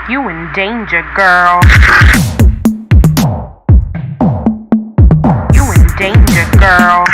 You in danger, girl. You in danger, girl.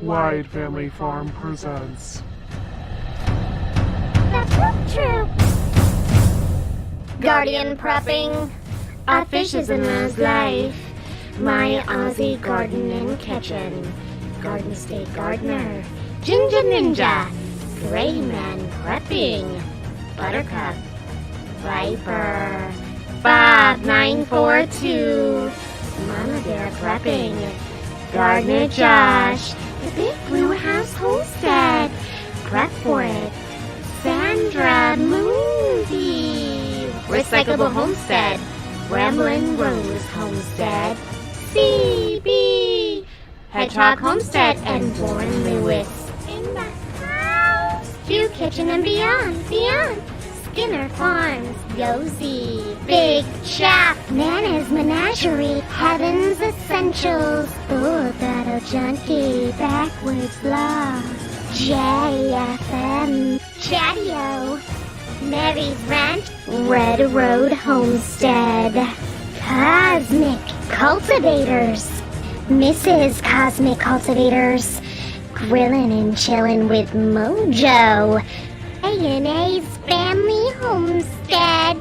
Wide Family Farm presents The Poop Troop. Guardian prepping. A fish is in man's life. My Aussie garden and kitchen. Garden State Gardener. Ginger Ninja. Gray Man prepping. Buttercup. Viper. 5942. Mama Bear prepping. Gardener Josh. The Big Blue House Homestead. Prep for it. Sandra Mooney. Recyclable Homestead. Ramblin' Rose Homestead. CB. Hedgehog Homestead and Warren Lewis. In the house. Hugh Kitchen and Beyond. Skinner Farms. Yosie. Big Chap. Nana's Menagerie. Heaven's Essentials. Bull Battle Junkie. Backwards Law. JFM. Chatio. Mary's Ranch. Red Road Homestead. Cosmic Cultivators. Mrs. Cosmic Cultivators. Grillin' and chillin' with Mojo. A&A's Family Homestead.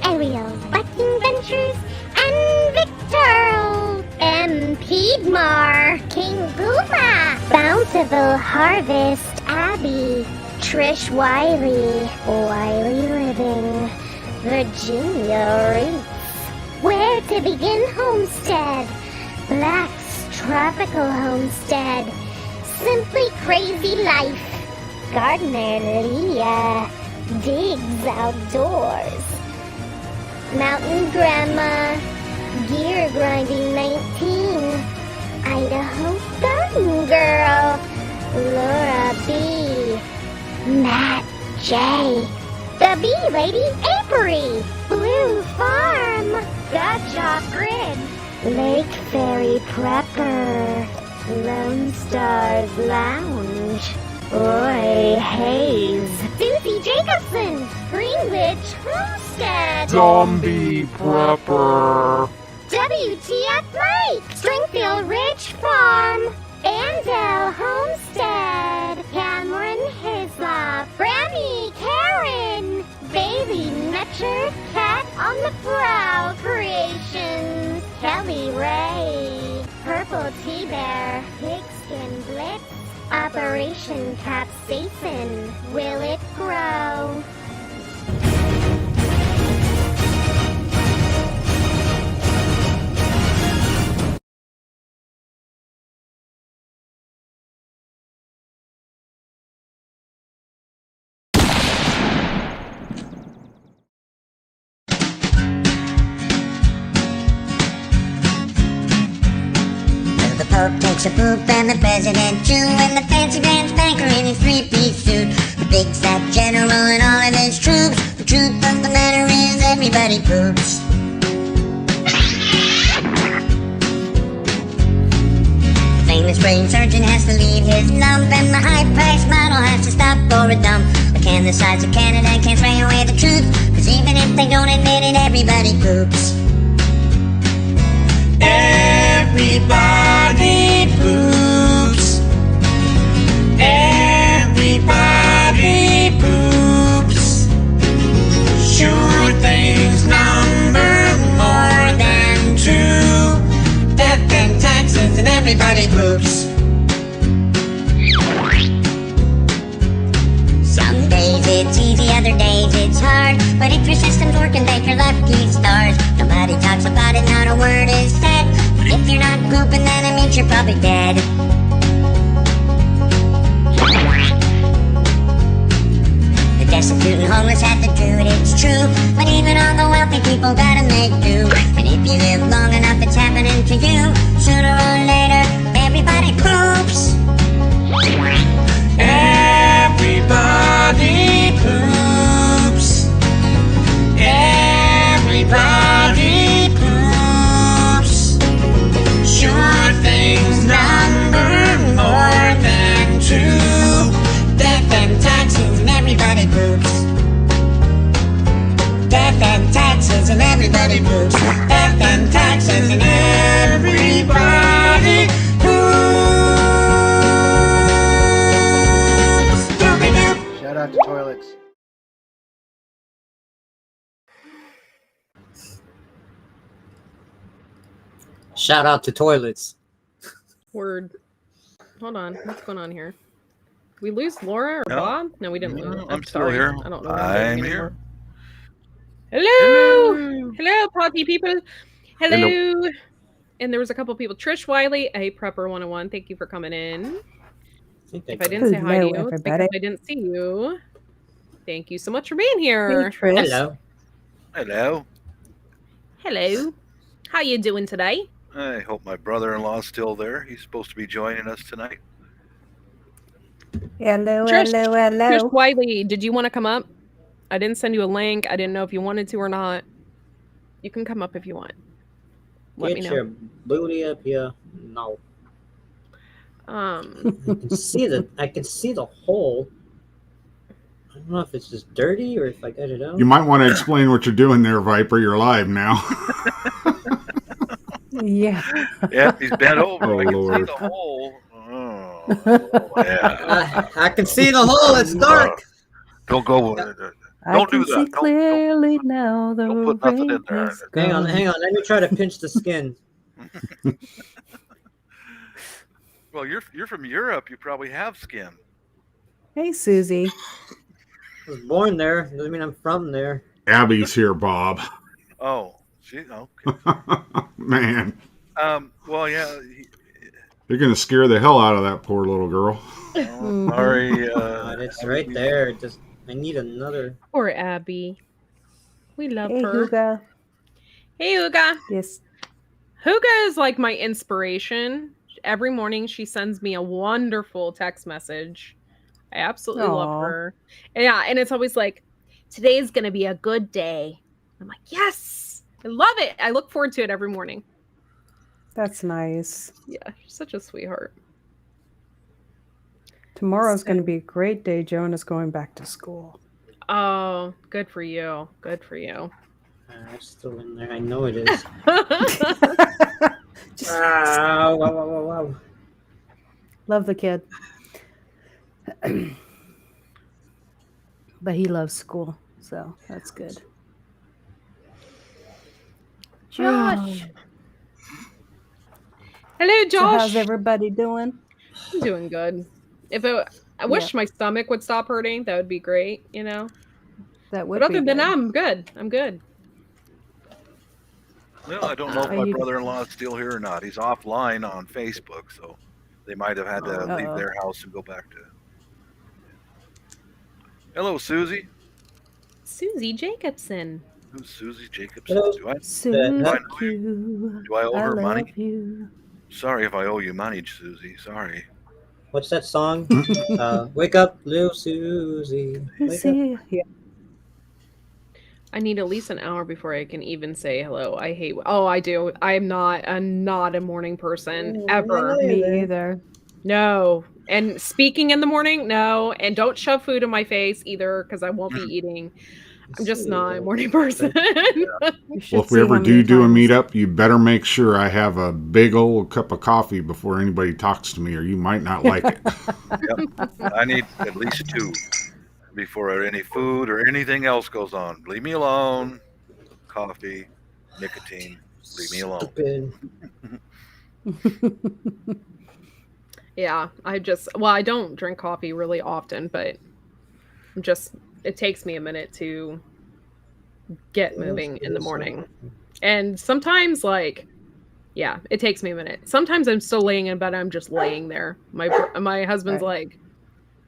Ariel's Bucking Ventures. And Victor M. Piedmar. King Puma. Bountiful Harvest. Abby. Trish Wiley. Wiley Living. Virginia Reeds. Where to Begin Homestead. Black's Tropical Homestead. Simply Crazy Life. Gardener Leah. Digs Outdoors. Mountain Grandma. Gear Grinding 19. Idaho Garden Girl. Laura B. Matt J. The Bee Lady Apiary. Blue Farm. Gotcha Grid. Lake Fairy Prepper. Lone Stars Lounge. Roy Hayes. Susie Jacobson. Greenwich Homestead. Zombie Prepper. WTF Mike. Springfield Ridge Farm. Andel Homestead. Cameron Hislop. Grammy Karen. Bailey Nutcher. Cat on the Prowl Creations. Kelly Ray. Purple Tea Bear. Pigskin Blitz. Operation Capsaicin. Will it grow? Marshal Poop and the President too, and the fancy Grant's banker in his three-piece suit. The big fat general and all of his troops. The truth of the matter is everybody poops. The famous brain surgeon has to leave his lump, and the high-priced model has to stop for a dump. But can the size of Canada can't spray away the truth? Cause even if they don't admit it, everybody poops. Everybody poops. Everybody poops. Sure things number more than two. Death and taxes and everybody poops. Some days it's easy, other days it's hard. But if your system's working, thank your lucky stars. Nobody talks about it, not a word is said. But if you're not pooping, then it means you're probably dead. The destitute and homeless have to do it, it's true. But even all the wealthy people gotta make do. And if you live long enough, it's happening to you. Sooner or later, everybody poops. Everybody poops. Everybody poops. Sure things number more than two. Death and taxes and everybody poops. Death and taxes and everybody poops. Death and taxes and everybody poops. Shout out to toilets. Shout out to toilets. Word. Hold on. What's going on here? We lose Laura or No. Bob? No, we didn't lose. No, I'm I'm still sorry. here. I don't know. What I'm I'm doing here. anymore. Hello. Hello, party people. Hello. And there was a couple people. Trish Wiley, a Prepper 101. Thank you for coming in. If I didn't say hi to you, it's because I didn't see you. Thank you so much for being here. Hey, Trish. Hello. Hello. Hello. How you doing today? I hope my brother-in-law's still there. He's supposed to be joining us tonight. Hello, Trish, hello, Trish hello. Wiley, did you want to come up? I didn't send you a link. I didn't know if you wanted to or not. You can come up if you want. Let me Get know. your booty up here. No. I can see the hole. I don't know if it's just dirty or if I got it out. You might want to explain what you're doing there, Viper. You're live now. Yeah. Yep, he's bent over. Oh, I can Lord. see the hole. Oh, yeah. I can see the hole. It's dark. Don't go. I Don't can do that. see clearly now the Don't put nothing in there. rain is Hang on. gone. Let me try to pinch the skin. Well, you're from Europe. You probably have skin. Hey, Susie. I was born there. Doesn't mean I'm from there. Abby's here, Bob. Oh, okay. Man, Well, yeah. you're going to scare the hell out of that poor little girl. Sorry. It's right there. I need another. Poor Abby. We love Hey, her. Huga. Hey, Huga. Yes. Huga is like my inspiration. Every morning she sends me a wonderful text message. I absolutely love Aw. her. Yeah, and it's always like, today's going to be a good day. I'm like, yes, I love it. I look forward to it every morning. That's nice. Yeah, she's such a sweetheart. Tomorrow's going to be a great day. Jonah's going back to school. Oh, good for you. Good for you. It's still in there. I know it is. Wow. Love the kid. But he loves school, so that's good. Josh. Hello, So Josh. how's everybody doing? I'm doing good. I wish my stomach would stop hurting. That would be great, you know. That would But other be than good. that, I'm good. I'm good. Well, I don't know if my brother-in-law is still here or not. He's offline on Facebook, so they might have had to leave their house and go back to. Hello, Susie. Susie Jacobson. Who's Susie Jacobson? Hello. Do I Susie, do I owe her money? you. Sorry if I owe you money, Susie. Sorry. What's that song? Wake up, little Susie. Wake up. Yeah. I need at least an hour before I can even say hello. I hate. Oh, I do. I'm not a morning person ever. Me either. No. And speaking in the morning, no. And don't shove food in my face either, because I won't be eating. I'm just not a morning person. Well, if we ever do a meetup, you better make sure I have a big old cup of coffee before anybody talks to me, or you might not like it. Yep. I need at least 2 before any food or anything else goes on. Leave me alone. Coffee, nicotine. Leave me alone. Yeah, I don't drink coffee really often, but it takes me a minute to get moving in the morning. And sometimes it takes me a minute. Sometimes I'm still laying in bed. I'm just laying there. My husband's like,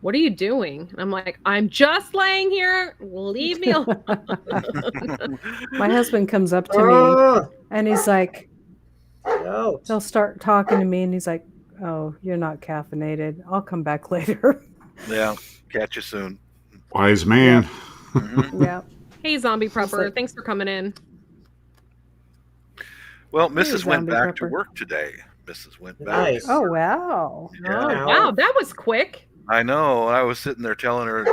what are you doing? And I'm like, I'm just laying here. Leave me alone. My husband comes up to me and he's like, he'll start talking to me and he's like, oh, you're not caffeinated. I'll come back later. Yeah, catch you soon. Wise man. Yeah. Hey, zombie prepper. Thanks for coming in. Well, Mrs. went back to work today. Mrs. went back. Nice. Oh, wow. Yeah. Oh, wow. That was quick. I know. I was sitting there telling her,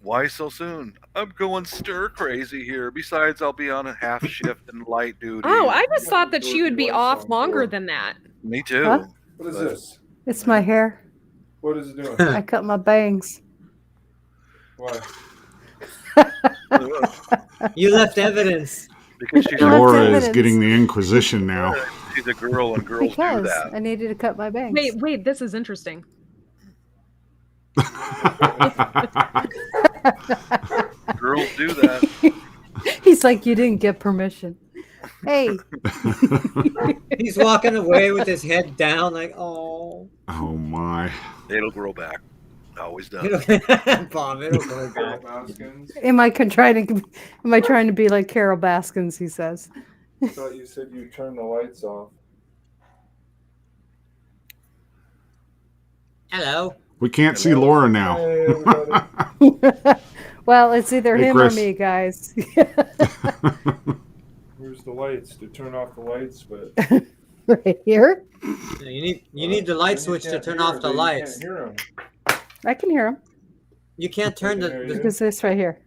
why so soon? I'm going stir crazy here. Besides, I'll be on a half shift and light duty. Oh, I just thought that she would be off longer than that. Me too. Huh? What is this? It's my hair. What is it doing? I cut my bangs. Why? You left evidence. Because she's Laura is getting the Inquisition now. She's a girl and girls Because do that. I needed to cut my bangs. Wait, this is interesting. Girls do that. He's like, you didn't get permission. Hey. He's walking away with his head down like, oh. Oh, my. It'll grow back. Always does. Bob, it'll grow back. Am I trying to be like Carol Baskins, he says. I thought you said you turned the lights off. Hello. We can't see Laura now. Hey, Well, it's either Hey, him Chris. or me, guys. where's the lights? To turn off the lights, but Right here. You need the light switch to turn off the lights. You can't hear 'em. I can hear him. You can't turn It's this right here.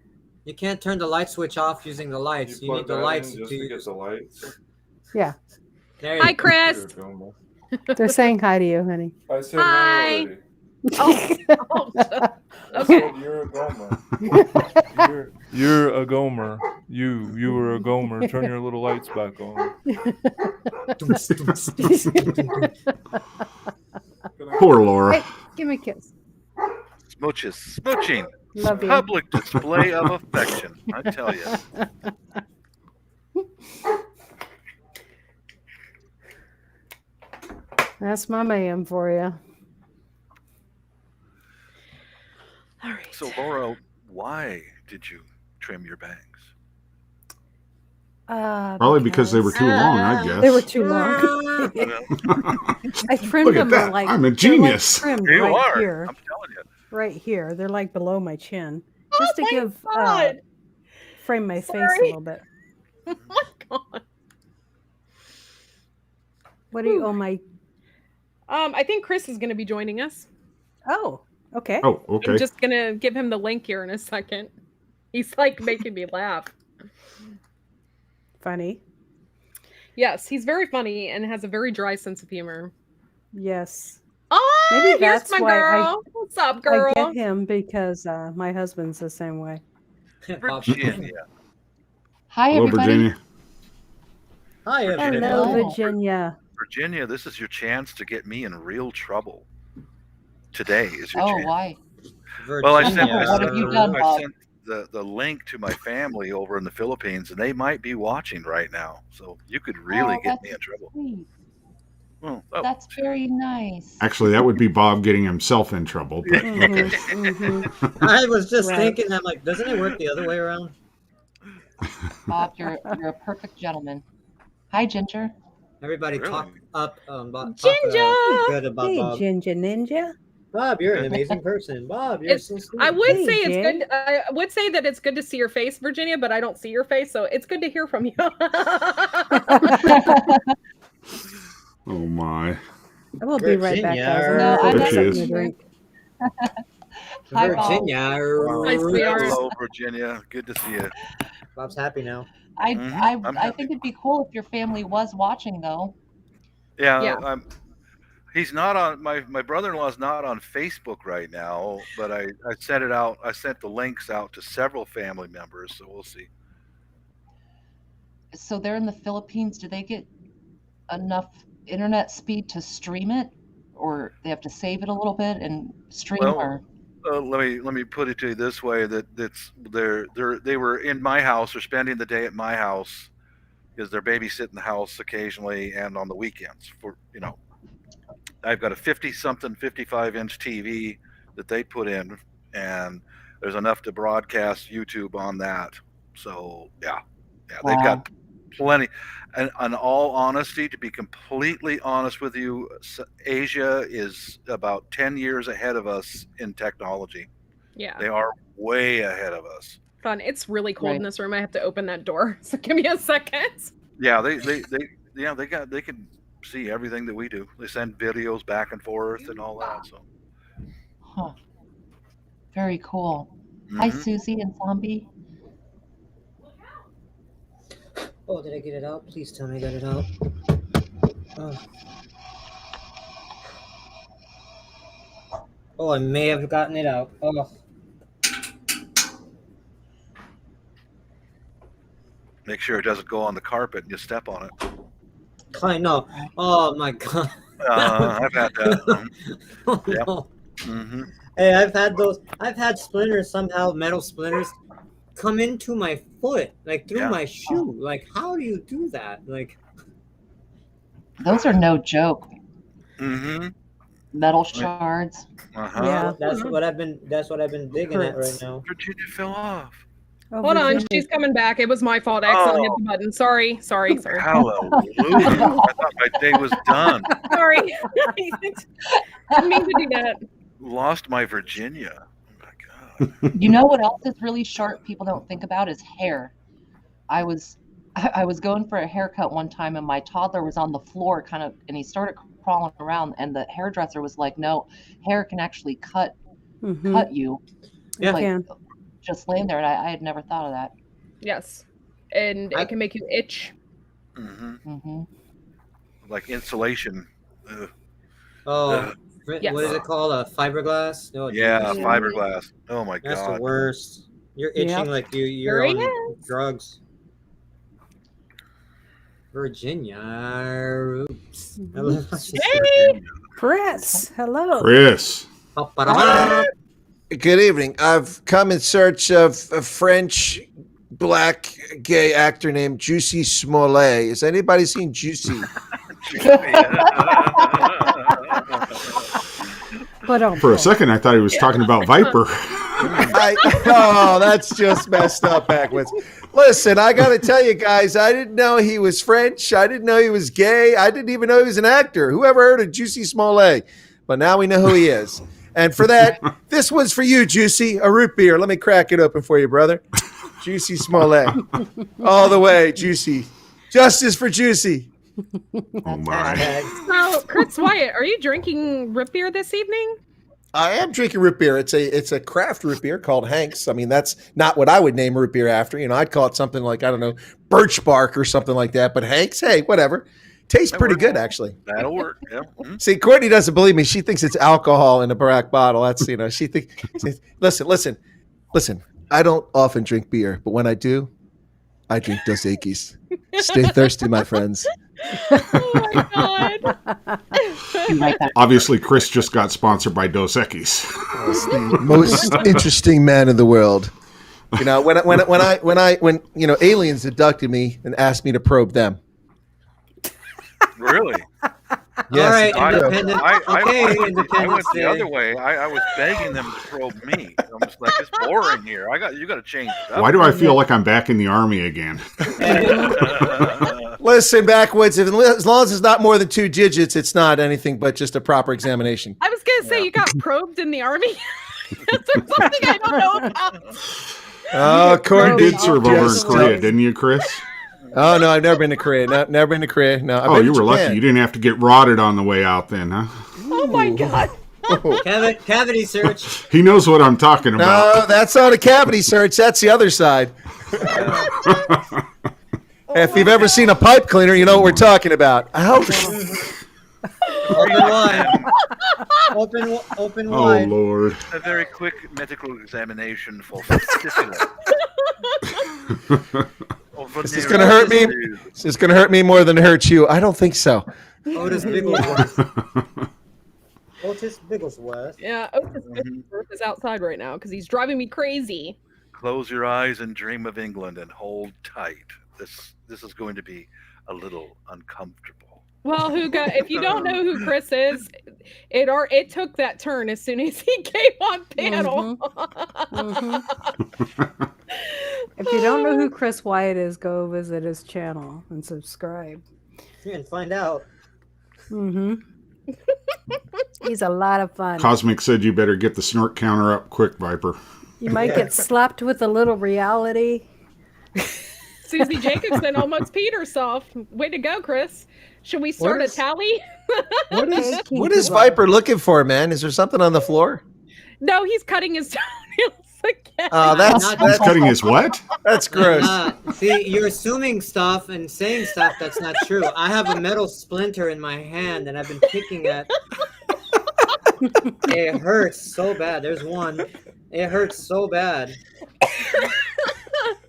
You can't turn the light switch off using the lights. You plug need the that lights in just to to get the lights. Yeah. There you Hi, go. Chris. They're saying hi to you, honey. I said Hi. already. Oh, I okay. said you're a gomer. You're a gomer. You were a gomer. Turn your little lights back on. Poor Laura. Hey, give me a kiss. Smooches. Smooching. Love you. Public display of affection. I tell you. That's my man for you. All right. So, Laura, why did you trim your bangs? Probably because they were too long, I guess. They were too long. I trimmed Look at them that. like I'm a they're genius. Like trimmed You right are. here, I'm telling you. right here. They're like below my chin, Oh just to my give God. frame my face Sorry. a little bit. Oh my God. What do you? Oh my. I think Chris is going to be joining us. Oh, okay. Oh, okay. I'm just going to give him the link here in a second. He's like making me laugh. Funny. Yes, he's very funny and has a very dry sense of humor. Yes. Oh, Maybe here's that's my why girl. What's up, girl? I get him because my husband's the same way. Virginia. Hi, Hello, everybody. Virginia. Hi, everybody. Hello, Hello. Virginia. Virginia, this is your chance to get me in real trouble. Today is your Oh, chance. why? Well, I sent, Virginia. What have you done, Bob? the link to my family over in the Philippines, and they might be watching right now. So you could really Oh, get that's me in trouble. sweet. Oh, That's very nice. Actually, that would be Bob getting himself in trouble. But, okay. I was just Right. thinking, I'm like, doesn't it work the other way around? Bob, you're a perfect gentleman. Hi, Ginger. Everybody Really? talk up about Ginger! good about Hey, Bob. Ginger Ninja. Bob, you're an amazing person. Bob, you're so sweet. I would Hey, say it's Jen. good. I would say that it's good to see your face, Virginia, but I don't see your face, so it's good to hear from you. Oh my. I will be right back, guys. I'm No, gonna I'm go There get she something is. to drink. Hi, Bob. Virginia. Hi, sweetheart. Hello, Virginia. Good to see you. Bob's happy now. I I'm happy. think it'd be cool if your family was watching, though. Yeah. He's not on my brother-in-law's not on Facebook right now, but I sent it out. I sent the links out to several family members, so we'll see. So they're in the Philippines. Do they get enough internet speed to stream it, or they have to save it a little bit and stream? Well, let me put it to you this way: they were in my house or spending the day at my house because they're babysitting the house occasionally and on the weekends. I've got a 50-something 55-inch TV that they put in, and there's enough to broadcast YouTube on that. So yeah, they've got plenty. And in all honesty, to be completely honest with you, Asia is about 10 years ahead of us in technology. Yeah. They are way ahead of us. Fun. It's really cold in this room. I have to open that door. So give me a second. Yeah, they can see everything that we do. They send videos back and forth and all that. So. Huh. Very cool. Hi, Susie and Zombie. Oh, did I get it out? Please tell me I got it out. Oh, I may have gotten it out. Oh. Make sure it doesn't go on the carpet and you step on it. I know. Oh my god. I've had that. Oh, Yep. no. Mm-hmm. Hey, I've had those. I've had splinters somehow, metal splinters, come into my foot, like through my shoe. Like, how do you do that? Like, Those are no joke. Mm-hmm. Metal shards. yeah, that's what I've been. That's what I've been digging at right now. Virginia fell off. Oh, Hold on, Virginia. she's coming back. It was my fault. I accidentally hit the button. Sorry. Hallelujah. I thought my day was done. Sorry. Didn't mean to do that. Lost my Virginia. You know what else is really sharp people don't think about is hair. I was going for a haircut one time and my toddler was on the floor and he started crawling around and the hairdresser was like, no, hair can actually cut you. Yeah. Like, just laying there, and I had never thought of that. Yes. And it can make you itch. Mm-hmm. Like insulation. Oh, what is it called? A fiberglass? No, yeah, fiberglass. Oh my god. That's the worst. You're itching like you're on drugs. Virginia. Oops. Hey, Chris. Hello. Chris. Good evening. I've come in search of a French black gay actor named Juicy Smollett. Has anybody seen Juicy? For a second, I thought he was talking about Viper. Oh, that's just messed up backwards. Listen, I got to tell you guys, I didn't know he was French. I didn't know he was gay. I didn't even know he was an actor. Whoever heard of Juicy Smollett? But now we know who he is. And for that, this one's for you, Juicy, a root beer. Let me crack it open for you, brother. Juicy Smollett. All the way, Juicy. Justice for Juicy. Oh, my. So, Chris Wyatt, are you drinking root beer this evening? I am drinking root beer. It's a craft root beer called Hank's. I mean, that's not what I would name root beer after. You know, I'd call it something like, I don't know, birch bark or something like that. But Hank's, hey, whatever. Tastes pretty good, actually. That'll work. Yeah. Mm-hmm. See, Courtney doesn't believe me. She thinks it's alcohol in a Barack bottle. That's, you know, she thinks. Listen. I don't often drink beer, but when I do, I drink Dos Equis. Stay thirsty, my friends. Oh my god! Obviously, Chris just got sponsored by Dos Equis. The most interesting man in the world. You know, when aliens abducted me and asked me to probe them. Really? Yes, All right, I do. independent. Okay, I independent. went the other way. I was begging them to probe me. I'm just like, it's boring here. You got to change it up. Why do I feel like I'm back in the army again? Listen, Backwoods, as long as it's not more than 2 digits, it's not anything but just a proper examination. I was gonna say you got probed in the army. That's something I don't know about. Oh, Court You did serve over in Korea, didn't you, Chris? Oh no, I've never been to Korea. No, never been to Korea. No. I've Oh, been you to were lucky. Japan. You didn't have to get rotted on the way out then, huh? Oh my god. Cavity search. He knows what I'm talking about. No, that's not a cavity search. That's the other side. If you've ever seen a pipe cleaner, you know what we're talking about. Ouch. Open wide. Open Oh, wide. Lord. A very quick medical examination for syphilis. Is this going to hurt me? Is this going to hurt me more than it hurts you? I don't think so. Otis Bigglesworth. Otis Bigglesworth. Yeah, Otis Bigglesworth is outside right now because he's driving me crazy. Close your eyes and dream of England and hold tight. This is going to be a little uncomfortable. Well, if you don't know who Chris is, it took that turn as soon as he came on panel. If you don't know who Chris Wyatt is, go visit his channel and subscribe. And find out. He's a lot of fun. Cosmic said you better get the snort counter up quick, Viper. You might get slapped with a little reality. Susie Jacobson almost peed herself. Way to go, Chris. Should we start a tally? What is Viper looking for, man? Is there something on the floor? No, he's cutting his toenails again. Oh, that's cutting his what? That's gross. See, you're assuming stuff and saying stuff that's not true. I have a metal splinter in my hand and I've been picking at. It hurts so bad. There's one. It hurts so bad.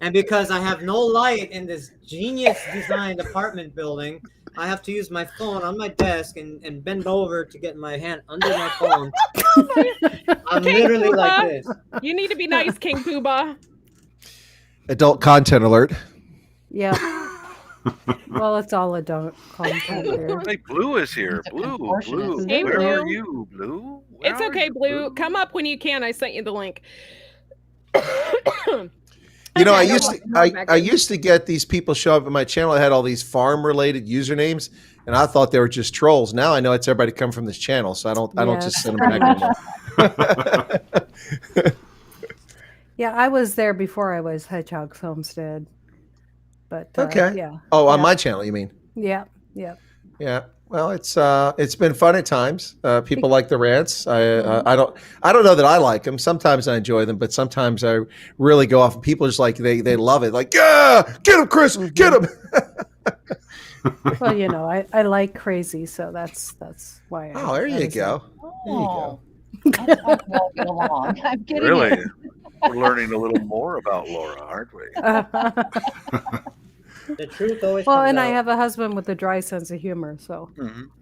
And because I have no light in this genius designed apartment building, I have to use my phone on my desk and bend over to get my hand under my phone. I'm King literally Poobah, like this. You need to be nice, King Poobah. Adult content alert. Yeah. Well, it's all adult content here. Hey, Blue is here. Blue. Hey, Where Blue. are you, Blue? Where It's are okay, you, Blue. Come up when you can. I sent you the link. You know, I used to get these people show up at my channel that had all these farm related usernames, and I thought they were just trolls. Now I know it's everybody come from this channel, so I don't just send them back anymore. Yeah, I was there before I was Hedgehog's Homestead. But Okay. yeah. Oh, on my channel, you mean? Yeah. Yeah. Well, it's been fun at times. People like the rants. I don't know that I like them. Sometimes I enjoy them, but sometimes I really go off. And people just like they love it. Like, yeah, get him, Chris, get him. Well, you know, I like crazy, so that's why. Oh, there you go. Oh, that's how we all get along. I'm getting Really? it. We're learning a little more about Laura, aren't we? The truth always Well, comes and I out. have a husband with a dry sense of humor, so.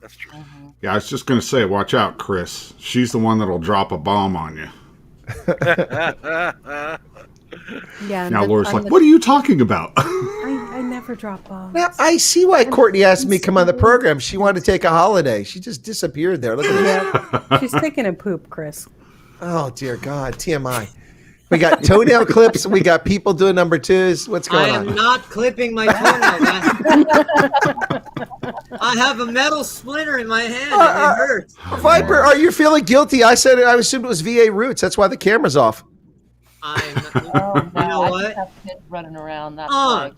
That's true. Yeah, I was just going to say, watch out, Chris. She's the one that'll drop a bomb on you. Yeah. Now Laura's like, what are you talking about? I never drop bombs. Now, I see why Courtney asked me to come on the program. She wanted to take a holiday. She just disappeared there. Look at this. Yeah, she's taking a poop, Chris. Oh, dear God. TMI. We got toenail clips. We got people doing number twos. What's going I on? am not clipping my toenails. I have a metal splinter in my hand. And it hurts. Viper, are you feeling guilty? I said I assumed it was VA roots. That's why the camera's off. I'm not, Oh, no, you know I what? just have kids running around. That's Oh.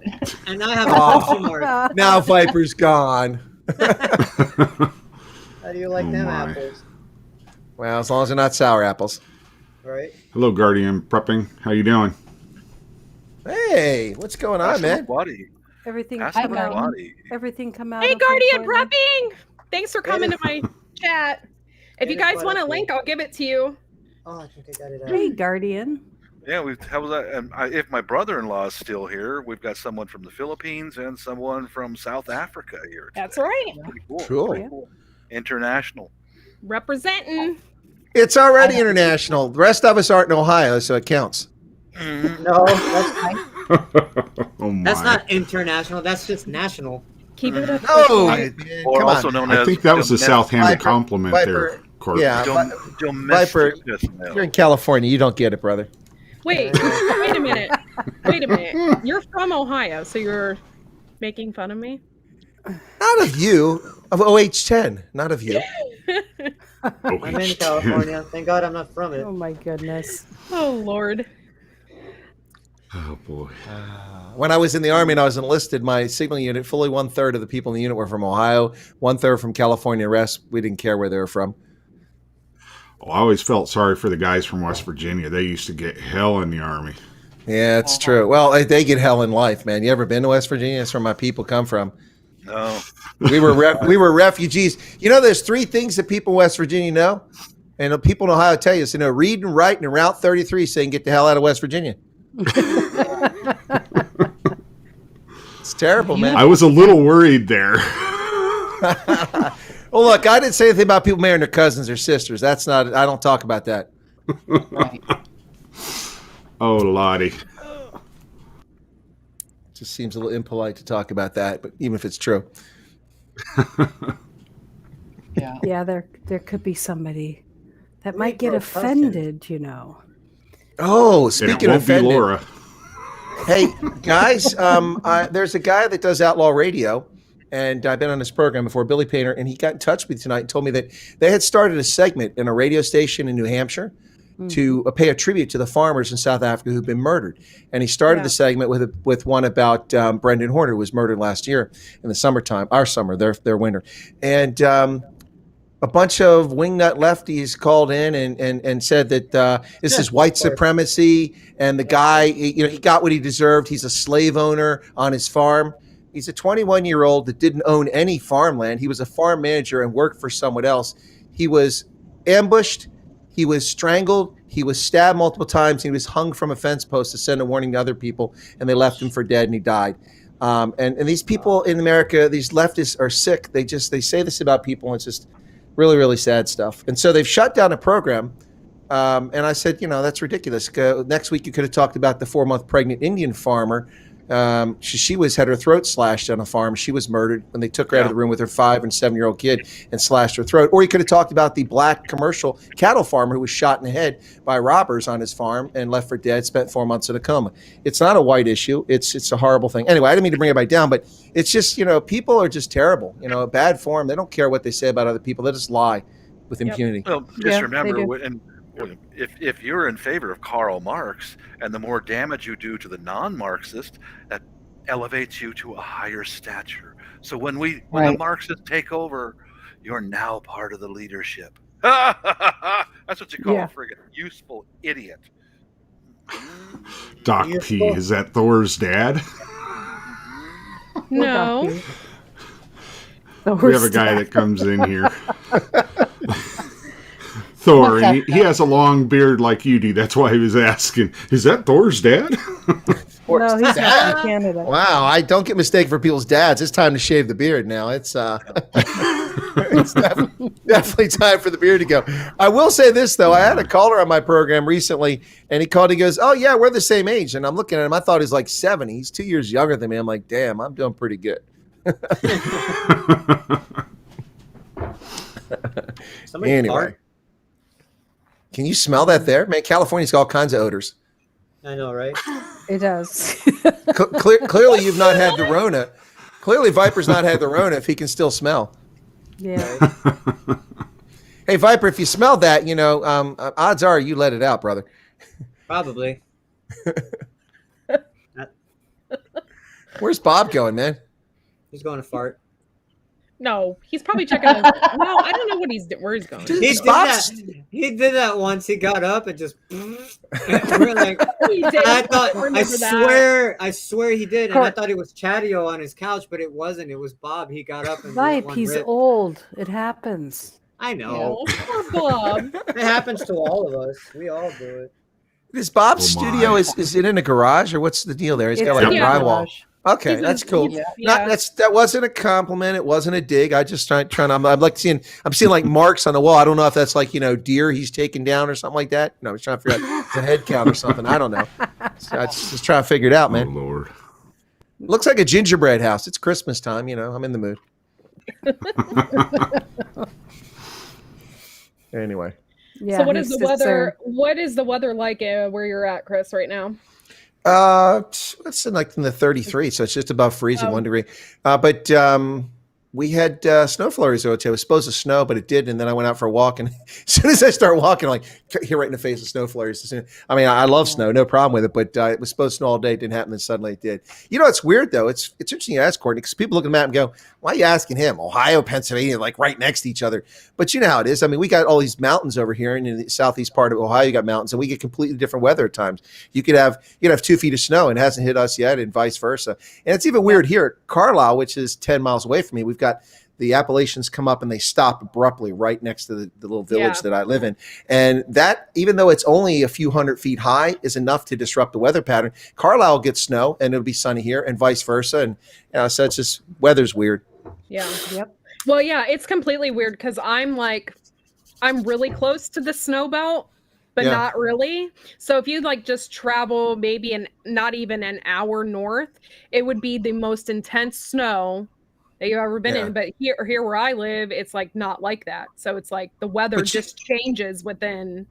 why. And I have a question mark. Now Viper's gone. How do you like Oh, them my. apples? Well, as long as they're not sour apples. Right? Hello, Guardian Prepping. How you doing? Hey, what's going on, man? Buddy. Everything Ask come my out. body. Everything come out. Hey, okay Guardian for them? Prepping! Thanks for coming to my chat. If you guys want a link, I'll give it to you. Oh, I think I got it out. Hey, Guardian. Yeah, how was that? If my brother-in-law is still here, we've got someone from the Philippines and someone from South Africa here. That's right. Pretty cool. Cool. Pretty cool. International. Representing. It's already international. The rest of us aren't in Ohio, so it counts. No, Oh, my. that's not international. That's just national. Keep it up. No, I- man, or come also on. known I as think that was a domestic- south-handed Viper- compliment there, Viper- Court. Yeah, domestic Viper, you're in California. You don't get it, brother. Wait a minute. Wait a minute. You're from Ohio, so you're making fun of me? Not of you, of OH10, not of you. I'm in California. Thank God I'm not from it. Oh my goodness. Oh Lord. Oh boy. When I was in the Army and I was enlisted, my signal unit, fully 1/3 of the people in the unit were from Ohio, 1/3 from California. The rest, we didn't care where they were from. Well, I always felt sorry for the guys from West Virginia. They used to get hell in the Army. Yeah, it's true. Well, they get hell in life, man. You ever been to West Virginia? That's where my people come from. No. We were refugees. You know, there's 3 things that people in West Virginia know, and the people in Ohio tell you. So, read and write and Route 33 saying "Get the hell out of West Virginia." It's terrible, man. I was a little worried there. Well, look, I didn't say anything about people marrying their cousins or sisters. That's not. I don't talk about that. Right. Oh, Lottie. Just seems a little impolite to talk about that, but even if it's true. Yeah. Yeah, there could be somebody that might get for a question. offended, you know. Oh, And it speaking of won't be offended, Laura. hey guys, there's a guy that does Outlaw Radio, and I've been on this program before, Billy Painter, and he got in touch with me tonight and told me that they had started a segment in a radio station in New Hampshire to pay a tribute to the farmers in South Africa who've been murdered. And he started the segment with one about Brendan Horner, who was murdered last year in the summertime, our summer, their winter. And a bunch of wingnut lefties called in and said that this is white supremacy, and the guy, he got what he deserved. He's a slave owner on his farm. He's a 21-year-old that didn't own any farmland. He was a farm manager and worked for someone else. He was ambushed. He was strangled. He was stabbed multiple times. He was hung from a fence post to send a warning to other people, and they left him for dead, and he died. And these people in America, these leftists, are sick. They say this about people, and it's just really, really sad stuff. And so they've shut down a program. And I said, that's ridiculous. Next week, you could have talked about the 4-month pregnant Indian farmer. She had her throat slashed on a farm. She was murdered when they took her out of the room with her 5 and 7-year-old kid and slashed her throat. Or you could have talked about the black commercial cattle farmer who was shot in the head by robbers on his farm and left for dead, spent 4 months in a coma. It's not a white issue. It's a horrible thing. Anyway, I didn't mean to bring everybody down, but it's just, people are just terrible. Bad form. They don't care what they say about other people. They just lie with impunity. Well, just remember, if you're in favor of Karl Marx, and the more damage you do to the non-Marxist, that elevates you to a higher stature. So when the Marxists take over, you're now part of the leadership. That's what you call a friggin' useful idiot. Doc P, is that Thor's dad? No. We have a guy that comes in here. Thor, and he has a long beard like you do. That's why he was asking, is that Thor's dad? No, he's not from Canada. Wow, I don't get mistaken for people's dads. It's time to shave the beard now. It's it's definitely time for the beard to go. I will say this, though. I had a caller on my program recently, and he called. He goes, "Oh, yeah, we're the same age." And I'm looking at him. I thought he's like 70. He's 2 years younger than me. I'm like, damn, I'm doing pretty good. Anyway. Can you smell that there? Man, California's got all kinds of odors. I know, right? It does. Clearly, you've not had the Rona. Clearly, Viper's not had the Rona if he can still smell. Yeah. Hey, Viper, if you smell that, odds are you let it out, brother. Probably. Where's Bob going, man? He's going to fart. No, he's probably checking. No, I don't know where he's going. He did that once. He got up and just. We're like, I swear he did, and I thought it was Chatio on his couch, but it wasn't. It was Bob. He got up and. Vipe, he's old. It happens. I know. Oh, Bob. It happens to all of us. We all do it. Is Bob's studio? Is it in a garage or what's the deal there? He's got like drywall. Okay, that's cool. That wasn't a compliment. It wasn't a dig. I just trying. I'm seeing like marks on the wall. I don't know if that's like deer he's taken down or something like that. No, I was trying to figure out the head count or something. I don't know. So I just trying to figure it out, man. Oh Lord. Looks like a gingerbread house. It's Christmas time, I'm in the mood. Anyway. Yeah, so what he is the sits there. weather? What is the weather like where you're at, Chris, right now? It's in the 33, so it's just above freezing, 1 degree. But we had snow flurries. It was supposed to snow, but it didn't. And then I went out for a walk, and as soon as I start walking, I'm like, here right in the face of snow flurries. I mean, I love snow, no problem with it, but it was supposed to snow all day. It didn't happen, and suddenly it did. It's weird though. It's interesting you ask, Courtney, because people look at the map and go, "Why are you asking him? Ohio, Pennsylvania, like right next to each other." But you know how it is. I mean, we got all these mountains over here, and in the southeast part of Ohio, you got mountains, and we get completely different weather at times. You could have 2 feet of snow, and it hasn't hit us yet, and vice versa. And it's even weird here at Carlisle, which is 10 miles away from me. We've got the Appalachians come up and they stop abruptly right next to the little village that I live in. And that, even though it's only a few 100 feet high, is enough to disrupt the weather pattern. Carlisle will get snow and it'll be sunny here, and vice versa. And so it's just, weather's weird. Yeah. Yep. Well, yeah, it's completely weird because I'm really close to the snow belt, but not really. So if you just travel maybe not even an hour north, it would be the most intense snow that you've ever been in. But here where I live, it's not like that. So it's the weather just changes within.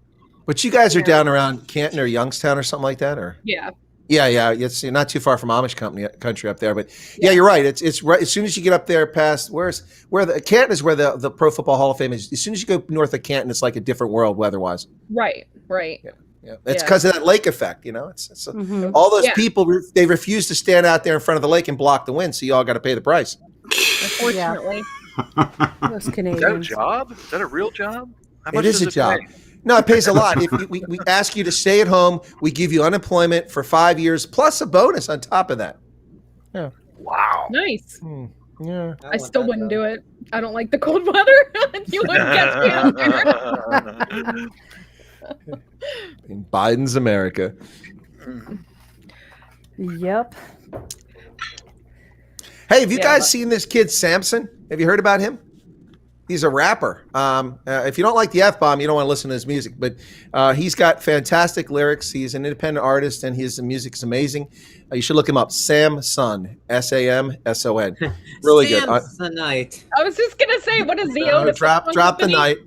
But you guys are down around Canton or Youngstown or something like that, or? Yeah. Yeah. It's not too far from Amish country up there, but you're right. It's right as soon as you get up there past where the Canton is, where the Pro Football Hall of Fame is. As soon as you go north of Canton, it's like a different world weather-wise. Right. Yeah. It's because of that lake effect, It's all those people, they refuse to stand out there in front of the lake and block the wind, so you all got to pay the price. Unfortunately. Those Canadians. Is that a job? Is that a real job? How much It is does a job. pay? No, it pays a lot. If we ask you to stay at home, we give you unemployment for 5 years plus a bonus on top of that. Yeah. Wow. Nice. Yeah. I still wouldn't do it. I don't like the cold weather. You wouldn't catch me out there. In Biden's America. Yep. Hey, have you guys seen this kid Samson? Have you heard about him? He's a rapper. If you don't like the F-bomb, you don't want to listen to his music. But he's got fantastic lyrics. He's an independent artist, and his music's amazing. You should look him up. Samson, Samson. Really good. Samsonite. I was just gonna say, what is the Otis? Drop the night.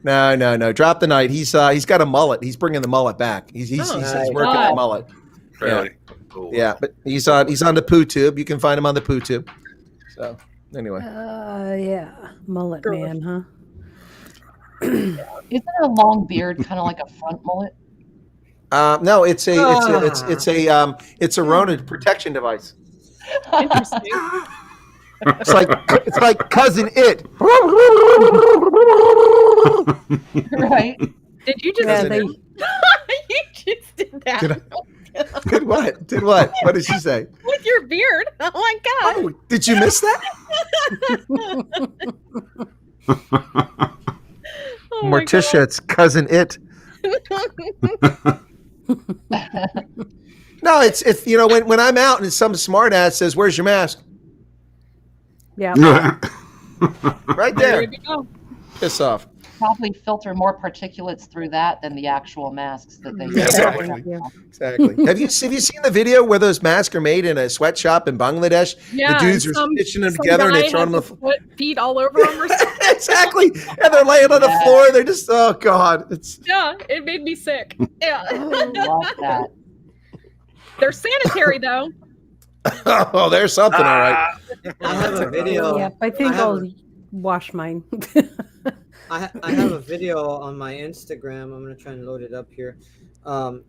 No. Drop the night. He's got a mullet. He's bringing the mullet back. He's working the mullet. Really? Cool. Yeah, but he's on the Poo Tube. You can find him on the Poo Tube. So anyway. Mullet man, huh? Isn't it a long beard, kind of like a front mullet? No, it's a Rona protection device. Interesting. It's like cousin it. Right? Did you just? You just did that. Did what? Did what? What did she say? With your beard. Oh my god. Oh, did you miss that? Morticia, it's cousin it. No, it's when I'm out and some smart ass says, "Where's your mask?" Yeah. Right there. Piss off. Probably filter more particulates through that than the actual masks that they use. Exactly. Have you seen the video where those masks are made in a sweatshop in Bangladesh? Yeah, the dudes are stitching them together and they're throwing them on the feet all over them or something. Exactly. And they're laying on the floor. They're just, oh God. It made me sick. Yeah. Love that. They're sanitary though. Oh, there's something, all right. I have a video. Yeah, I think I'll wash mine. I have a video on my Instagram. I'm gonna try and load it up here.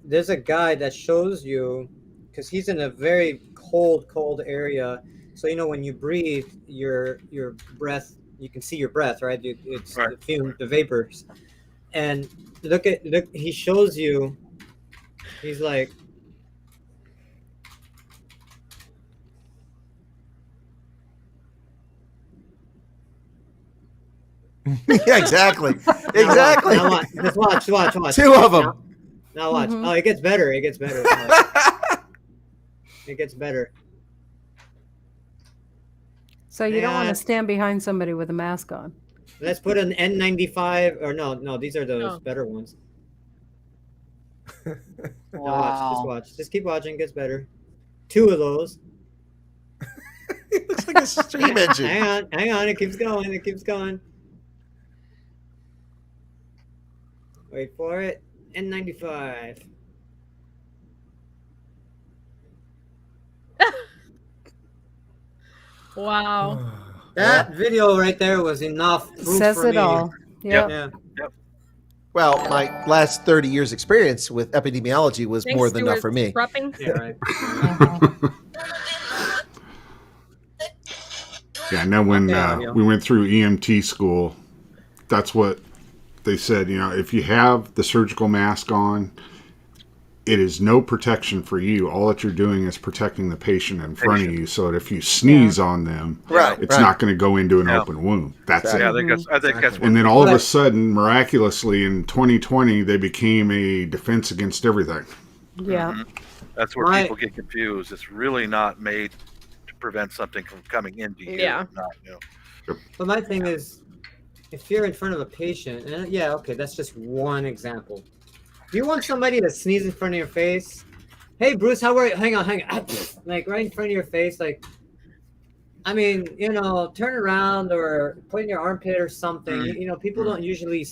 There's a guy that shows you, because he's in a very cold area. So when you breathe, your breath, you can see your breath, right? It's right. The vapors. And look, he shows you. He's like. Yeah, exactly. Exactly. Now watch. Just watch. Two of them. Now watch. Mm-hmm. Oh, it gets better. It gets better. It gets better. So you don't want to stand behind somebody with a mask on. Let's put an N95, or no, these are those better ones. Wow. Just watch. Just keep watching. It gets better. Two of those. Looks like a steam engine. Hang on. It keeps going. Wait for it. N95. Wow. That video right there was enough proof Says for it me. all. Yep. Yeah. Well, my last 30 years experience with epidemiology was Thanks, more than enough Stuart, for me. prepping. Yeah, right. Yeah, I know when Okay, we went through EMT school, that's what they said. If you have the surgical mask on, it is no protection for you. All that you're doing is protecting the patient in front of you, so that if you sneeze on them, it's not going to go into an open wound. That's it. Yeah, I think that's. And then all of a sudden, miraculously, in 2020, they became a defense against everything. Yeah. Mm-hmm. That's where people get confused. It's really not made to prevent something from coming into you. Yeah. But my thing is, if you're in front of a patient, and okay, that's just one example. Do you want somebody to sneeze in front of your face? Hey, Bruce, how are you? Hang on. Like right in front of your face. Like, I mean, turn around or put in your armpit or something. People don't usually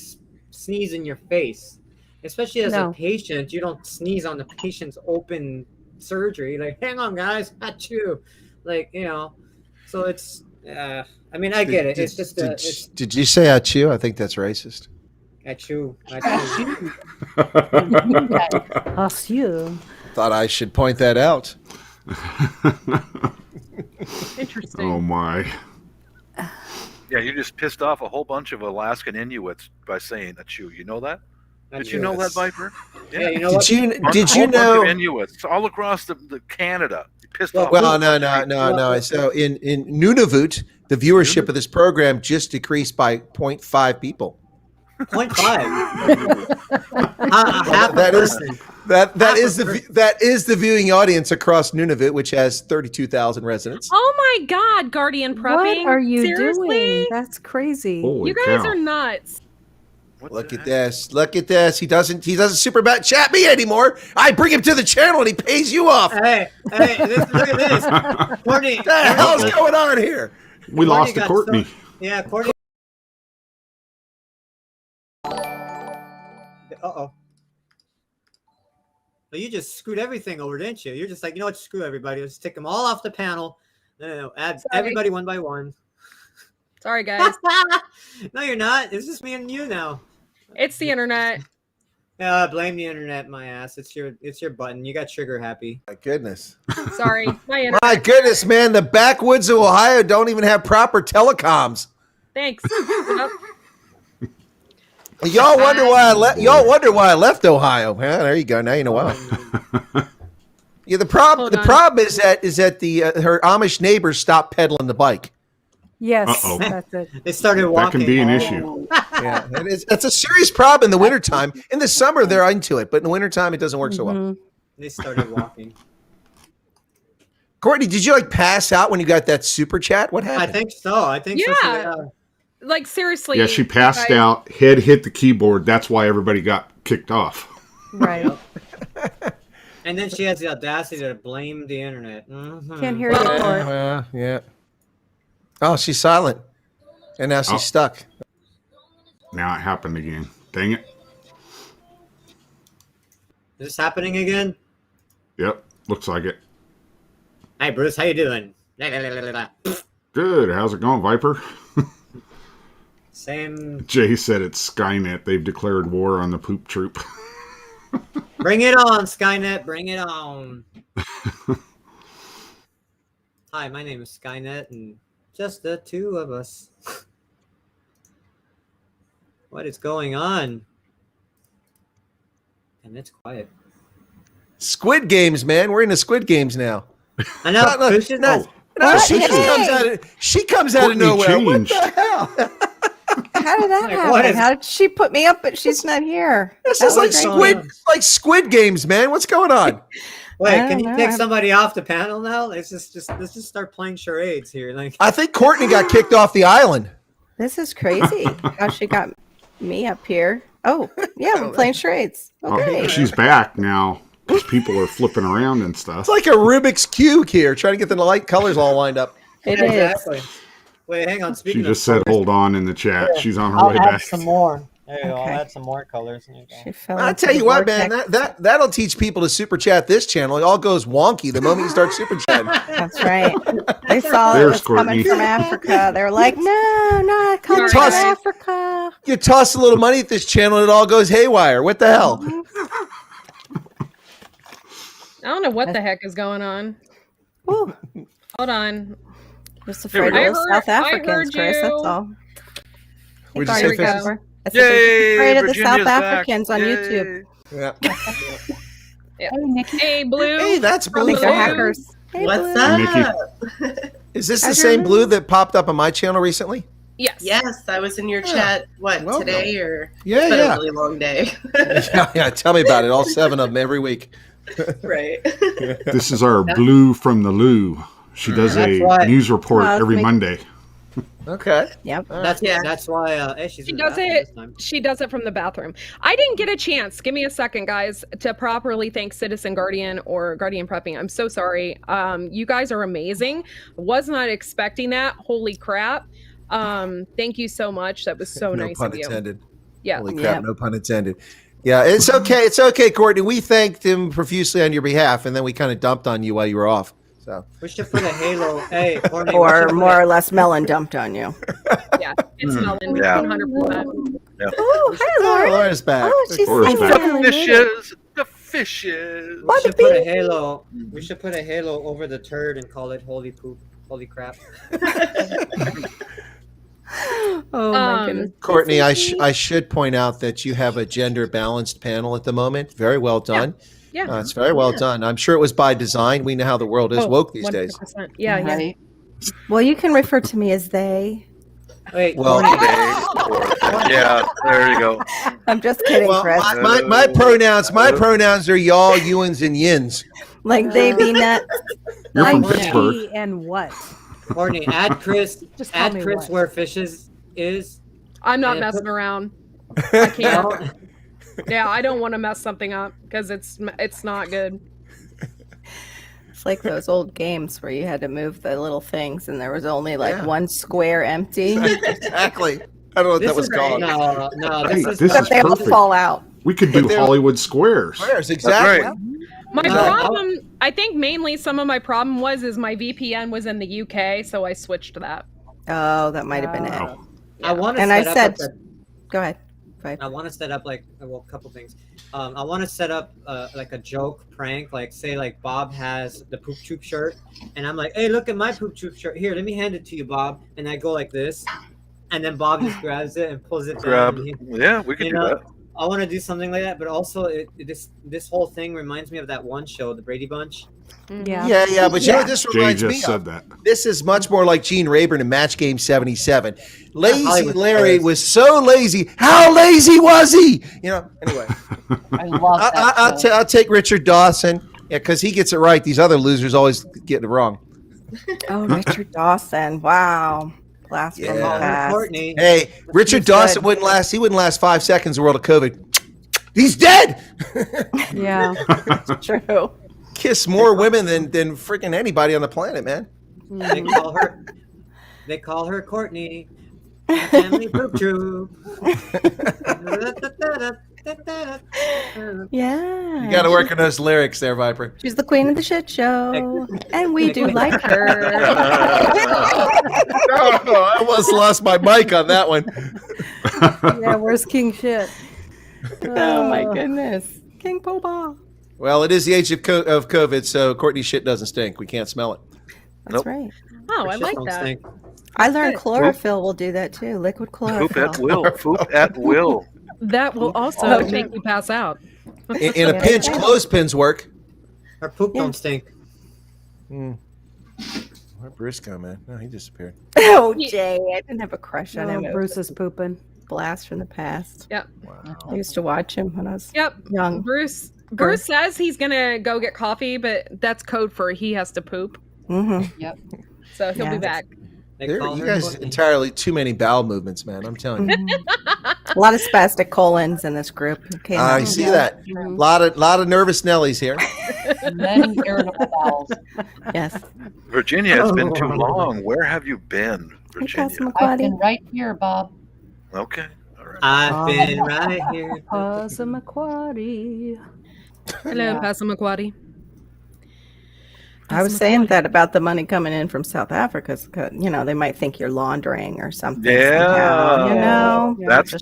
sneeze in your face, especially as a patient. You don't sneeze on the patient's open surgery. Like, hang on, guys, achoo. Like, so it's. I mean, I get it. It's just. Did you say achoo? I think that's racist. Achoo. Achoo. Thought I should point that out. Interesting. Oh my. Yeah, you just pissed off a whole bunch of Alaskan Inuits by saying achoo. You know that? Did you know that, Viper? Yeah, you know what? Did you know? Inuits all across the Canada. You pissed off. Well, no. So in Nunavut, the viewership of this program just decreased by 0.5 people. 0.5. That is the viewing audience across Nunavut, which has 32,000 residents. Oh my God, Guardian Prepping. What are you Seriously? doing? That's crazy. Holy You guys cow. are nuts. Look at this. He doesn't super bat chat me anymore. I bring him to the channel and he pays you off. Hey, look at this. Courtney, What the hell's going on here? We lost to Courtney. Yeah, Courtney. Uh-oh. Well, you just screwed everything over, didn't you? You're just like, what, screw everybody. Let's take them all off the panel. No, add everybody one by one. Sorry, guys. No, you're not. It's just me and you now. It's the internet. Blame the internet, my ass. It's your button. You got trigger happy. My goodness. Sorry, my internet. My goodness, man. The backwoods of Ohio don't even have proper telecoms. Thanks. Y'all wonder why I left Ohio. Yeah, there you go. Now you know why. Yeah, the problem is that the her Amish neighbors stopped pedaling the bike. Yes, Uh-oh. that's it. They started walking. That can be an issue. Yeah, that's a serious problem in the wintertime. In the summer, they're into it, but in the wintertime, it doesn't work so well. They started walking. Courtney, did you pass out when you got that super chat? What happened? I think so. Yeah. Like, seriously. Yeah, she passed out, head hit the keyboard. That's why everybody got kicked off. Right. And then she has the audacity to blame the internet. Mm-hmm. Can't hear you, Court. Yeah. Oh, she's silent. And now she's stuck. Now it happened again. Dang it. Is this happening again? Yep, looks like it. Hi, Bruce. How you doing? Good. How's it going, Viper? Same. Jay said it's Skynet. They've declared war on the poop troop. Bring it on, Skynet. Bring it on. Hi, my name is Skynet, and just the two of us. What is going on? And it's quiet. Squid Games, man. We're into Squid Games now. I know. She comes out of nowhere. Changed. What the hell? How did that happen? How did she put me up, but she's not here? This is like Squid Games, man. What's going on? Wait, can you take somebody off the panel now? Let's just start playing charades here. I think Courtney got kicked off the island. This is crazy. How she got me up here? Oh, yeah, we're playing charades. Okay, she's back now because people are flipping around and stuff. It's like a Rubik's Cube here, trying to get the light colors all lined up. It Exactly. Wait, hang on. She Speaking just of said, colors, "Hold on" in the chat. here, She's on her I'll way add back. some more. There you go. Okay. I'll add some more colors. There you go. She fell I'll into tell the you what, man, vortex. that'll teach people to super chat this channel. It all goes wonky the moment you start super chatting. That's right. They saw it There's was coming Courtney. from Africa. They were like, no, not coming from toss- Africa. You toss a little money at this channel, it all goes haywire. What the hell? I don't know what the heck is going on. Woo. Hold on. Just Here we afraid go. of those South I Africans, heard Chris. That's you. all. What'd you Hey, say, Barney, Fishes? cover. I said they're just Yay, afraid of the Virginia's South back. Africans on Yay. YouTube. Yeah. Yeah. Hey, Nikki. Hey, Blue. Hey, that's from Blue. Think they're Blue. hackers. Hey, What's Blue. Nikki. up? Is this the How's same your Blue that popped up on my channel recently? Yes. Yes, I was in your Yeah. chat. What Welcome. today or? Yeah, It's been yeah. a really long day. Yeah. Tell me about it. All 7 of them every week. Right. This is our Blue from the Lou. She does That's a why- news report Oh, every me- Monday. Okay. Yep. That's Yeah. That's why. Hey, she's She in the does bathroom it. this time. She does it from the bathroom. I didn't get a chance. Give me a second, guys, to properly thank Citizen Guardian or Guardian Prepping. I'm so sorry. You guys are amazing. Was not expecting that. Holy crap. Thank you so much. That was so No nice pun of you. intended. Yeah. Holy crap, Yeah. no pun intended. Yeah, it's okay. It's okay, Courtney. We thanked him profusely on your behalf, and then we kind of dumped on you while you were off. So We should put a halo. Hey, Courtney, we Or should put more or less melon dumped on you. Yeah. It's Hmm. Melon. Yeah. 100%. Oh, hi, Laura. Laura's back. Oh, she's Laura's so back. finally made it. Fishes. The fishes. We should put a halo. We should put a halo over the turd and call it holy poop. Holy crap. Oh, my goodness. Courtney, I should point out that you have a gender balanced panel at the moment. Very well done. Yeah. It's very well done. I'm sure it was by design. We know how the world is Oh, woke these days. 100%. Yeah, yeah. Right. Well, you can refer to me as they. Wait, Well- Courtney, Yeah, there you go. I'm just kidding, Well, Chris. my pronouns are y'all, youans, and yins. Like they be nuts. You're from Like Pittsburgh. He and what? Courtney, add Chris. Just tell Add me Chris what. where fishes is. I'm not Yeah, messing around. I can't. No, Yeah, I don't want to mess something up because it's not good. It's like those old games where you had to move the little things and there was only like Yeah. one square empty. Exactly. I don't know what this that was is called. No, Hey, this is. this Except is they all perfect. fall out. We could do But they're- Hollywood squares. Squares, exactly. right. My No, problem, I think mainly some of my problem is my VPN was in the UK, so I switched to that. Oh, that might have been it. Oh. I want to And set I up. said- like Go ahead. I want to set up like a couple things. I want to set up like a joke prank, like say like Bob has the poop troop shirt, and I'm like, hey, look at my poop troop shirt. Here, let me hand it to you, Bob. And I go like this, and then Bob just grabs it and pulls it Grab. down. Yeah, we could You do know, that. I want to do something like that, but also this whole thing reminds me of that one show, The Brady Bunch. Yeah. Yeah, but you know what this Jay reminds just me said of? that. This is much more like Gene Rayburn in Match Game 77. Lazy Hollywood Larry Squares. was so lazy. How lazy was he? You know, anyway. I love that. show. I'll take Richard Dawson. Yeah, because he gets it right. These other losers always get it wrong. Oh, Richard Dawson. Wow. Blast from the Yeah. past. Courtney. Hey, Richard He's Dawson good. wouldn't last. He wouldn't last 5 seconds in the world of COVID. He's dead. Yeah. True. Kiss more women than freaking anybody on the planet, man. They call her Courtney. Family poop troop. Yeah. You got to work on those lyrics there, Viper. She's the queen of the shit show, and we do like her. Oh, I almost lost my mic on that one. Yeah, where's King Shit? Oh my goodness, King Poobah. Well, it is the age of COVID, so Courtney's shit doesn't stink. We can't smell it. That's Nope. right. Oh, I Shit like don't that. stink. I learned chlorophyll will do that too. Liquid Poop at chlorophyll. will. Poop at will. That will also Oh. make you pass out. In a pinch, clothespins work. Her poop Yeah. don't stink. Where'd Bruce go, man? No, he disappeared. Oh, Jay, I didn't have a crush on Oh, him. It Bruce was is pooping. a blast from the past. Yep. I used to watch him when I was Yep. young. Bruce says he's gonna go get coffee, but that's code for he has to poop. Mm-hmm. Yep. So he'll be Yeah. back. You guys entirely too many bowel movements, man. I'm telling you. A lot of spastic colons in this group. Okay, I see that. A lot of nervous Nellies here. Many irritable bowels. Yes. Virginia, it's been too long. Where have you been, Virginia? I've been right here, Bob. Okay. All right. I've been right here. Passamaquoddy. Hello, Passamaquoddy. I was saying that about the money coming in from South Africa. You know, they might think you're laundering or something. Yeah. Somehow, you know, That's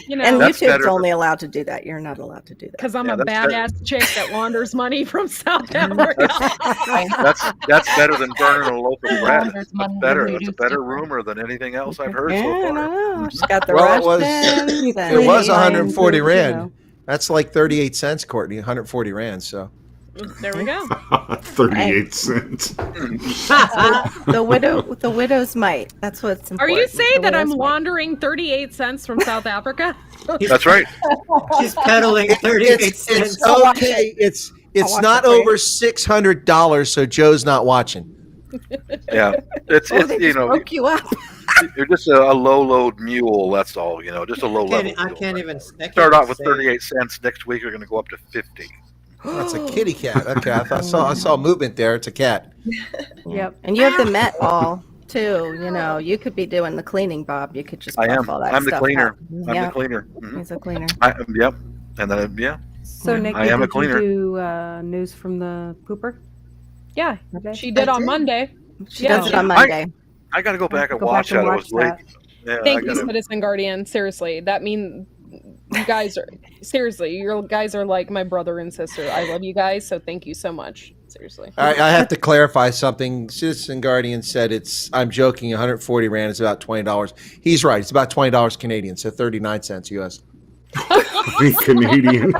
You know, and that's YouTube's better. only allowed to do that. You're not allowed to do that. Because I'm Yeah, a that's better. badass chick that launders money from South Africa. That's better than burning a loaf of bread. Launders That's money better. really That's a do better different. rumor than anything else I've heard Yeah, so I far. know. She's got the Well, rush it was pins it and- was 140 you rand. know. That's like 38 cents, Courtney. 140 rand. So There we go. 38 cents. the widow's mite. That's what's important. Are you saying The that I'm widow's mite. laundering 38 cents from South Africa? That's right. She's peddling 38 cents. it's okay. It's watch not it for you. over $600, so Joe's not watching. Yeah. It's Oh, they you just know broke you up. you're just a low load mule. That's all. You know, just a low level. I can't even Start off with 38 cents. Next week you're going to go up to 50. That's a kitty cat. Okay, I saw movement there. It's a cat. Yep. And you have the Met ball too. You know, you could be doing the cleaning, Bob. You could just I buff am. all that I'm the stuff cleaner. out. I'm Yeah, the cleaner. Mhm. he's a cleaner. Yep. And then yeah. So, Nikki, I am a did cleaner. you do news from the pooper? Yeah, Okay. she did on Monday. She Yeah. does it on Monday. I got to go back and Go watch back and that. I watch was late. that. Yeah, Thank I you, gotta- Citizen Guardian. Seriously, that means you guys are you guys are like my brother and sister. I love you guys, so thank you so much. Seriously. I have to clarify something. Citizen Guardian said I'm joking. 140 rand is about $20. He's right. It's about $20 Canadian, so 39 cents US. Canadian.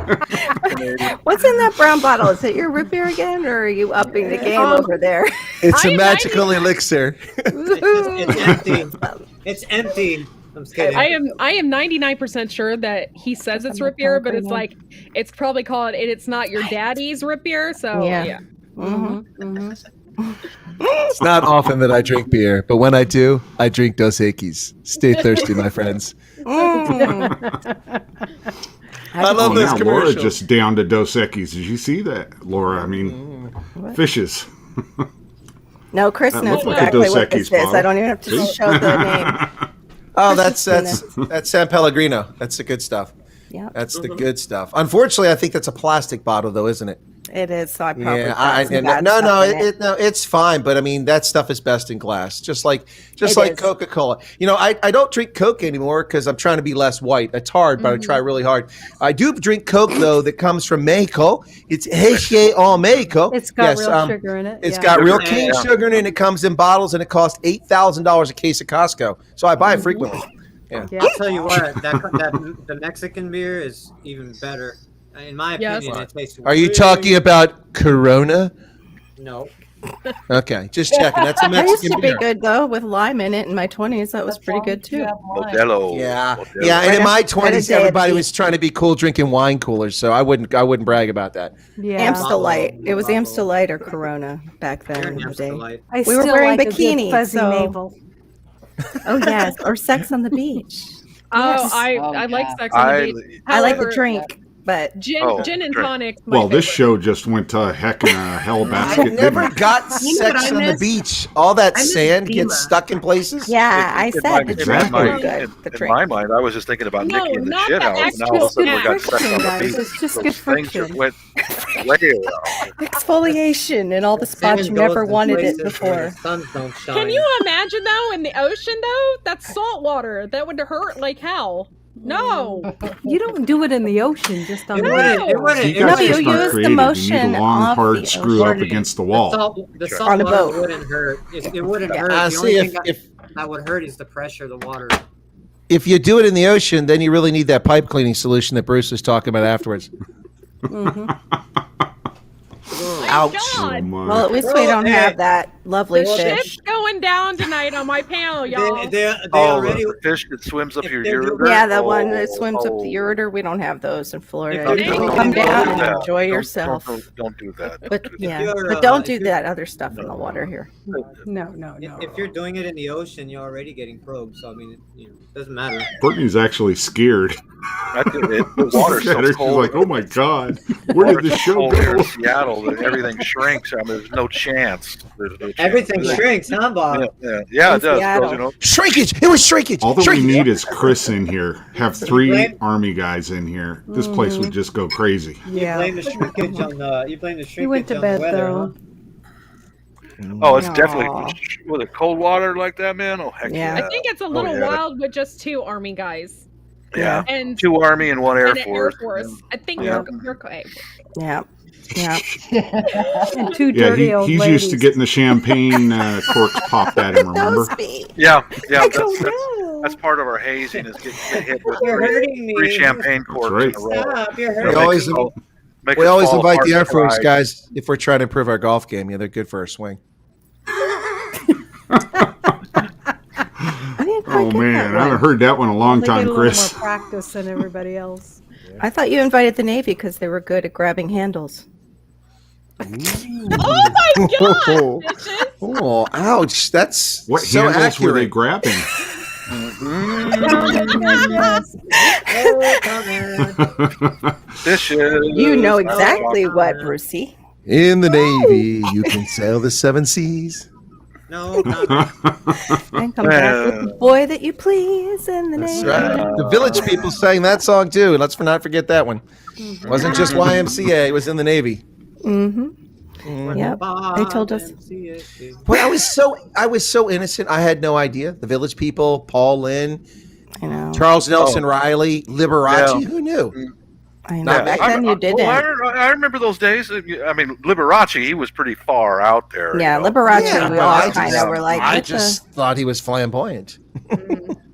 What's in that brown bottle? Is it your root beer again, or are you upping the game over there? It's I a am magical elixir. It's empty. It's empty. I'm just kidding. I am 99% sure that he says it's root beer, but it's like it's probably called it's not your daddy's root beer. So yeah. Mm-hmm. It's not often that I drink beer, but when I do, I drink Dos Equis. Stay thirsty, my friends. I love this now Laura commercial. just down to Dos Equis. Did you see that, Laura? I mean, fishes. No, Chris That knows looked like a exactly Dos what this Equis is. I don't even have to bottle. show the name. Oh, that's San Pellegrino. That's the good stuff. Yeah, That's the good stuff. Unfortunately, I think that's a plastic bottle, though, isn't it? it is. So I probably Yeah, got some bad stuff in it. no, it's fine. But I mean, that stuff is best in glass, just like It is. Coca-Cola. You know, I don't drink Coke anymore because I'm trying to be less white. It's hard, but I try really hard. I do drink Coke though that comes from Mexico. It's Heche en Mexico. It's got Yes, real sugar in it. It's yeah. got real Yeah. cane sugar in it. And it comes in bottles, and it costs $8,000 a case at Costco. So I buy it frequently. Yeah. I'll tell you what, the Mexican beer is even better. In my Yes. opinion, it tastes. Are you way- talking about Corona? No. Okay, just checking. That's a That used Mexican to be beer. good though, with lime in it in my 20s. That was pretty good too. Modelo. Yeah, Modelo. yeah. And in my 20s, day everybody of was trying to be cool drinking wine coolers, so I wouldn't brag about that. Yeah. Amstelite. It was Amstelite or Corona back then You're in an the day. Amstelite. I We were still wearing like a good bikinis, fuzzy so- navel. Oh yes, or Sex on the Beach. Oh, Yes. I like yeah. Sex on the Beach. I like the However, drink, but Gin Oh, and drink. tonic. My Well, this favorite. show just went to heck in a hell I basket, didn't never it? got You know what sex I on the miss? beach. All that I miss sand Dima. gets stuck in places. yeah, I In said my- the in drink my- was good. The In drink. my mind, I was just thinking about No, Nikki in the not shit the house. Now extra all of a sudden we got friction, sex on the guys. beach. It's just Those good things just friction. went way around. Exfoliation in all the spots you Sand never goes in wanted it places where before. the sun don't shine. Can you imagine though in the ocean though? That's salt water. That would hurt like hell. No. You don't do it in the ocean, just on It the wouldn't. It wouldn't. You it No, guys you just wouldn't- aren't use the creative. You need motion a long, of hard the screw up ocean. against the The wall. salt On a water boat. wouldn't hurt. It wouldn't hurt. I The see. only thing If that would hurt is the pressure of the water. if you do it in the ocean, then you really need that pipe cleaning solution that Bruce was talking about afterwards. Ouch. Oh, my. Well, at least we don't have that lovely The fish. shit's going going down tonight on my panel, y'all. They Oh, already. the fish that swims up your they're doing- ureter. Yeah, the one that Oh, swims up the oh. ureter. We don't have those in Florida. Don't You do can that. come Don't down do and that. enjoy Don't- yourself. Don't do that. But Don't do yeah, you're, but don't if do you're- that other stuff in the water here. No. If you're doing it in the ocean, you're already getting probed. So I mean, it doesn't matter. Brittany's actually scared. The water's so She's cold. like, oh my God, where did this show Cold here go? in Seattle, that everything shrinks. I mean, there's no chance. There's no chance. Everything shrinks, huh, Bob? Yeah, In it does. Seattle. Because, you know, Shrinkage. It was shrinkage. All that we Shrinkage. need is Chris in here. Have 3 blame- Army guys in here. This place would just go crazy. Yeah. You blame the shrinkage on the. You blame the shrinkage He went to on bed the weather, though. oh, it's Aw. definitely with a cold water like that, man. Oh heck Yeah. yeah! I think it's a little yeah. wild with just 2 Army guys Yeah, and 2 Army and 1 Air an Air Force. Force. I think Yeah. you're okay. Yeah. Yeah. And 2 Yeah, dirty old he's ladies. used to getting the champagne corks popped at him, remember? Those be. Yeah, yeah. I don't That's part of our hazing is getting hit with You're hurting me. 3 champagne corks right. in a row. Stop! You're We hurting. always, Make we us always fall invite apart the Air and Force cry. guys if we're trying to improve our golf game. Yeah, they're good for a swing. I didn't quite Oh get man, that I haven't one. heard that one in a long They get time, a little Chris. more practice than everybody else. I thought you invited the Navy because they were good at grabbing handles. Oh my god! bitches. Oh, ouch! That's What so handles accurate. were they grabbing? Dishes. You know exactly what, Brucey. In the Navy, you can sail the 7 seas. No, comment. And come back with the boy that you please in the That's Navy. right. The Village People sang that song too. Let's not forget that one. Wasn't just YMCA; it was in the Navy. Mm-hmm. Yep. They told us. Well, I was so innocent. I had no idea. The Village People, Paul Lynn, I know. Charles Nelson Riley, Liberace. Yeah. Who knew? I know. Not Back bad. then you didn't. I remember those days. I mean, Liberace, he was pretty far out there. Yeah, you know. Liberace, Yeah, we but all I kind just- of were like, I what just thought he was flamboyant.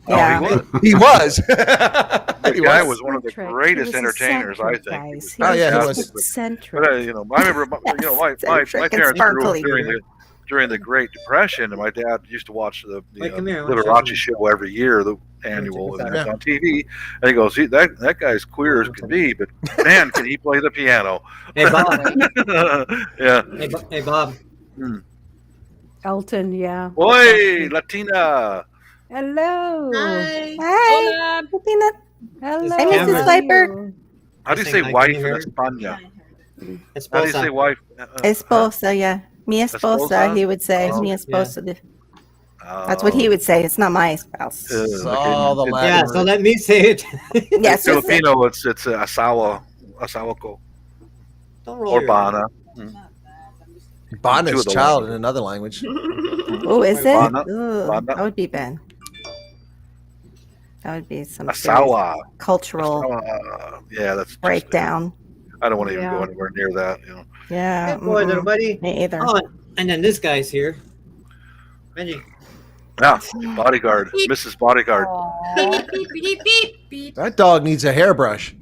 yeah. He was. That He guy was. was one of the Eccentric. greatest He was entertainers, I eccentric, think. guys. Oh, yeah, he was was. just eccentric. But I remember, my Eccentric and parents grew up sparkly. during the Great Depression, and my dad used to watch the Wait, come here, I wanna show Liberace you. show every year, the annual, check and this it's on TV. And he goes, that guy's queer as can be, but man, can he play the piano? Hey Bob. Yeah. Hey Bob. Elton, yeah. Oi, Latina. Hello. Hi. Hi, Peanut. Hello. Hey, Mrs. Cameron. Sniper. How do you Saying say hi, wife can you in hear? España? Esposa. How do you say wife? Esposa, yeah. Mi esposa, Esposa? he would say. Oh, Mi esposa. That's Oh. what he would say. It's not my spouse. All the Latin Yeah, so let me say it. Yes, In Filipino, it's asawa ko, Don't roll or your bana. Two Bona's of the child in languages. another language. Oh, is it? Bana. Ooh, Bana. that would be Ben. That would be some serious Asawa. cultural Yeah, that's breakdown. I don't want to even go Yeah. anywhere near that. You know. Yeah. Hey, boy, little buddy. Me either. Oh, and then this guy's here. Benji. Yeah, bodyguard, Mrs. Bodyguard. Beep, beep, beep, beep, beep. That dog needs a hairbrush.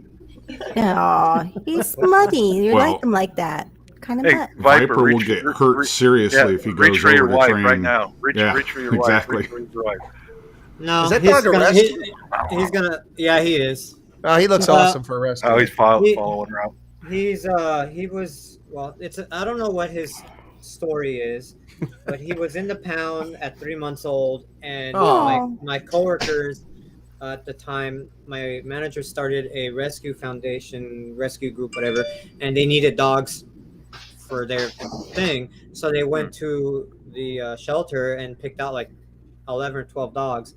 Oh, he's smutty. You Well- like him like that. Kind of Hey, nut. Viper will reach- get reach- hurt seriously if he reach goes for your over to wife train. right now. Reach for your exactly. wife. Reach for your wife. No, Is that he's dog gonna, arrested? he's gonna. Yeah, he is. Oh, he looks awesome for a rescue. Oh, he's He- following her out. He was. Well, I don't know what his story is, but he was in the pound at 3 months old, and Oh. my coworkers at the time, my manager started a rescue foundation, rescue group, whatever, and they needed dogs for their thing. So they went to the shelter and picked out like 11 or 12 dogs.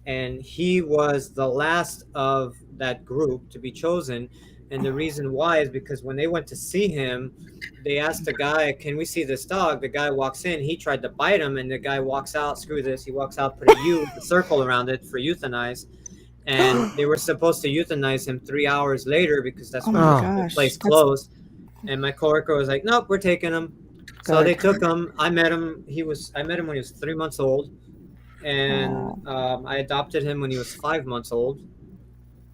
And he was the last of that group to be chosen. And the reason why is because when they went to see him, they asked the guy, "Can we see this dog?" The guy walks in, he tried to bite him, and the guy walks out, screw this, he walks out, put a circle around it for euthanize. And they were supposed to euthanize him 3 hours later because that's Oh when my the gosh, place that's- closed. And my coworker was like, "Nope, we're taking him." So Good. they took him. I met him. I met him when he was 3 months old, and I adopted him when he was 5 months old.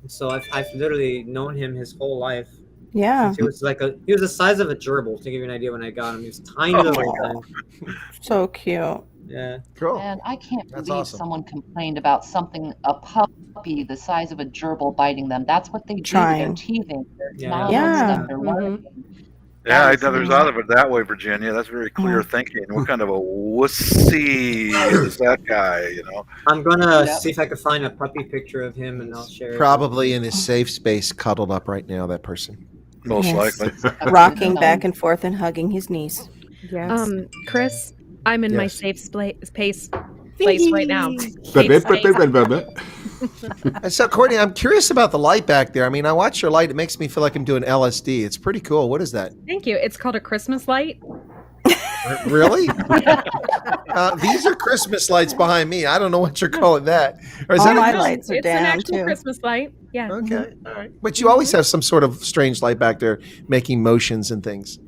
So I've literally known him his whole life. Yeah. He was the size of a gerbil, to give you an idea when I got him. He was tiny little thing. So cute. Yeah. Cool. And I can't That's believe awesome. someone complained about a puppy the size of a gerbil biting them. That's what they do. They're Trying. teething. They're Yeah. gnawing on Yeah. stuff. They're working. Yeah, I is never not- thought of it that way, Virginia. That's very clear thinking. What kind of a wussy is that guy? You know. I'm gonna Yep. see if I can find a puppy picture of him, and I'll share it. Probably in his safe space, cuddled up right now. That person. Most Yes. likely. Rocking back and forth and hugging his knees. Yes. Chris, I'm in my Yes. safe place right now. So, Courtney, I'm curious about the light back there. I mean, I watch your light. It makes me feel like I'm doing LSD. It's pretty cool. What is that? Thank you. It's called a Christmas light. Really? These are Christmas lights behind me. I don't know what you're calling that. Or is All that my a- lights are It's an down actual too. Christmas light. Yeah. Okay. All right. But you always have some sort of strange light back there making motions and things.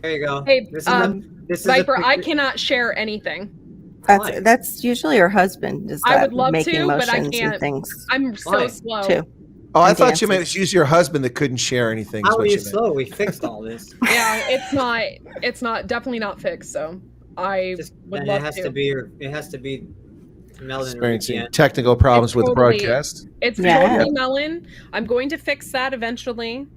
There you go. Hey, this is Viper, a I picture- cannot share anything. That's usually her husband. Is I that would love making to, but I motions can't. and things I'm so Why? slow. too. Oh, I And thought you meant dances. it's usually your husband that couldn't share anything. Is How are what you you meant. slow? We fixed all this. Yeah, it's not definitely not fixed. So I would And love it has to be Melon or Experiencing Vivian. technical problems with the totally- broadcast. It's Yeah. totally melon. I'm going to fix that eventually.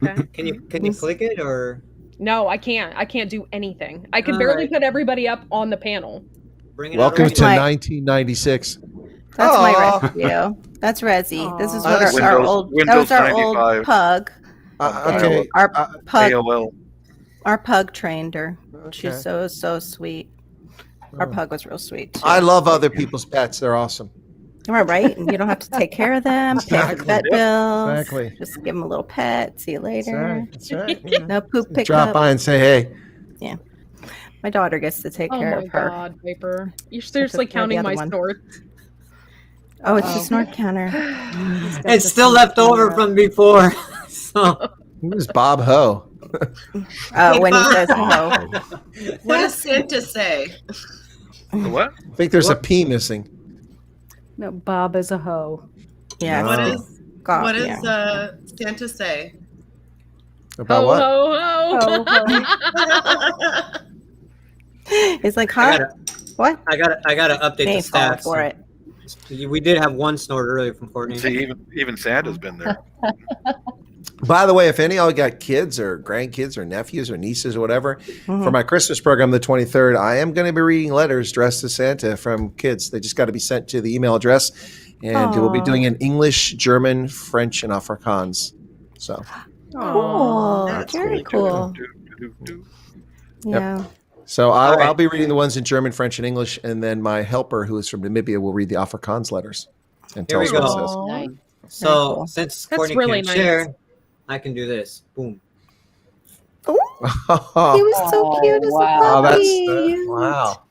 Okay. Can you click it or No, I can't. I can't do anything. I can All barely right. put everybody up on the panel. bring it Welcome out? to my- 1996. That's Aw. my rescue. That's Rezzy. This is what That's our Windows- old. That Windows was our 95. old pug. Okay. Our pug. AOL. Our pug trained her. She's Okay. so sweet. Our pug was real sweet too. I love other people's pets. They're awesome. Am I right? And you don't have to take care of them, pay for Exactly. vet bills. Exactly. Just give them a little pet. See you later. That's right. No poop pick Drop up. by and say hey. My daughter gets to take Oh care my of her. god, Viper. You're seriously the counting other my one. snorts. Oh, it's the snort counter. It's still left over from before. So Who's Bob Ho? Oh, when he says no. What does Santa say? What? I think there's a P missing. No, Bob is a hoe. Yeah. What Oh. is God, what yeah. does Santa say? About Ho what? ho ho. It's like, I huh? gotta, What? I gotta update They the ain't falling stats. for it. We did have one snort earlier from Courtney. See, even Santa's been there. By the way, if any of y'all got kids or grandkids or nephews or nieces or whatever, for my Christmas program, the 23rd, I am going to be reading letters dressed as Santa from kids. They just got to be sent to the email address, and we'll be Aw. doing in English, German, French, and Afrikaans. So, Cool. That's Very cool. Yeah. so All right. I'll be reading the ones in German, French, and English, and then my helper, who is from Namibia, will read the Afrikaans letters and tell Here us we what it go. says. Nice. So Very cool. since That's Courtney really can't nice. share, I can do this. Boom. He was so cute as wow. a puppy. Wow.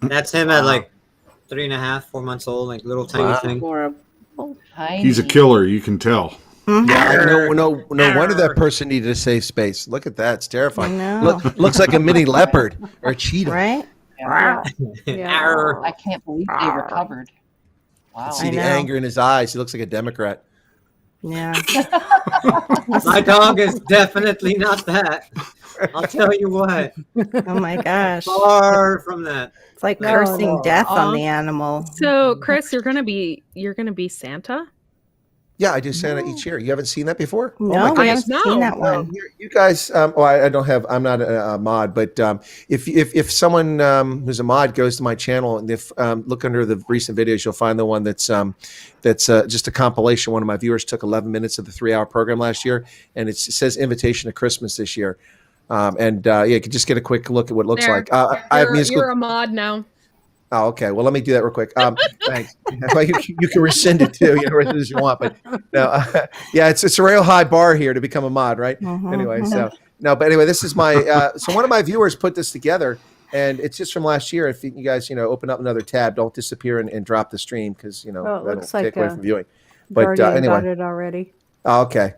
That's him at like 3.5, 4 months old, like little tiny Wow. thing. Tiny. He's a killer, you can tell. Yeah, no wonder that person needed a safe space. Look at that; it's terrifying. I know. Looks like a mini leopard or a cheetah. Right? Yeah. Arr. I can't believe they recovered. Wow. See I the know. anger in his eyes. He looks like a Democrat. Yeah. My dog is definitely not that. I'll tell you what. Oh my gosh. Far from that. It's like cursing death on the animal. So, Chris, you're gonna be Santa? Yeah, I do Santa each year. You haven't seen that before? No, my we goodness. haven't seen that Well, one. you guys, I don't have. I'm not a mod, but if someone who's a mod goes to my channel and if look under the recent videos, you'll find the one that's just a compilation. One of my viewers took 11 minutes of the 3-hour program last year, and it says "Invitation to Christmas" this year. You can just get a quick look at what it looks There. like. I have musical. You're a mod now. Oh, okay. Well, let me do that real quick. Thanks. Well, you can rescind it too, as you want. But no, yeah, it's a real high bar here to become a mod, right? Anyway, so no, but anyway, this is my. So one of my viewers put this together, and it's just from last year. If you guys, open up another tab, don't disappear and drop the stream because Oh, it that'll looks like take away from viewing. But But got anyway, it already. okay.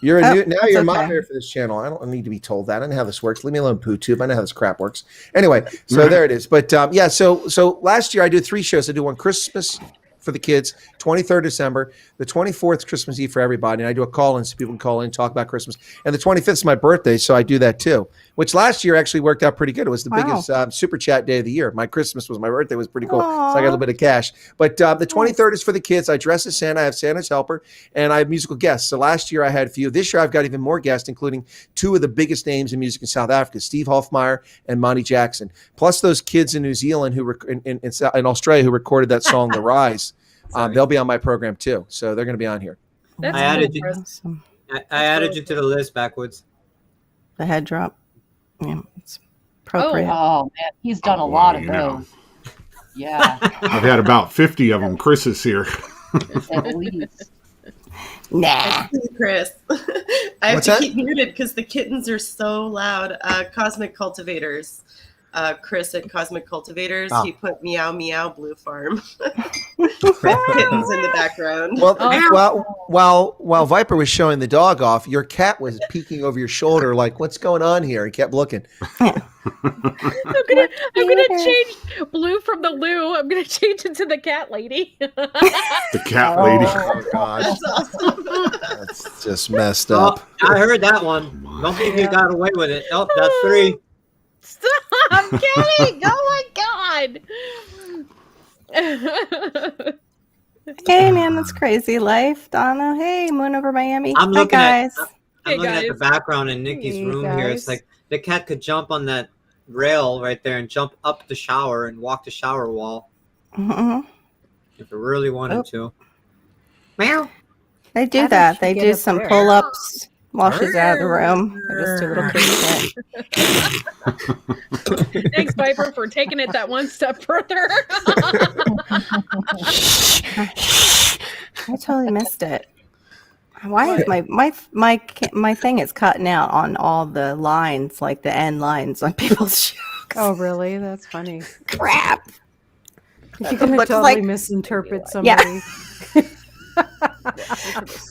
You're Oh, now that's you're a okay. moderator for this channel. I don't need to be told that. I know how this works. Leave me alone, PooTube. I know how this crap works. Anyway, so there it is. But so last year I did 3 shows. I do one Christmas for the kids, 23rd December. The 24th is Christmas Eve for everybody. And I do a call-in so people can call in and talk about Christmas. And the 25th is my birthday, so I do that too, which last year actually worked out pretty good. It was the biggest super chat day of the year. My birthday was pretty cool. So I got a little bit of cash. But the 23rd is for the kids. I dress as Santa. I have Santa's helper, and I have musical guests. So last year I had a few. This year I've got even more guests, including two of the biggest names in music in South Africa, Steve Hofmeyer and Monty Jackson, plus those kids in New Zealand who in Australia who recorded that song "The Rise." They'll be on my program too, so they're going to be on here. I added you to the list backwards. The head drop. Yeah, it's appropriate. Oh man, he's done a lot of those. Yeah. I've had about 50 of them. Chris is here. At least. Nah. Chris. I have What's to that? keep muted because the kittens are so loud. Cosmic Cultivators. Chris at Cosmic Cultivators. Oh. He put meow meow blue farm. Kittens in the background. Well, while Viper was showing the dog off, your cat was peeking over your shoulder, like, "What's going on here?" He kept looking. I'm gonna change Blue from the Lou. I'm gonna change it to the cat lady. The cat lady. Oh God, That's awesome. that's just messed up. I heard that one. Don't think you got away with it. Nope, that's 3. Stop! I'm kidding. Oh my god. Hey, man, that's crazy life. Donna, hey, Moon over Miami. I'm Hi, looking guys. I'm looking at the background in Nikki's Hey, room here. It's guys. like the cat could jump on that rail right there and jump up the shower and walk the shower wall Mhm. if it really wanted to. Meow. They do How did that. she They get do up some there? pull-ups while she's out of the room. They just do little kitty shit. Thanks, Viper, for taking it that one step further. I totally missed it. Why is my thing is cutting out on all the lines, like the end lines on people's jokes? Oh, really? That's funny. Crap. You're gonna Looks totally like- misinterpret Yeah. somebody.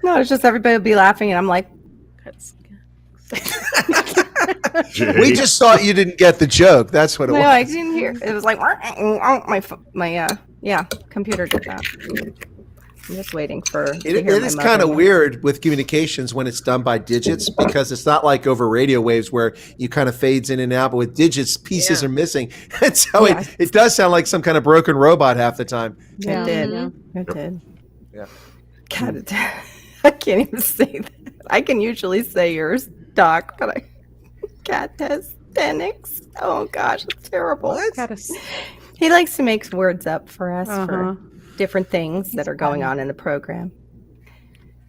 No, it's just everybody would be laughing, and I'm like, Jay. We just thought you didn't get the joke. That's what it no, was. I didn't hear. It was like my computer did that. I'm just waiting for. to It hear my is mother kind of one. weird with communications when it's done by digits because it's not like over radio waves where you kind of fades in and out, but with digits, pieces are missing. And so it does sound like some kind of broken robot half the time. It did. Mm-hmm. It did. Yeah. God, I can't even say that. I can usually say yours, Doc, but cat has Denix. Oh gosh, it's terrible. He likes to make words up for us for different things that are going on in the program.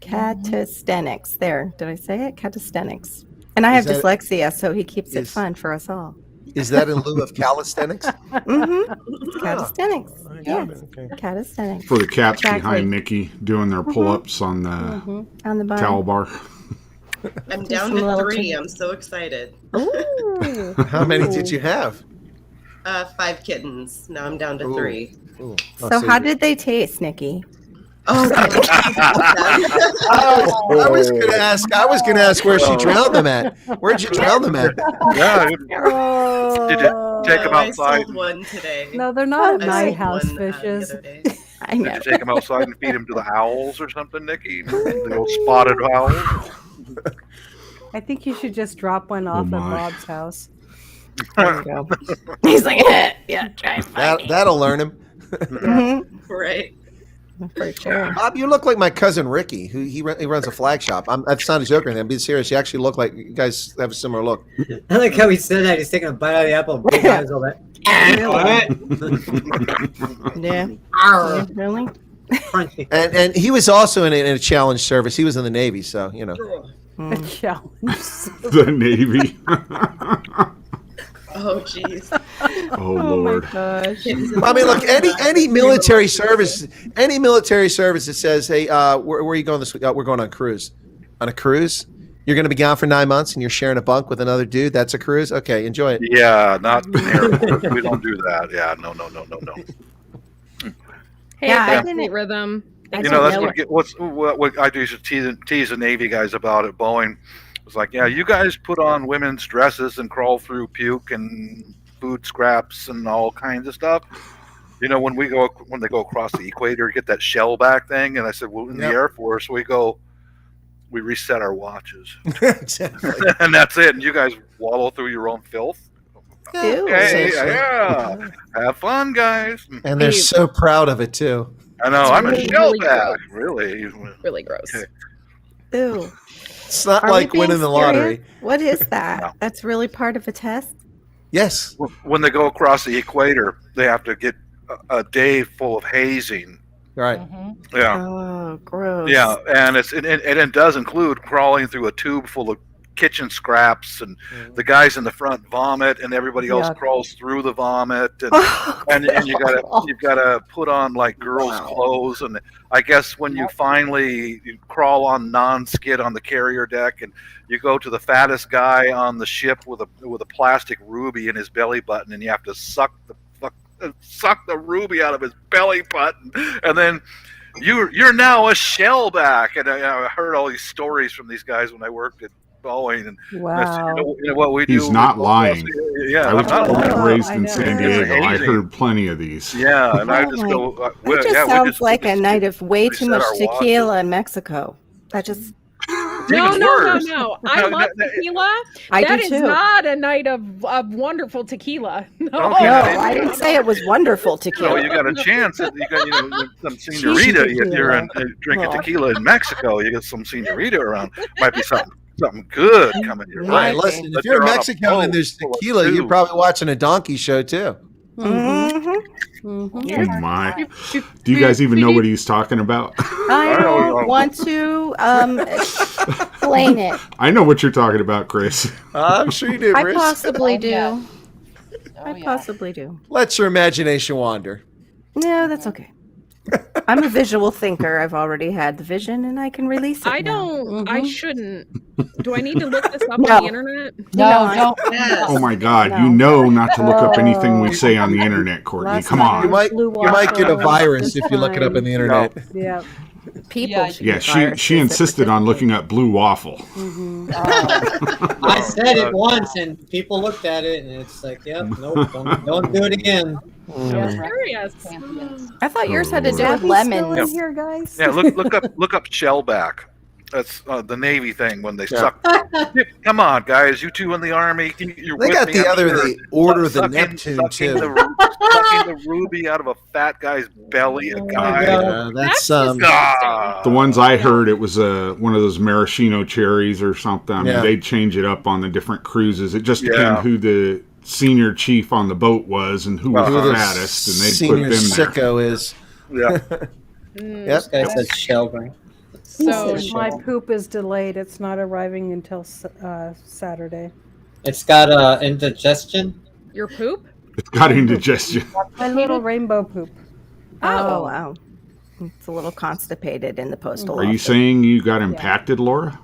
Catastenics. There, did I say it? Catastenics. And I have Is that- dyslexia, so he keeps it is- fun for us all. Is that in lieu of calisthenics? Mm-hmm. Catastenics. Yeah, catastenics. For the cats Exactly. behind Nikki doing their pull-ups on the On the bottom. towel bar. I'm Just down some to little 3. chicken- I'm so excited. Ooh. How many did you have? 5 kittens. Now I'm down to 3. Ooh. So how did they taste, Nikki? Oh, I was gonna ask where she drowned them at. Where'd you drown them at? Yeah. Oh. Did you take them I outside? sold one today. No, they're not I my sold house one, the fishes. other day. I know. Did you take them outside and feed them to the owls or something, Nikki? The old spotted owls? I think you should just drop one off at my. Bob's house. There you go. He's like, yeah, try and find me. That'll learn him. Mhm. Right. For sure. Bob, you look like my cousin Ricky, who he runs a flag shop. That's not a joke or anything. I'm being serious. You actually look like you guys have a similar look. I like how he said that. He's taking a bite out of the apple. Big eyes, all that. Yeah. Arr. Really? Crunchy. And he was also in a challenge service. He was in the Navy, so you know. A challenge. The Navy. Oh, jeez. Oh, Lord. Gosh. I mean, look, any military service that says, "Hey, where are you going this week?" Oh, we're going on a cruise. On a cruise, you're going to be gone for 9 months, and you're sharing a bunk with another dude. That's a cruise. Okay, enjoy it. Yeah, not airport. We don't do that. Yeah, no. Hey, Yeah, I that's didn't- neat rhythm. I You know, that's didn't what I do is tease the Navy guys about at Boeing. It's like, yeah, you guys put on women's dresses and crawl through puke and food scraps and all kinds of stuff. You know, when they go across the equator, get that shellback thing, and I said, well, in the Air Force, we reset our watches, and that's it. And you guys wallow through your own filth. Okay, yeah. Have fun, guys. And they're so proud of it too. I know. I'm a shellback. Really, really gross. Okay. Ew. It's not Are like we being winning the lottery. serious? What is that? That's really part of a test? Yes. When they go across the equator, they have to get a day full of hazing. Right. Yeah. Oh, gross. Yeah, and it does include crawling through a tube full of kitchen scraps, and the guys in the front vomit, and everybody else crawls through the vomit, and you've got to put on like girls' clothes, and I guess when you finally crawl on non-skid on the carrier deck, and you go to the fattest guy on the ship with a plastic ruby in his belly button, and you have to suck the ruby out of his belly button, and then you're now a shellback. And I heard all these stories from these guys when I worked at Boeing, and wow, you know what we do. He's not lying. Yeah, I was I'm born not and raised in lying. San Diego. I heard plenty of these. Yeah, and I just go. That just sounds like a night of way too much tequila in Mexico. That just. No. I love tequila. That is not a night of wonderful tequila. No, I didn't say it was wonderful tequila. No, you got a chance. You got some senorita. If you're drinking tequila in Mexico, you get some senorita around. Might be something good coming your way. Right. Listen, if you're in Mexico and there's tequila, you're probably watching a donkey show too. Oh my! Do you guys even know what he's talking about? I don't want to explain it. I know what you're talking about, Chris. I'm sure you do, I Chris. possibly do. I possibly do. Let your imagination wander. No, that's okay. I'm a visual thinker. I've already had the vision, and I can release it. I don't. I shouldn't. Do I need to look this up No. on the internet? No, don't. Oh my God! You know not to look up anything we say on the internet, Courtney. Come on. You might get a virus if you look it up in the internet. Yeah. People. Yeah, she insisted on looking up blue waffle. I said it once, and people looked at it, and it's like, yep, nope, don't do it again. I'm serious. I thought yours had to do with Still lemons. in here, guys. Yeah, look up shellback. That's the Navy thing when they suck. Come on, guys, you two in the Army. You're They with got me, the I'm other, sure. the Order of the Sucking Neptune too. Sucking the ruby out of a fat guy's belly. A guy. Yeah, that's The ones I heard, it was one of those maraschino cherries or something. I mean, Yeah. they'd change it up on the different cruises. It just depended who the senior chief on the boat was and who was who the the fattest, and they'd senior put them there. sicko is. Yeah. Yep. This guy says shellback. So my poop is delayed. It's not arriving until Saturday. It's got indigestion. Your poop? It's got indigestion. My little rainbow poop. Oh, wow. It's a little constipated in the postal Are you office. saying you got impacted, Laura?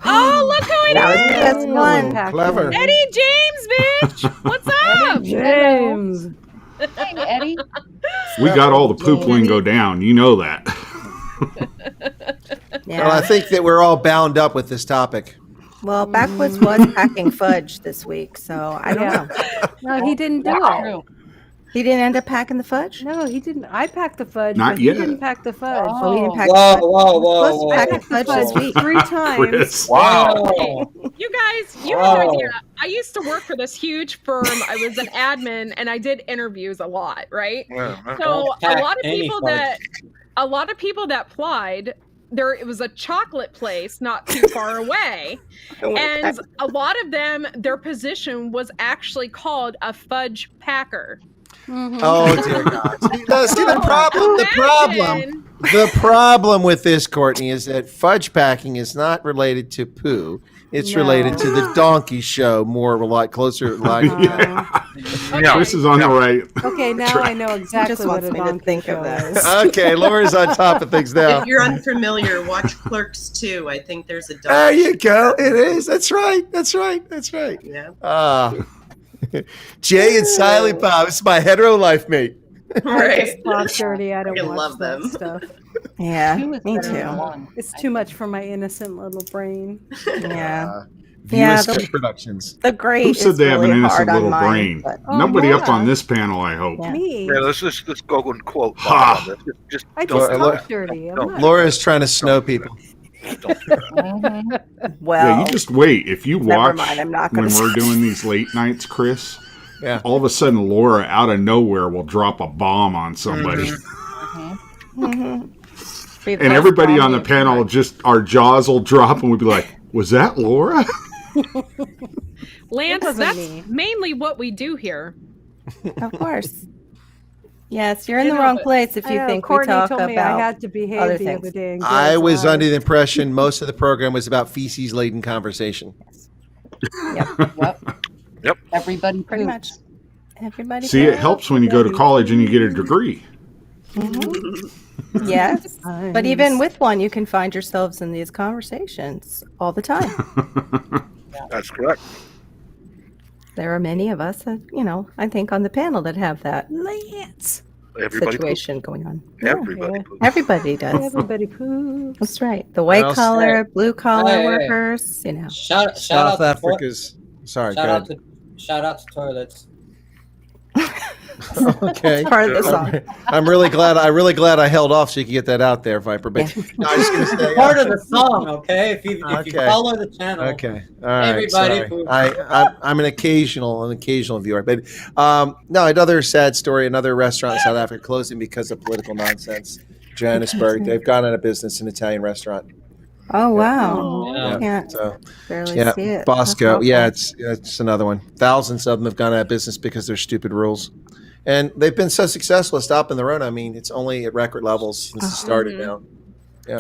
Oh, look who it That was the is! best one. Clever. Eddie James, bitch! What's up? James. Hey, Eddie. We got all the poop lingo down. You know that. Well, I think that we're all bound up with this topic. Well, Backwoods was packing fudge this week, so I don't know. No, he didn't do it. He didn't end up packing the fudge? No, he didn't. I packed the fudge, Not but yet. he didn't pack the fudge. Oh, he didn't pack Whoa, the fudge. whoa, Supposed to pack the fudge this week. 3 times. Chris. Wow. You guys, you have no idea. I used to work for this huge firm. I was an admin, and I did interviews a lot, right? Yeah. So Pack a lot of any people fudge. that applied, it was a chocolate place not too far away, and a lot of them, their position was actually called a fudge packer. Oh dear God! See the problem with this, Courtney, is that fudge packing is not related to poo. It's related to the donkey show, more a lot closer. Like, Chris is on the right. Okay, now I know exactly just what wants a me to donkey think show of is. that. okay, Laura's on top of things now. If you're unfamiliar, watch Clerks 2. I think there's a dog. There you go. It is. That's right. Yeah. Jay and Silent Bob. It's my hetero life mate. I just talk dirty. I don't I watch love that them. stuff. Yeah, Two is me better than too. one. It's too much for my innocent little brain. Yeah. Yeah, Viewers Productions. The great Who said is they have really an hard innocent on little mine, brain? but- Nobody up on Laura. this panel, I hope. Yeah. Me. Yeah, let's just go and quote Bob Ha! on this. Just I don't just do talk that. dirty. I'm Don't not. do Laura's trying to snow people. Don't do that. Well, Yeah, you just wait. If you never watch mind, I'm not when gonna we're say- doing these late nights, Chris, Yeah. all of a sudden Laura out of nowhere will drop a bomb on somebody. Be the And most everybody on the prominent panel part. just, our jaws will drop and we'll be like, was that Laura? Lance, wasn't that's me. mainly what we do here. Of course. Yes, you're in You the know, wrong but- place if I you know, think we Courtney talk told me about I had to behave other the things. other day. And I Gil's was live. under the impression most of the program was about feces-laden conversation. Yep. Everybody Pretty poops. much. Everybody. See, it poops. helps when you go to college and you get a degree. Yes, but even with one, you can find yourselves in these conversations all the time. That's correct. There are many of us that, I think on the panel that have that Lance. Everybody situation going on. Everybody. Everybody does. Everybody poops. That's right. The white Well collar, said. blue collar Hey, hey. workers, Shout out South to Africa's. Sorry, shout go out ahead. to shout out to toilets. Okay. It's part of the song. I'm really glad I held off so you could get that out there, Viper. But no, I was going to say Part of the song, okay? If you Okay. follow the channel, Okay. All right. everybody Sorry. poops. I'm an occasional viewer, but no, another sad story. Another restaurant in South Africa closing because of political nonsense. Johannesburg. They've gone out of business. An Italian restaurant. Oh, wow. Yeah. I can't So barely yeah, see it. Bosco. That's Yeah, awful. it's another one. Thousands of them have gone out of business because their stupid rules. And they've been so successful at stopping the Rona. I mean, it's only at record levels since it started now. Yeah.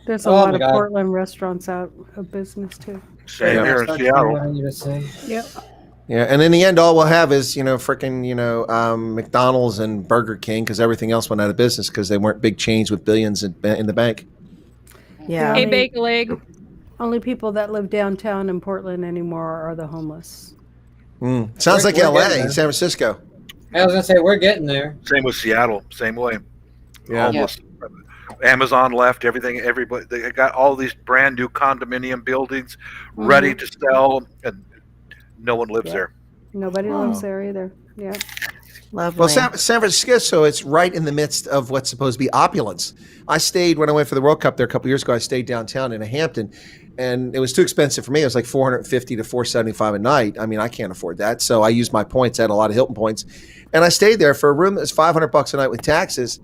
There's a Oh lot my of God. Portland restaurants out of business too. Same Yeah. here in That's Seattle. what I need to say. Yep. Yeah, and in the end, all we'll have is frickin' McDonald's and Burger King because everything else went out of business because they weren't big chains with billions in the bank. Yeah. Hey, bake a leg. Only people that live downtown in Portland anymore are the homeless. Sounds like We're L.A., getting there. San Francisco. I was gonna say we're getting there. Same with Seattle. Same way. Yeah. Homeless. Amazon left everything. Everybody. They got all these brand new condominium buildings ready to sell, and no one lives there. Nobody lives there either. Yeah. Lovely. Well, San Francisco, it's right in the midst of what's supposed to be opulence. I stayed when I went for the World Cup there a couple years ago. I stayed downtown in a Hampton, and it was too expensive for me. It was like $450 to $475 a night. I mean, I can't afford that, so I used my points. I had a lot of Hilton points, and I stayed there for a room that was $500 a night with taxes.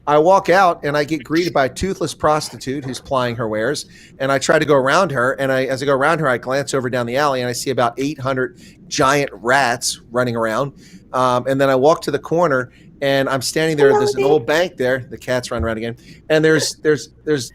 I walk out and I get greeted by a toothless prostitute who's plying her wares, and I try to go around her. And as I go around her, I glance over down the alley and I see about 800 giant rats running around. And then I walk to the corner and I'm standing there. There's an old bank there. The cat's running around again. And there's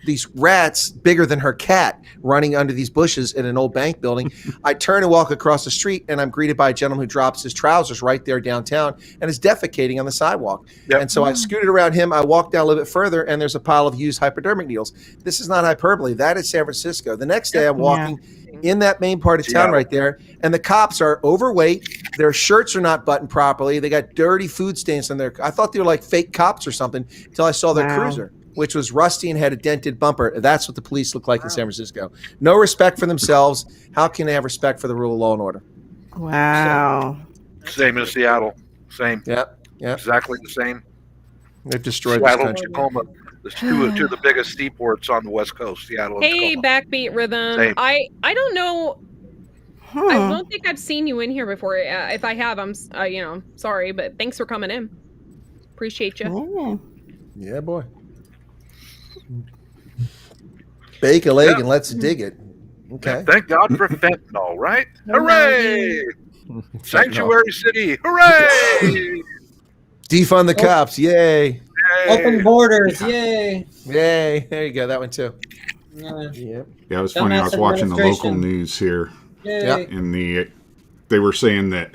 these rats bigger than her cat running under these bushes in an old bank building. I turn and walk across the street and I'm greeted by a gentleman who drops his trousers right there downtown and is defecating on the sidewalk. Yep. And so I scooted around him. I walked down a little bit further and there's a pile of used hypodermic needles. This is not hyperbole. That is San Francisco. The next day I'm walking in that main part of town right there, and the cops are overweight. Their shirts are not buttoned properly. They got dirty food stains on their. I thought they were like fake cops or something until I saw their cruiser, which was rusty and had a dented bumper. That's what the police look like in San Francisco. No respect for themselves. How can they have respect for the rule of law and order? Wow. Same in Seattle. Same. Yep. Exactly the same. They've destroyed Seattle this and country. Tacoma. There's two of the biggest seaports on the West Coast. Seattle and Hey, Tacoma. backbeat rhythm. Same. I don't know. I don't think I've seen you in here before. If I have, I'm sorry, but thanks for coming in. Appreciate you. Yeah, boy. Bake a leg and let's dig it. Okay. Thank God for fentanyl, right? Hooray! Sanctuary City, hooray! Defund the cops. Yay. Open borders, yay! Yay. There you go. That one too. Yeah. Yep. Yeah, it was funny. I was watching the local news here, Yay. and they were saying that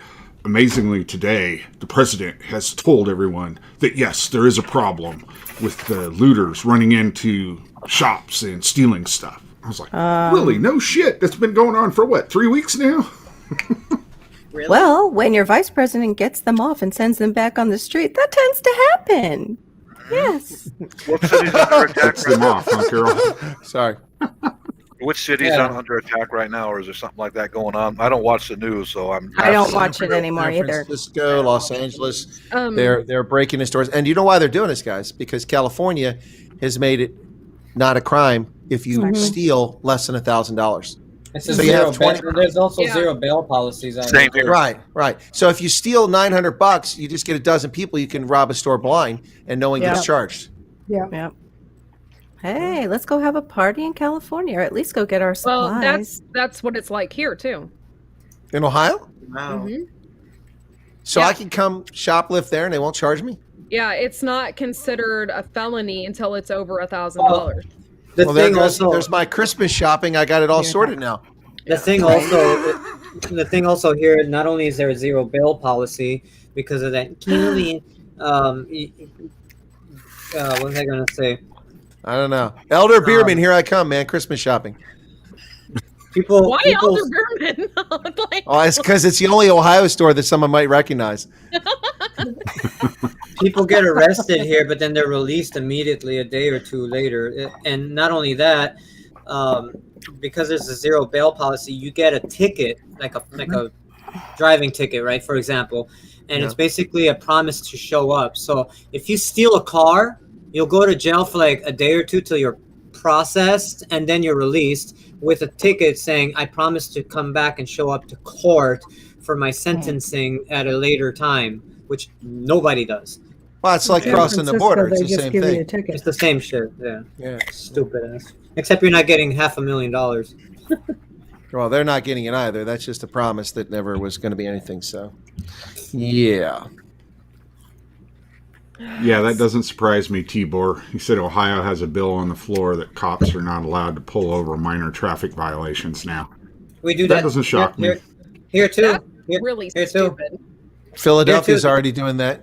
amazingly today, the president has told everyone that yes, there is a problem with the looters running into shops and stealing stuff. I was like, really? No shit. That's been going on for what, 3 weeks now? Really? Well, when your vice president gets them off and sends them back on the street, that tends to happen. Yes. What city's under attack? Gets them off, huh, Carol? Sorry. Which city's under attack right now, or is there something like that going on? I don't watch the news, so I don't watch it anymore San either. Francisco, Los Angeles, they're breaking in stores, and you know why they're doing this, guys? Because California has made it not a crime if you steal less than $1,000. It's so you have 20. There's also zero bail policies. Same here. Right. So if you steal $900, you just get a dozen people. You can rob a store blind, and no one gets charged. Yeah. Hey, let's go have a party in California, or at least go get our supplies. Well, that's what it's like here too. In Ohio? Wow. Mm-hmm. So I can come shoplift there, and they won't charge me? Yeah, it's not considered a felony until it's over $1,000. There's my Christmas shopping. I got it all sorted now. The thing also here, not only is there a zero bail policy because of that. What was I going to say? I don't know. Elder Bierman, here I come, man. Christmas shopping. Why Elder Bierman? It's because it's the only Ohio store that someone might recognize. People get arrested here, but then they're released immediately a day or two later. And not only that, because there's a zero bail policy, you get a ticket, like a driving ticket, right? For example, and it's basically a promise to show up. So if you steal a car, you'll go to jail for like a day or two till you're processed, and then you're released with a ticket saying, I promise to come back and show up to court for my sentencing at a later time, which nobody does. Well, it's like crossing the border. It's the same thing. It's the same shit. Yeah. Stupid ass. Except you're not getting $500,000. Well, they're not getting it either. That's just a promise that never was going to be anything. So, yeah. Yeah, that doesn't surprise me, Tibor. He said Ohio has a bill on the floor that cops are not allowed to pull over minor traffic violations now. We do that. That doesn't shock me. Here too. That's really stupid. Philadelphia's already doing that.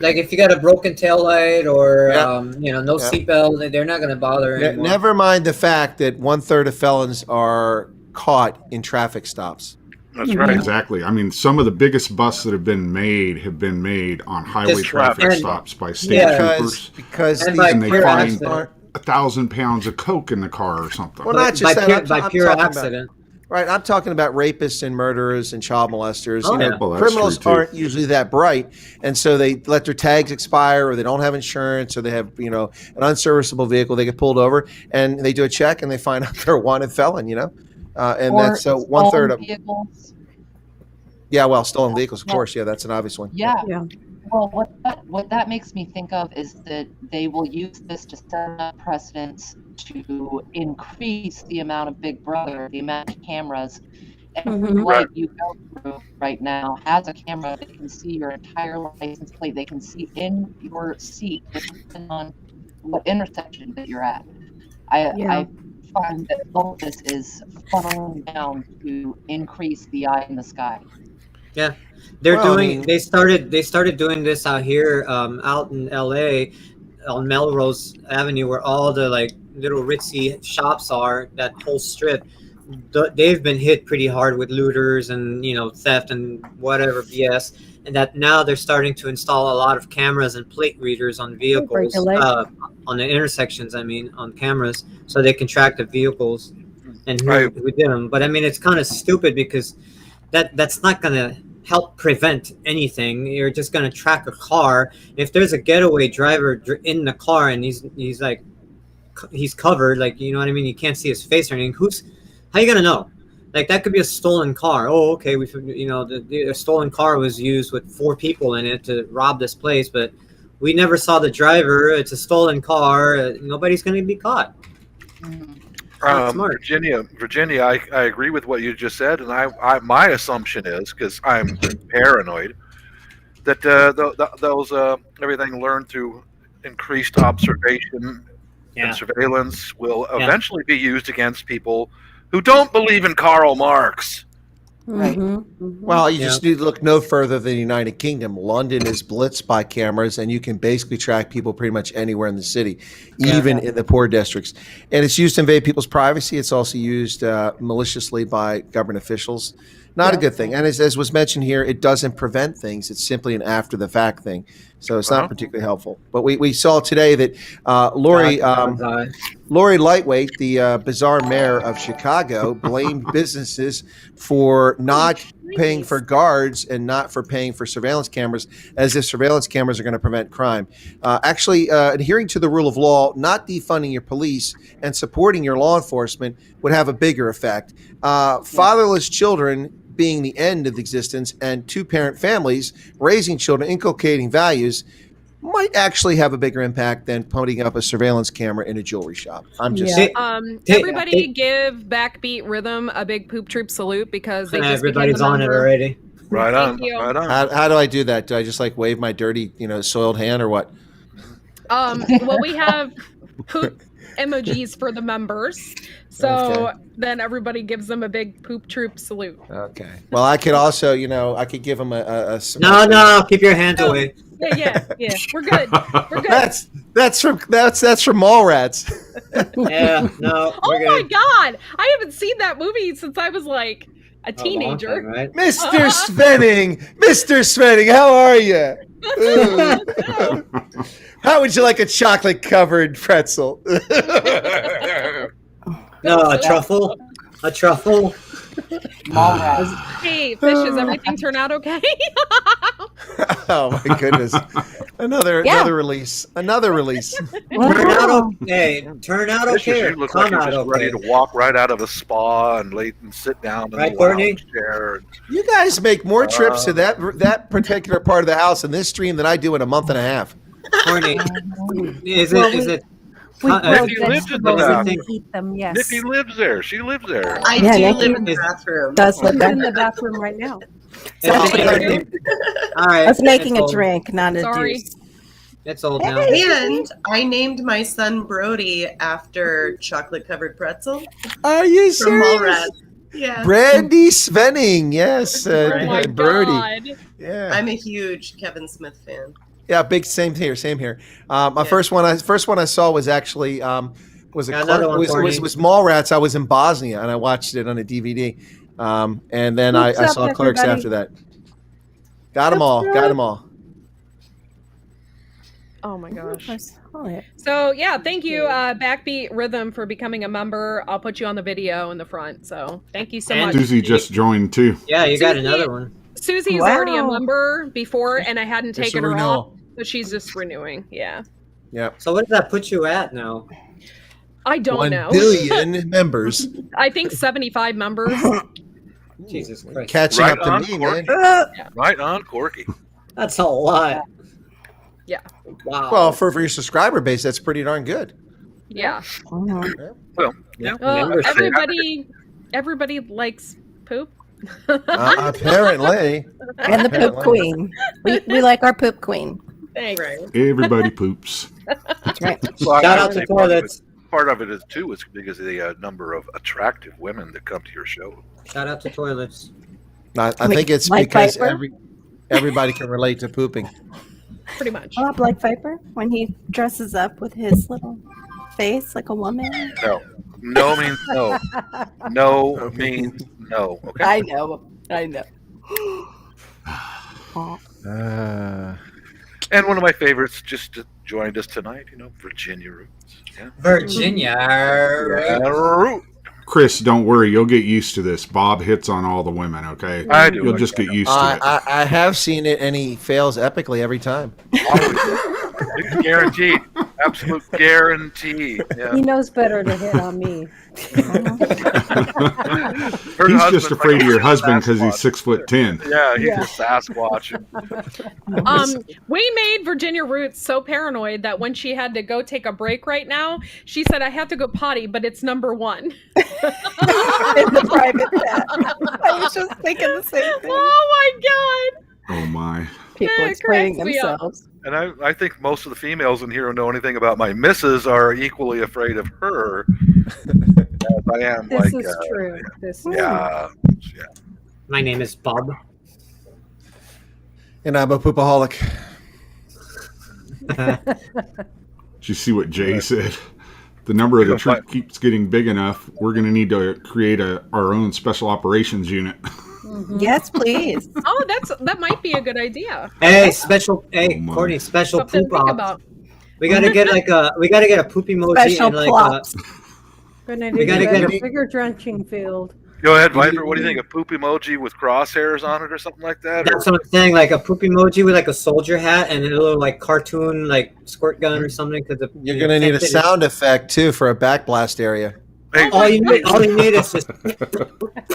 Like if you got a broken taillight or no seatbelt, they're not going to bother anymore. Never mind the fact that 1/3 of felons are caught in traffic stops. That's right. Exactly. I mean, some of the biggest busts that have been made on highway traffic stops by state troopers. Because and they find 1,000 pounds of coke in the car or something. Well, not just by pure accident. Right, I'm talking about rapists and murderers and child molesters. Well, criminals aren't usually that bright, and so they let their tags expire, or they don't have insurance, or they have an unserviceable vehicle. They get pulled over, and they do a check, and they find out they're a wanted felon. And or that's 1/3 of. Vehicles. Yeah, well, stolen vehicles, of course. Yeah, that's an obvious one. Yeah. Well, what that makes me think of is that they will use this to set up precedents to increase the amount of Big Brother, the amount of cameras. Every light you go through right now has a camera that can see your entire license plate. They can see in your seat depending on what intersection that you're at. I find that all of this is funneling down to increase the eye in the sky. Yeah, they started doing this out here, out in LA, on Melrose Avenue, where all the like little ritzy shops are. That whole strip, they've been hit pretty hard with looters and theft and whatever BS. And that now they're starting to install a lot of cameras and plate readers on vehicles, on the intersections. I mean, on cameras, so they can track the vehicles and who did them. But I mean, it's kind of stupid because that's not going to help prevent anything. You're just going to track a car. If there's a getaway driver in the car and he's covered, like, you know what I mean? You can't see his face or anything. How you going to know? Like, that could be a stolen car. Oh, okay. The stolen car was used with 4 people in it to rob this place, but we never saw the driver. It's a stolen car. Nobody's going to be caught. Virginia, I agree with what you just said, and my assumption is, because I'm paranoid, that those everything learned through increased observation and surveillance will eventually be used against people who don't believe in Karl Marx. Right. Well, you just need to look no further than the United Kingdom. London is blitzed by cameras, and you can basically track people pretty much anywhere in the city, even in the poor districts. And it's used to invade people's privacy. It's also used maliciously by government officials. Not a good thing. And as was mentioned here, it doesn't prevent things. It's simply an after the fact thing. So it's not particularly helpful. But we saw today that Lori Lightweight, the bizarre mayor of Chicago, blamed businesses for not paying for guards and not for paying for surveillance cameras, as if surveillance cameras are going to prevent crime. Actually, adhering to the rule of law, not defunding your police, and supporting your law enforcement would have a bigger effect. Fatherless children being the end of existence, and two-parent families raising children, inculcating values, might actually have a bigger impact than putting up a surveillance camera in a jewelry shop. I'm just saying. Everybody give Backbeat Rhythm a big poop troop salute because they just everybody's on it already. Right on. Thank you. Right on. How do I do that? Do I just like wave my dirty, soiled hand or what? Well, we have poop emojis for the members. So then everybody gives them a big poop troop salute. Okay. Well, I could also, I could give them a No, keep your hands away. Yeah. We're good. We're good. That's from Mallrats. Yeah, no. Oh my God! I haven't seen that movie since I was like a teenager. Time, right? Mr. Svenning, how are you? How would you like a chocolate-covered pretzel? No, a truffle. A truffle. Hey, fishes, everything turn out okay? Oh my goodness! Another release. Another release. Turn out okay. Turn out okay. You look like you're just ready to walk right out of a spa and sit down in the lounge chair. You guys make more trips to that particular part of the house in this stream than I do in a month and a half. Courtney, is it? Nikki lives in the bathroom. Eat them, yes. Nikki lives there. She lives there. I do live in the bathroom. Does live in the bathroom right now. All right. I was making a drink, not a juice. It's old now. And I named my son Brody after chocolate-covered pretzel. Are you From serious? Mallrats. Yeah. Brandy Svenning, yes, my Brody. God. Yeah, I'm a huge Kevin Smith fan. yeah, big. Same here. My first one I saw was actually was Mallrats. I was in Bosnia and I watched it on a DVD, and then I saw Clerks after that. Got them all. Oh my gosh. So yeah, thank you, Backbeat Rhythm, for becoming a member. I'll put you on the video in the front. So thank you so much. Susie just joined too. Yeah, you got another one. Susie's already a member before, and I hadn't taken her off, so she's just renewing. Yeah. Yeah. So what does that put you at now? I don't know. 1 billion members. I think 75 members. Jesus Christ. Catching up to me, man. Right on, Corky. That's a lot. Yeah. Wow. Well, for your subscriber base, that's pretty darn good. Yeah. Well, yeah. Everybody likes poop. Apparently. And the poop queen. We like our poop queen. Thanks. Everybody poops. That's right. Well, Shout out to toilets. Part of it is too is because of the number of attractive women that come to your show. Shout out to toilets. I think it's Like because Viper? everybody can relate to pooping. Pretty much. Bob like Viper when he dresses up with his little face like a woman. No means no. No means no. Okay. I know. And one of my favorites just joined us tonight. Virginia Roots. Yeah. Virginia. Root. Chris, don't worry. You'll get used to this. Bob hits on all the women, okay? I do. You'll just get used to it. I have seen it, and he fails epically every time. It's guaranteed. Absolute guarantee. Yeah. He knows better to hit on me. He's just afraid of your husband because he's 6'10". Yeah, he's a Sasquatch. We made Virginia Roots so paranoid that when she had to go take a break right now, she said, "I have to go potty, but it's number 1." In the private chat. I was just thinking the same thing. Oh my God. Oh my. People explaining themselves. And I think most of the females in here who know anything about my missus are equally afraid of her as I am. This is true. Yeah. My name is Bob. And I'm a poopaholic. Did you see what Jay said? The number of the troop keeps getting big enough. We're going to need to create our own special operations unit. Yes, please. Oh, that might be a good idea. Hey, Courtney, special Something to poop think ops. about. We gotta get a poop emoji Special and like plops. Good idea. We gotta get a bigger drenching field. Go ahead, Viper. What do you think? A poop emoji with crosshairs on it or something like that? That's what I'm saying, like a poop emoji with like a soldier hat and a little like cartoon like squirt gun or something. Because You're gonna need a sound effect too for a backblast area. Hey, all you need is just.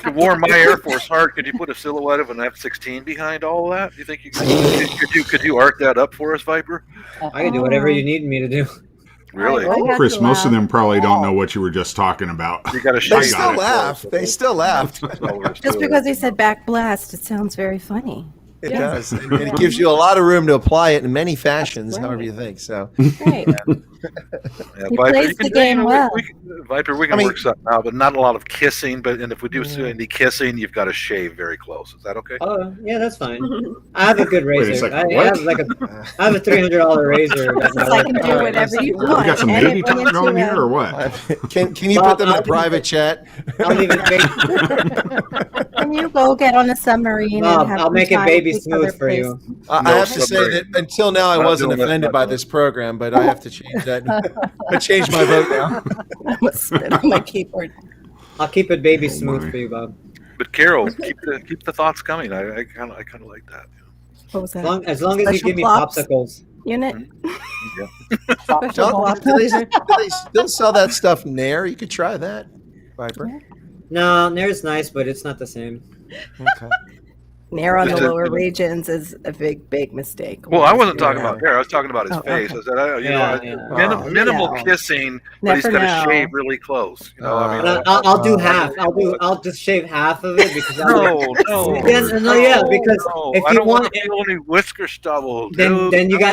You wore my Air Force heart. Could you put a silhouette of an F-16 behind all of that? Do you think you could you art that up for us, Viper? I can do whatever you need me to do. Really? Chris, most of them probably don't know what you were just talking about. You got to They still laugh. They still laughed. Just because he said back blast, it sounds very funny. It does. And it gives you a lot of room to apply it in many fashions, however you think. So. Right. He Viper, plays the game well. Viper, we can work something out, but not a lot of kissing. And if we do any kissing, you've got to shave very close. Is that okay? Oh, yeah, that's fine. I have a good razor. Wait, I have a $300 razor. I can do whatever you want. We got some baby talk going here, or what? Can you put them in a private chat? I'll leave it. Can you go get on a submarine and have I'll make it baby smooth for you. I have to say that until now I wasn't offended by this program, but I have to change that. I changed my vote now. I'm gonna spit on my keyboard. I'll keep it baby smooth for you, Bob. But Carol, keep the thoughts coming. I kind of like that. What was that? As long as you give me popsicles. Unit. Do they still sell that stuff Nair? You could try that, Viper. No, Nair's nice, but it's not the same. Okay. Nair on the lower regions is a big mistake. Well, I wasn't talking about hair. I was talking about his face. Okay. I said, minimal kissing, but he's got to shave really close. You know, I mean, I'll do half. I'll just shave half of it because no, because if you want any whisker stubble, then you go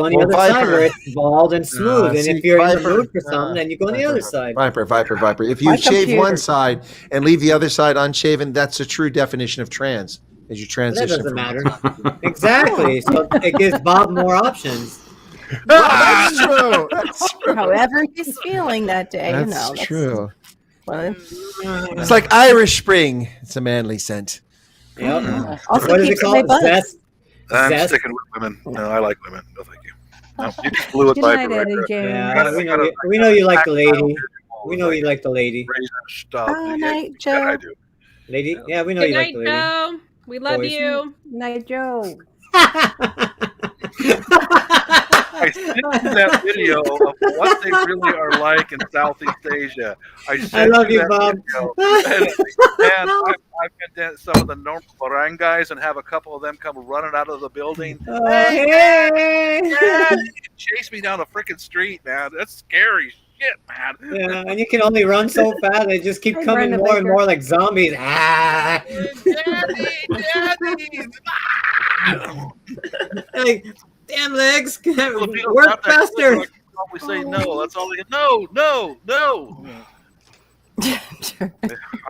on the other side where it's bald and smooth. And if you're in the mood for something, then you go on the other side. Viper. If you shave one side and leave the other side unshaven, that's a true definition of trans. As you transition, that doesn't matter. Exactly. So it gives Bob more options. That's true. That's true. However he's feeling that day, That's true. Well, it's like Irish Spring. It's a manly scent. Yep. Also What is it keeps my called? butt. Zest? I'm Zest? sticking with women. No, I like women. No, thank you. No, you just blew it, Good Viper. night, Right Eddie there. James. Yeah, we know you like the lady. We know you like the lady. Razor stub. Oh, night, Yeah, I Joe. do. Lady? Yeah, we know Good you night, like the lady. Joe. We love Boys. you. Night, Joe. I sent you that video of what they really are like in Southeast Asia. I love you, Bob. And I've been to some of the normal barangays and have a couple of them come running out of the building. Hey! Chase me down the freaking street, man. That's scary shit, man. Yeah, and you can only run so fast. They just keep Hey, coming Brenda more and Baker. more like zombies. Ah! Like, damn legs, Filipinos work out there faster. like, probably say no. That's all they get. No.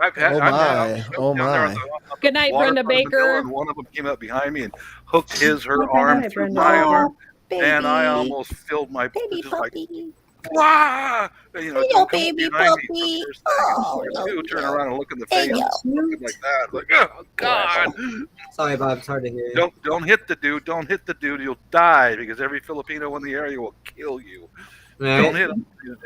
I've had. Oh my. Good night, Brenda Baker. And one of them came up behind me and hooked her Good arm night, through Brenda. my arm, Baby. and I almost filled my Baby just like, puppy. wah! You know, Hey, don't come baby behind me puppy. for a Oh, second. no, Turn no. around and look in the Hey, face, yo. looking like that. Like, oh God! Sorry, Bob. It's hard to hear you. Don't hit the dude. Don't hit the dude. You'll die because every Filipino in the area will kill you. Right? Don't hit him.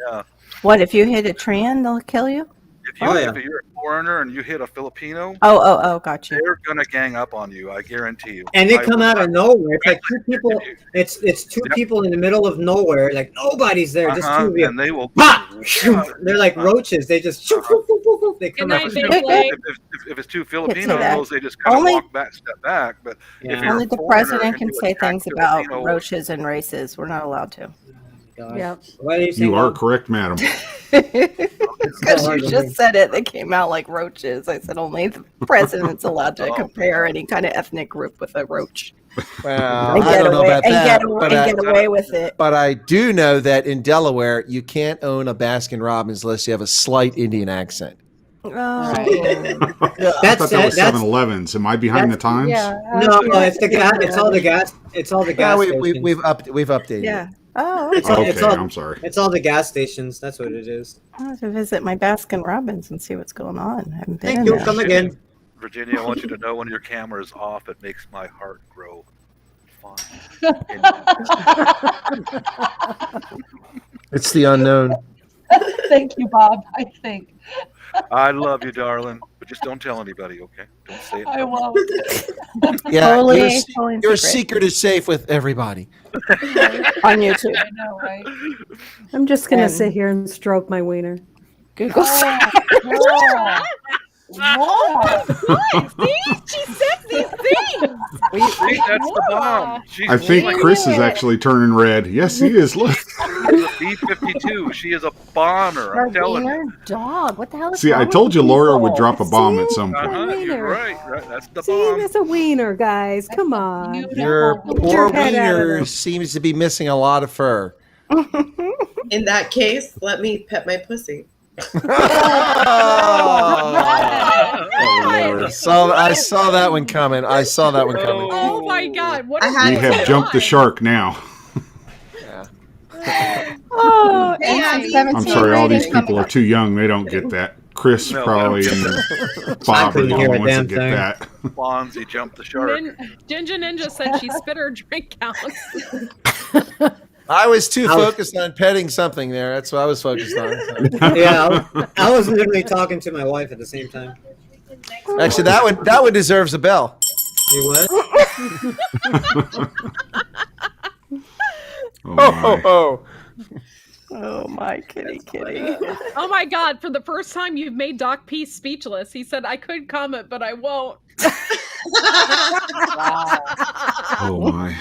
Yeah. What if you hit a tran? They'll kill you. If you Oh, yeah. if you're a foreigner and you hit a Filipino, Oh, gotcha. they're gonna gang up on you. I guarantee you. And they I come will out of not- nowhere. It's like two people. It's two Yep. people in the middle of nowhere. Like nobody's there. Just Uh-huh, two of you. and they will. Bah! They're like roaches. They just they Good come night, out. Big If, Leg. if it's two Filipinos, that. they just kind of Only- walk back, step back. But Yeah. if you're Only a the foreigner president and can you say attack things about Filipino- roaches and races. We're not allowed to. Yep. Why do you say You are that? correct, madam. Because you just said it, they came out like roaches. I said only the president's allowed to compare any kind of ethnic group with a roach. Well, And I get don't know away, about and that, get away with it. but I do know that in Delaware, you can't own a Baskin Robbins unless you have a slight Indian accent. Oh. I That's thought that was that's 7-Elevens. Am I behind the times? Yeah. no, it's the gas. It's all the gas. It's all the gas. Yeah, stations. we've updated. Yeah. It. Oh, I'm sorry. It's all the gas stations. That's what it is. I have to visit my Baskin Robbins and see what's going on. I haven't been Thank in you. there. Come again. Virginia, I want you to know when your camera is off, it makes my heart grow fond. It's the unknown. Thank you, Bob. I think. I love you, darling, but just don't tell anybody, okay? Don't say it. I won't. Yeah, Holy your secret. secret is safe with everybody. On YouTube. I know, right? I'm just gonna sit here and stroke my wiener. Google. See, she says these things. See, that's the bomb. I think Chris is actually turning red. Yes, he is. Look. She's a B-52. She is a bomber. I'm telling you. Dog. What the hell is See, I wrong told with you Laura people? would drop a bomb at some point. You're right. That's the See, bomb. that's a wiener, guys. Come on. Your Get poor your head out of wiener there. seems to be missing a lot of fur. In that case, let me pet my pussy. I saw that one coming. Oh my God! What? We have jumped the shark now. Oh, Hey, Abby. 17 I'm sorry, all these rating. people are too young. They don't get that. Chris No, probably and Bob are the couldn't only hear a ones that damn get thing. that. Fonzie jumped the shark. Ginger Ninja said she spit her drink out. I was too focused on petting something there. That's what I was focused on. Yeah, I was literally talking to my wife at the same time. Actually, that one deserves a bell. You what? Oh, Oh my kitty. Oh my God! For the first time, you've made Doc P speechless. He said, "I could comment, but I won't." oh my.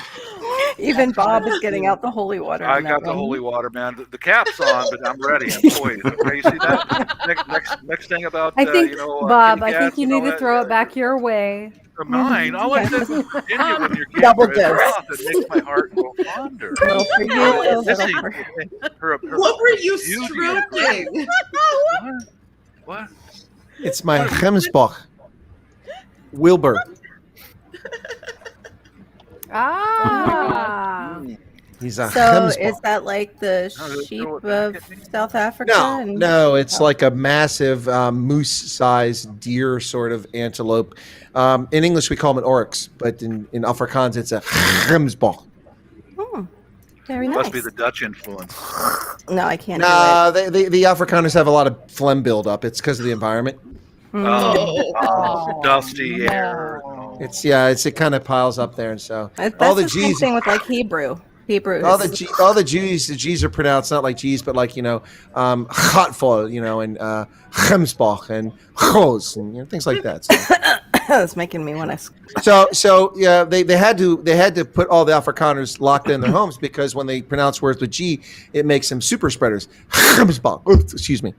Even Bob is getting out the holy water. I on that got the one. holy water, man. The cap's on, but I'm ready. I'm poised. Okay, you see that? Next thing about I think, Bob, kitty I think cats you and need all to that, throw it back your way. For mine, all I said was Virginia when your Double camera is dose. off, it makes my heart go fonder. Little for you, little Missing for her What were you beauty. stroking? What? It's my Hemsbach. Wilbur. Ah. He's a So Hemsbach. is that like the sheep of South Africa? No, no, it's like a massive moose-sized deer sort of antelope. In English, we call them an oryx, but in Afrikaans, it's a Hemsbach. Very nice. Must be the Dutch influence. No, I can't Nah, the Afrikaners have a lot of phlegm buildup. It's because of the environment. Dusty air. It kind of piles up there, and so do it. all That's the the same G's, thing with like Hebrew. all the G's are pronounced not like G's, but like Gatvol, and Hemsbach and Chos and things like that. So. That's making me want to. So yeah, they had to put all the Afrikaners locked in their homes because when they pronounce words with G, it makes them super spreaders. Excuse me.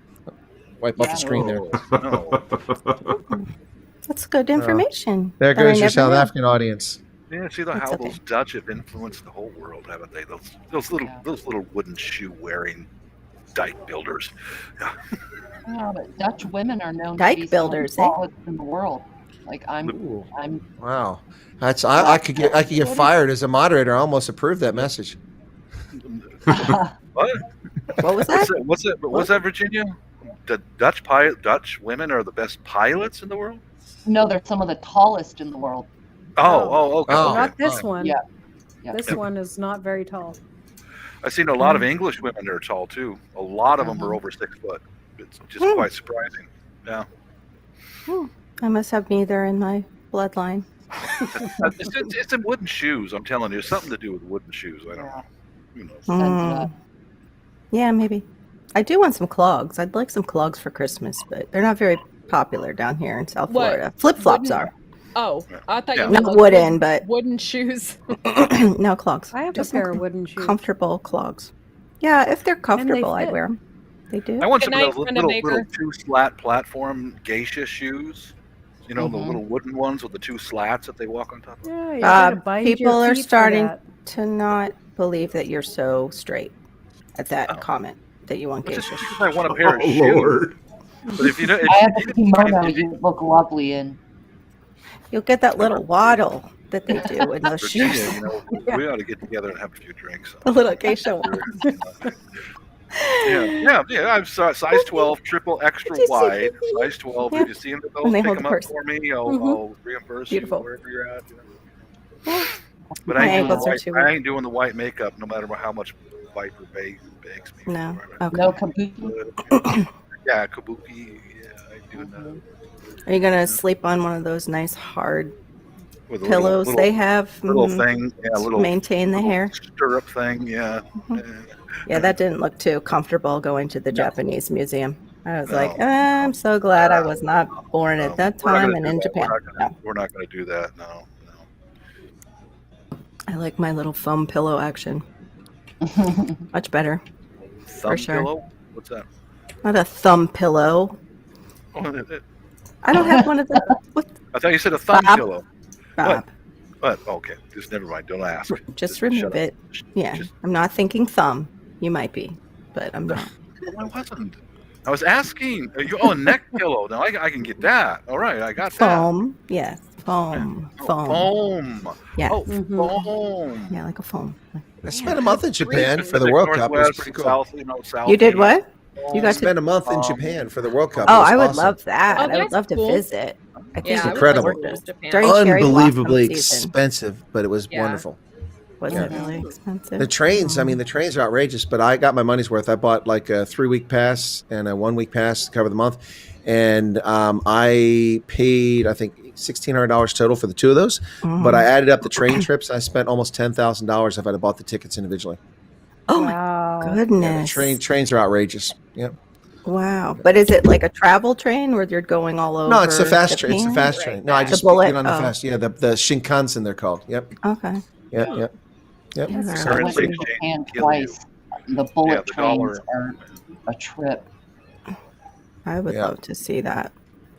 Wipe off the screen there. That's good information. There that goes I your never South knew. African audience. Yeah, see That's how okay. those Dutch have influenced the whole world, haven't they? Those little wooden shoe wearing dike builders. Yeah. Yeah, but Dutch women are known Dike to be builders, some eh? of the tallest in the world. Like I'm Wow, I could get fired as a moderator. I almost approved that message. What? What was that? What's that, Virginia? The Dutch women are the best pilots in the world? No, they're some of the tallest in the world. Okay. Not this one. Yeah. This one is not very tall. I've seen a lot of English women that are tall too. A lot of them are over 6 foot. It's just quite surprising. Yeah. I must have neither in my bloodline. It's in wooden shoes. I'm telling you, it's something to do with wooden shoes. I don't know. Who knows? Yeah, maybe. I do want some clogs. I'd like some clogs for Christmas, but they're not very popular down here in South What? Florida. Flip flops Wooden- are. Oh, I thought Yeah. you meant Not like wooden, but wooden shoes. no clogs. I have Just a pair some of wooden shoes. comfortable clogs. Yeah, if they're comfortable, I'd fit. wear them. They do. I want Good some night, of those Brenda little Baker. two slat platform geisha shoes. You know, the little wooden ones with the two slats that they walk on top of. Yeah, you gotta bind your People are feet for starting that. to not believe that you're so straight at that comment that you want Just geisha. because I want a pair of shoes. Lord. But if I have a kimono you look lovely in. You'll get that little waddle. that they do in those Virginia, shoes. you know, we ought to get together and have a few drinks. A little geisha. Yeah. I'm size 12, triple extra wide, size 12. Yeah. If you see them, And they pick hold them the up purse. for me. I'll Mhm. reimburse Beautiful. you wherever you're at. You know. But My I ain't, ankles are too I ain't doing the white makeup, no matter how much Viper begs me. No. No kabuki. Yeah, kabuki. Yeah, I do that. Are you gonna sleep on one of those nice hard With a pillows little, they have? little Mhm. thing, yeah, To little maintain the little hair. stirrup thing, yeah. Yeah, that didn't look too comfortable going to the Japanese museum. I was like, No. I'm so glad I was not born at that We're not time gonna and do in that. Japan. We're not going to do that. No. I like my little foam pillow action. Much better. Thumb sure. pillow? What's that? Not a thumb pillow. Oh, I don't have one of those. I thought you said a thumb Bob. pillow. Bob. What? Okay, just never mind. Don't ask. Just remove it. Yeah, I'm not thinking thumb. You might be, but I'm not. I wasn't. I was asking. A neck pillow. Now I can get that. All right, I got that. Foam. Yes. Foam. Foam. Foam. Yeah. Oh, foam. Yeah, like a foam. I spent a month in Japan for the World Cup. It was Northwest, pretty cool. South, You did what? You I got to. spent a month in Japan for the World Cup. Oh, It was I would awesome. love that. Oh, I would that's love to cool. visit. I think Yeah, it's I would incredible. love to go to Japan. During cherry blossom Unbelievably season. expensive, but it was Yeah. wonderful. Was Yeah. it really expensive? The trains, I mean, the trains are outrageous, but I got my money's worth. I bought like a 3-week pass and a 1-week pass to cover the month. And I paid, I think, $1,600 total for the two of those. But I added up the train trips. I spent almost $10,000 if I'd have bought the tickets individually. Oh Wow. my goodness. Trains are outrageous. Yeah. Wow. But is it like a travel train where you're going all over? No, it's the fast train. It's the Japan? fast train. No, I The just bullet? get on the Oh. fast. Yeah, the Shinkansen they're called. Yep. Okay. Yep. I went Currency to exchange Japan kill you. twice. The bullet Yeah, the trains dollar. are a trip. I would Yeah. love to see that.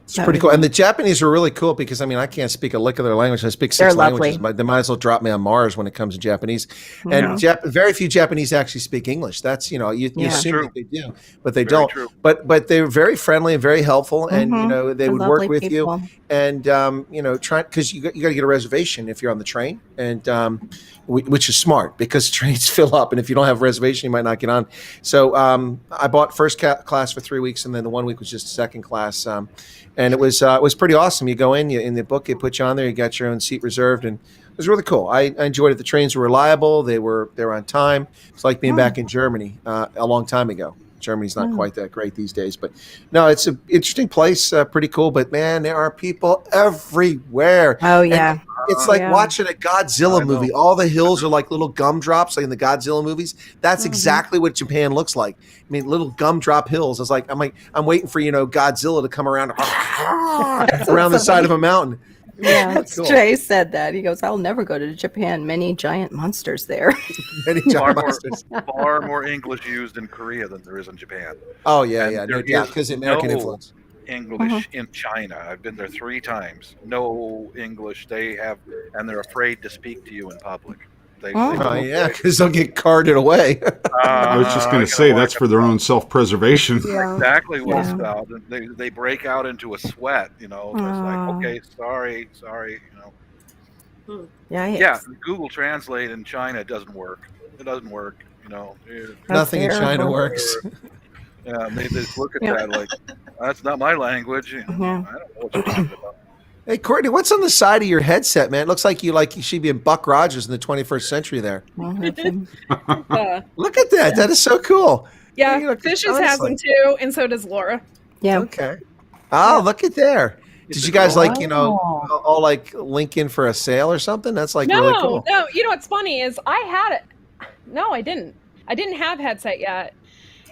It's pretty cool. And the Japanese are really cool because, I mean, I can't speak a lick of their language. I speak 6 They're languages. lovely. They might as well drop me on Mars when it comes to Japanese. Yeah. And very few Japanese actually speak English. That's, you Yeah. assume True. that they do, but they Very don't. true. But they're very friendly and very helpful. And, they They're would lovely work with people. you. And, try, because you got to get a reservation if you're on the train. And, which is smart because trains fill up. And if you don't have a reservation, you might not get on. So I bought first class for 3 weeks. And then the 1 week was just second class. And it was pretty awesome. You go in the book, they put you on there, you got your own seat reserved, and it was really cool. I enjoyed it. The trains were reliable. They were on time. It's like being back in Germany a long time ago. Germany's not quite that great these days, but no, it's an interesting place. Pretty cool. But man, there are people everywhere. Oh, yeah. And it's like Yeah. watching a Godzilla movie. All the hills are like little gumdrops, like in the Godzilla movies. That's exactly what Japan looks like. I mean, little gumdrop hills. It's like I'm waiting for Godzilla to come around around the side of a mountain. Yeah, Cool. Jay said that. He goes, I'll never go to Japan. Many giant monsters there. Many Far giant more, monsters. far more English used in Korea than there is in Japan. Oh yeah, And no there doubt, is because American no influence. English in China. I've been there 3 times. No English. They have, and they're afraid to speak to you in public. They Oh yeah, because they'll get carted away. I was just going to say that's for their own self-preservation. Exactly what it's Yeah. about. They break out into a sweat. It's like, okay, sorry. Yikes. Yeah, Google Translate in China doesn't work. It doesn't work. Nothing in China terrible. works. Yeah, they just look at that like that's not my language. I don't know what you're talking about. Hey Courtney, what's on the side of your headset, man? It looks like you should be in Buck Rogers in the 21st century there. Look at that. That is so cool. Yeah, You look Fishes has them honestly. too, and so does Laura. Yeah. Okay. Oh, look at there. Did you guys all like link in for a sale or something? That's like really cool. No, you know what's funny is I had it. No, I didn't. I didn't have headset yet.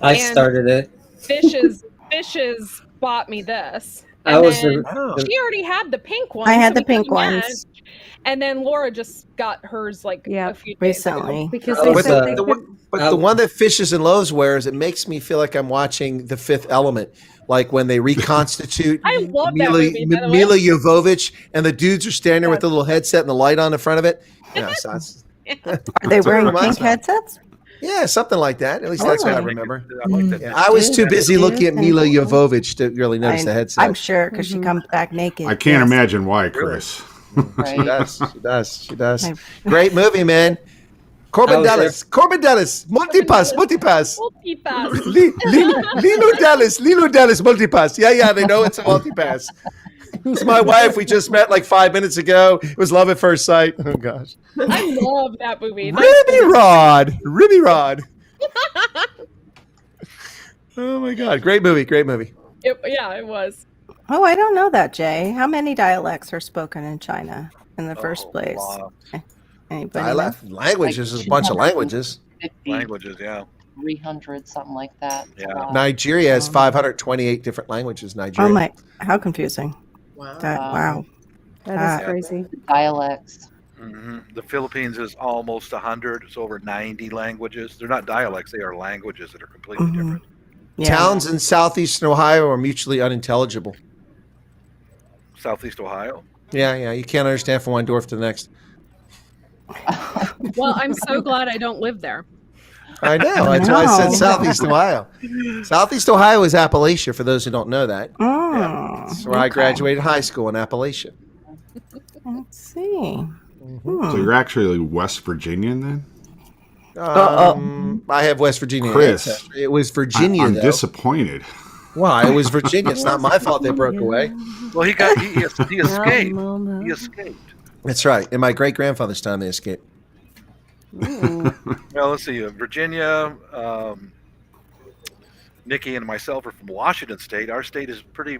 I And started it. Fishes bought me this. I And was then the- she already had the pink one. I had so the pink we kinda ones. matched. And then Laura just got hers like a few days recently. ago. Because I they was, said they The could, one- But the one that Fishes and Loaves wears, it makes me feel like I'm watching The Fifth Element, like when they reconstitute I love that Mila, movie, by the way. Mila Jovovich, and the dudes are standing there with the little headset and the light on the front of it. Yeah, so that's, Are they wearing pink headsets? yeah, something like that. At least that's what I remember. I like that. Yeah, I was too busy looking at Mila Jovovich to really notice the headset. I'm sure because she comes back naked. I can't imagine why, Chris. She does. She does. She does. Great movie, man. Corbin Dallas. Corbin Dallas. Multipass. Multipass. Multipass. Lilo Dallas. Multipass. Yeah. They know it's a multipass. It's my wife. We just met like 5 minutes ago. It was love at first sight. Oh gosh. I love that movie. Ribby Rod. Oh my god. Great movie. Great movie. It was. Oh, I don't know that, Jay. How many dialects are spoken in China in the first place? Anybody know? Languages is a bunch of languages. Languages, yeah. 300, something like that. Yeah. Nigeria has 528 different languages. Nigeria. Oh my! How confusing. Wow. Wow. That is crazy. Dialects. Mm-hmm. The Philippines is almost 100. It's over 90 languages. They're not dialects; they are languages that are completely different. Yeah. Towns in southeastern Ohio are mutually unintelligible. Southeast Ohio. Yeah. You can't understand from one dwarf to the next. Well, I'm so glad I don't live there. I know. That's why I said Southeast Ohio. Southeast Ohio is Appalachia, for those who don't know that. Oh, That's where I graduated high school in Appalachia. Let's see. So you're actually West Virginian then? I have West Virginia. Chris. ancestry. It was Virginia, I'm though. disappointed. Why? It was Virginia. It's not my fault they broke away. Well, he escaped. He escaped. That's right. In my great-grandfather's time, they escaped. Well, let's see. Virginia, Nikki and myself are from Washington State. Our state is pretty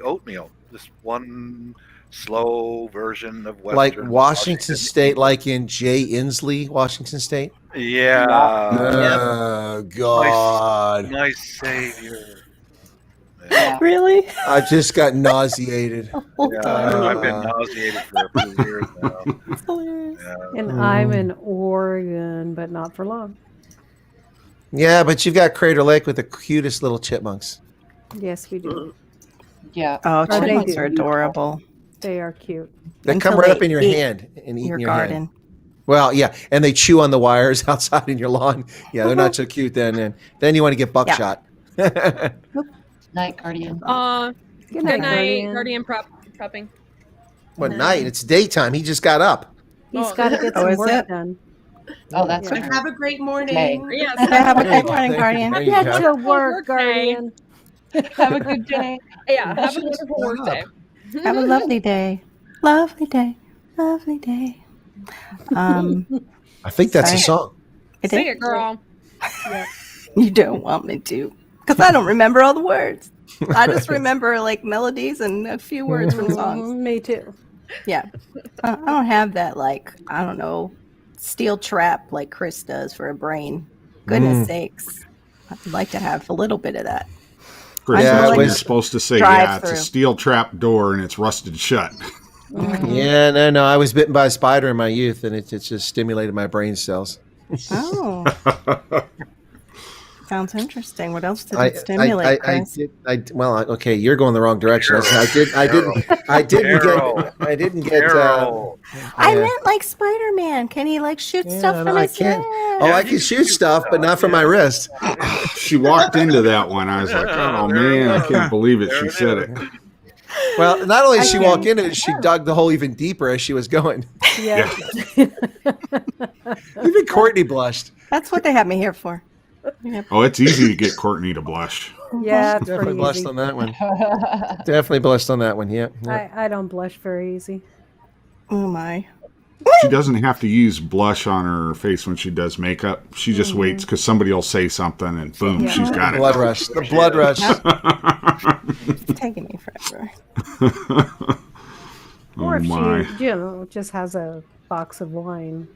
oatmeal. This one slow version of Western. Like Washington State, like in Jay Inslee, Washington State? Yeah. Oh, God. My savior. Really? I just got nauseated. I've been nauseated for a few years now. And I'm in Oregon, but not for long. Yeah, but you've got Crater Lake with the cutest little chipmunks. Yes, we do. Yeah. Oh, they chipmunks do. are adorable. They are cute. They Until come right they up in your eat hand and eat your in your garden. hand. Well, yeah, and they chew on the wires outside in your lawn. Yeah, they're not so cute then. Then you want to get buckshot. Night, Guardian. Good night, Guardian prepping. What night? It's daytime. He just got up. He's got to get some work done. Oh, that's But have a great morning. Okay. Yes. Have a There you good go. morning, Thank Guardian. you. There you Get go. to work, Guardian. Have a good day. Yeah, have a wonderful work day. Have a lovely day. Lovely day. Lovely day. I think that's a song. Sing it, girl. You don't want me to, because I don't remember all the words. I just remember like melodies and a few words from songs. Me too. Yeah, I don't have that like I don't know steel trap like Chris does for a brain. Goodness sakes, I'd like to have a little bit of that. Chris, Yeah, that's it what you're was- supposed to say. drive Yeah, it's a through. steel trap door and it's rusted shut. Yeah, no. I was bitten by a spider in my youth, and it just stimulated my brain cells. Oh, sounds interesting. What else did it stimulate, Chris? Okay, you're going the wrong direction. I didn't get. Arrow. I meant like Spider-Man. Can he like shoot stuff no, from I his can't. head? Oh, I can shoot stuff, but not from my wrist. She walked into that one. I was like, oh man, I can't believe it. She said it. Well, not only did she walk into it, she dug the hole even deeper as she was going. Yeah. Even Courtney blushed. That's what they have me here for. Yep. Oh, it's easy to get Courtney to blush. Yeah, it's Definitely pretty blushed easy. on that one. Definitely blushed on that one. Yeah. I don't blush very easy. Oh my. She doesn't have to use blush on her face when she does makeup. She just waits because somebody will say something and boom, Yeah. she's got it. Blood rush. The blood rush. It's taking me forever. Or if my. she, just has a box of wine.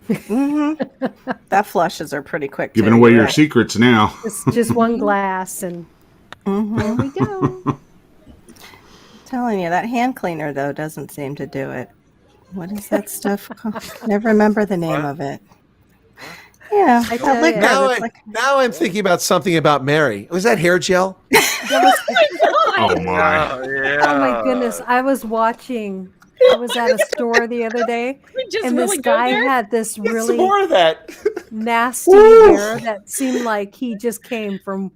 That flushes are pretty quick. Giving too. away You're your right. secrets now. Just one glass, and there we go. Telling you, that hand cleaner though doesn't seem to do it. What is that stuff called? Never remember the name of it. Yeah, I that tell liquor. Now, that's like, now I'm thinking about something about Mary. Was that hair gel? Oh my. Yeah. Oh my goodness! I was at a store the other day, Just and this really go guy there? had this Some really more of that. nasty hair that seemed like he just came from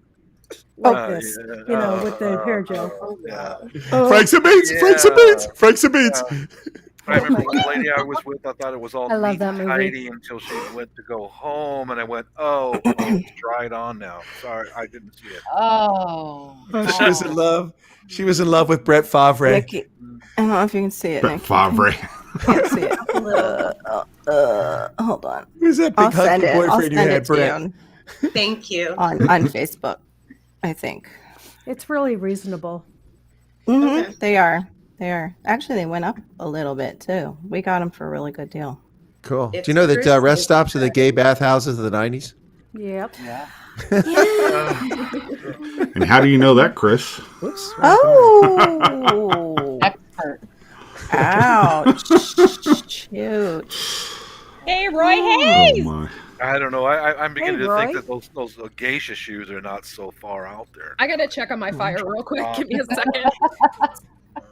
like this, you know, with the hair gel. Frank's and Beans. Yeah. Frank's and Beans. Frank's and Beans. I remember the lady I was with. I thought it was all I love neat that and movie. tidy until she went to go home, and I went, "Oh, it's dried on now." Sorry, I didn't see it. Oh. She was in love. She was in love with Brett Favre. Nikki, I don't know if you can see it. Brett Nikki. Favre. Can't see it. Hold on. Who's that I'll big send hunky it. I'll boyfriend you send had, it to you Brett? on, Thank you. on Facebook, I think. It's really reasonable. Mm-hmm. They are. They are. Actually, they went up a little bit too. We got them for a really good deal. Cool. Do It's you know that Christmas rest stops are the gay bathhouses of the 90s? Yep. Yeah. And how do you know that, Chris? Whoops. Oh! Expert. Ouch! Shoot! Hey, Roy Oh Hayes. my. I don't know. I'm beginning Hey, to think Roy. that those geisha shoes are not so far out there. I gotta check on my fire real quick. Give me a second.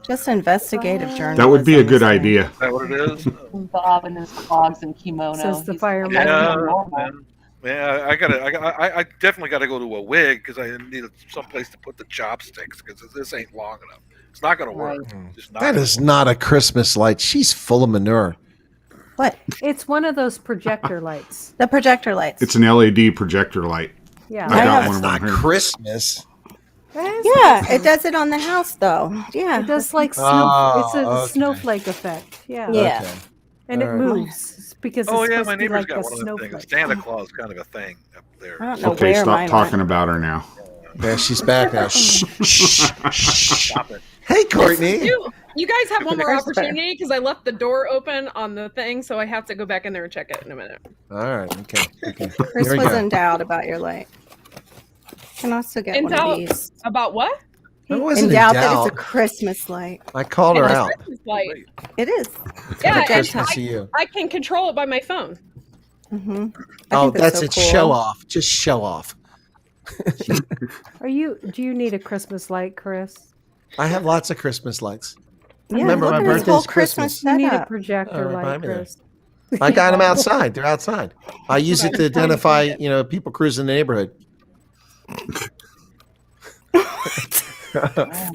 Just investigative journalism. That would be a good is- idea. Is that what it is? Bob in his clogs and kimono. Says the He's- fireman. Yeah, normal. man. Yeah, I definitely got to go to a wig because I need some place to put the chopsticks because this ain't long enough. It's not going to work. Just not That gonna is not a Christmas light. She's full of manure. What? It's one of those projector lights. The projector lights. It's an LED projector light. Yeah. I got That's one of not mine here. Christmas. Yeah, it does it on the house though. Yeah. It does like Oh, it's a okay. snowflake effect. Yeah. Yeah. Okay. And it All right. moves because it's Oh yeah, supposed my to be neighbor's like got a one of them things. snowflake. Santa Claus kind of a thing up there. I don't know Okay, where stop mine talking went. about her now. Yeah, she's back now. Shh, shh, shh. Stop it. Hey, Courtney. You guys have one more First better. opportunity because I left the door open on the thing, so I have to go back in there and check it in a minute. All right. Okay. Okay. Chris Here we was go. in doubt about your light. Can also get In one doubt of these. about what? I In wasn't in doubt that doubt. it's a Christmas light. I called her It's a out. Christmas light. It is. Yeah, Happy and Christmas to you. I can control it by my phone. Mm-hmm. Oh, that's it. Show off. Just show off. Do you need a Christmas light, Chris? I have lots of Christmas lights. Yeah, Remember, look my at his birthday's whole Christmas You need a setup. projector Oh, light, remind me of Chris. I got them outside. They're outside. I use it to identify, people cruising the neighborhood.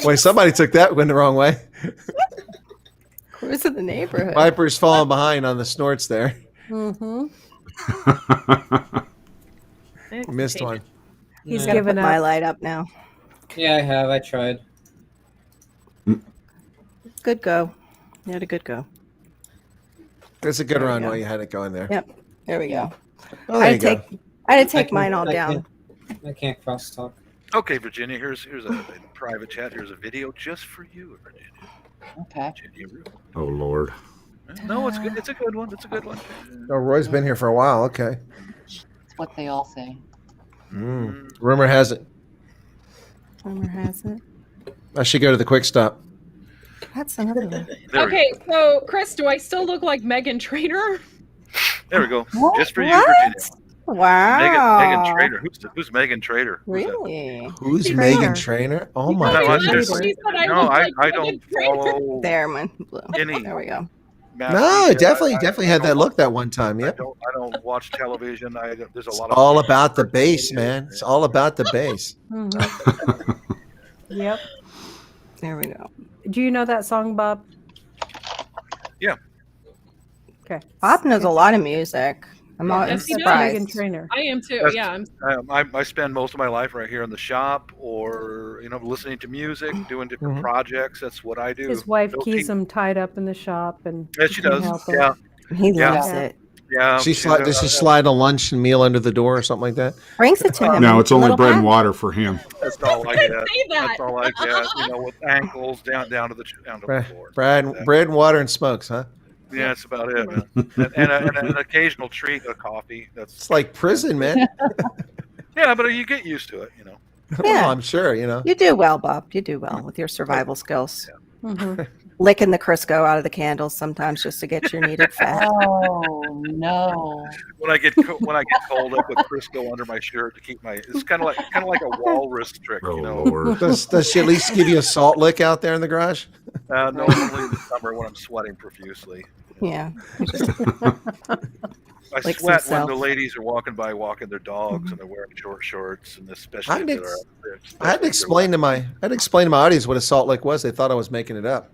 Boy, somebody took that one the wrong way. Cruise in the neighborhood. Viper's falling behind on the snorts there. Mm-hmm. Missed one. He's Gotta given put my up. light up now. Yeah, I have. I tried. Good go. You had a good go. That's a good There we run go. while you had it going there. Yep. There we go. Oh, I there you had to go. take I had to I take can- mine all I down. I can't crosstalk. Okay, Virginia. Here's a private chat. Here's a video just for you, Virginia. Okay. Virginia. Oh Lord. No, it's good. It's a good one. It's a good one. Oh, Roy's been here for a while. Okay. It's what they all say. Rumor has it. Rumor has it. I should go to the quick stop. That's another one. There Okay, so Chris, do I still look like Megan Trainor? There we go. What? Just for you, What? Virginia. Wow. Megan Trader. Who's Megan Trader? Who's that? Really? Who's Trainer. Megan Trainer? Oh You my guys No, God. laughed seriously. when she said I No, looked I like don't Megan Trainor. follow There, man. Blue. any. There we go. mass No, media. definitely I had that don't- look that one time. I Yep. don't watch television. There's a lot It's of all about the bass, man. It's all about the bass. Mhm. Yep. There we go. Do you know that song, Bob? Yeah. Okay. Bob knows a lot of music. I'm always Yes, he does. Megan surprised. Trainor. I am too. That's- Yeah. I spend most of my life right here in the shop, or listening to music, doing different Mhm. projects. That's what I do. His wife Don't keeps keep- him tied up in the shop, and Yeah, she can does. help him. Yeah, He Yeah. loves Yeah. it. yeah. Does she slide a lunch and meal under the door or something like that? Brings it to him. No, it's only Little bread and pack. water for him. That's all I get. Say that. That's all I get. With ankles down to the floor. Bread and water and smokes, huh? Yeah, that's about it, man. And an occasional treat, a coffee. That's It's like prison, man. yeah, but you get used to it. Well, I'm sure, You do well, Bob. You do well with your survival skills. Mhm. Licking the Crisco out of the candles sometimes just to get your needed fat. Oh no. When I get cold, I put Crisco under my shirt to keep my. It's kind of like a walrus trick, Oh Lord. Does she at least give you a salt lick out there in the garage? No, only in the summer when I'm sweating profusely. Yeah. I Like sweat some when the self. ladies are walking by, walking their dogs, and they're wearing short shorts, and especially if they're I had to explain to my audience what a salt lick was. They thought I was making it up.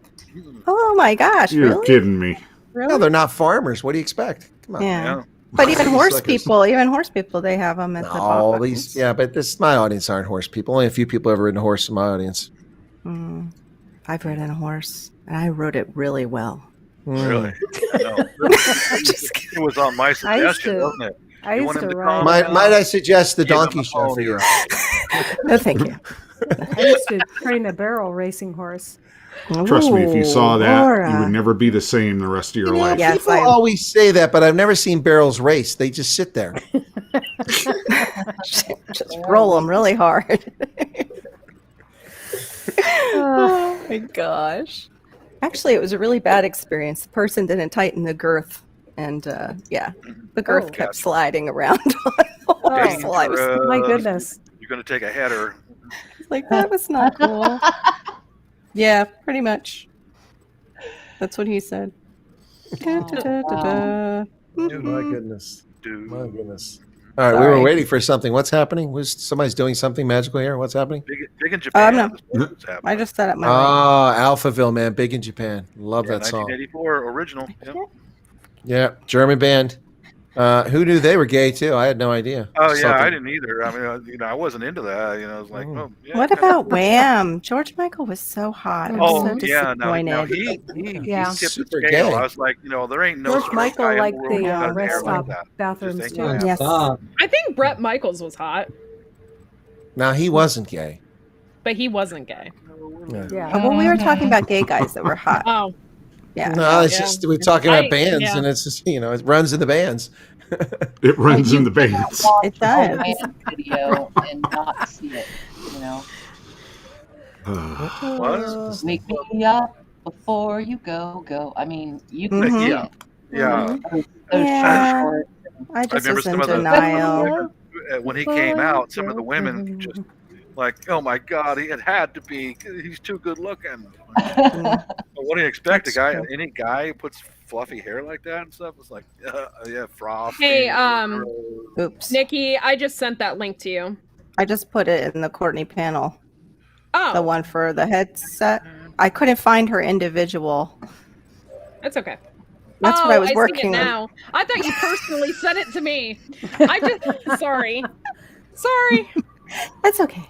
Oh my gosh, You're really? kidding me. Really? No, they're not farmers. What do you expect? Come on. Yeah. But even horse people, they have them at the All bottom. these, yeah, but my audience aren't horse people. Only a few people ever ridden a horse in my audience. I've ridden a horse, and I rode it really well. Really? No. It was on my suggestion, wasn't it? I You used want him to to ride. come? Might I suggest the Give him donkey a show for you? No, thank you. I used to train a barrel racing horse. Trust me, if you saw that, you Laura. would never be the same the rest of your life. People always say that, but I've never seen barrels race. They just sit there. Just roll them really hard. Oh my gosh. Actually, it was a really bad experience. The person didn't tighten the girth, and the girth kept sliding around. My goodness. You're going to take a header. Like, that was not cool. Yeah, pretty much. That's what he said. My goodness. My goodness. All right, we were waiting for something. What's happening? Somebody's doing something magical here? What's happening? Big in Japan. No. I just set up my Alphaville, man. Big in Japan. Love that song. 1984 original. Yep. Yeah, German band. Who knew they were gay too? I had no idea. Oh yeah, I didn't either. I mean, I wasn't into that. I was like, oh yeah. What about Wham? George Michael was so hot. I was so disappointed. Now he tipped super the scale. gay. I was like, there ain't no George Michael guy in liked world the who has rest hair like stop that. bathrooms Just too. ain't Yes. I think Brett Michaels was hot, Now he wasn't gay. but he wasn't gay. Yeah. Well, we were talking about gay guys that were hot. Oh, Yeah. No, it's just we're talking about I- bands, yeah. and it's just it runs in the bands. It runs in the bands. It does. Video and not see it, you know. What? Wake me up before you go. I mean, you can see Yeah. it. Yeah. Those Yeah. short I just remember was in some of the- denial. When he came out, some of the women just like, oh my God, it had to be. He's too good looking. But what do you expect? Any guy who puts fluffy hair like that and stuff? It's like, yeah, frosty. hey, Oops. Nikki, I just sent that link to you. I just put it in the Courtney panel. Oh, The one for the headset. I couldn't find her individual. that's okay. That's what I was see it working on. now. I thought you personally sent it to me. I just sorry. That's okay.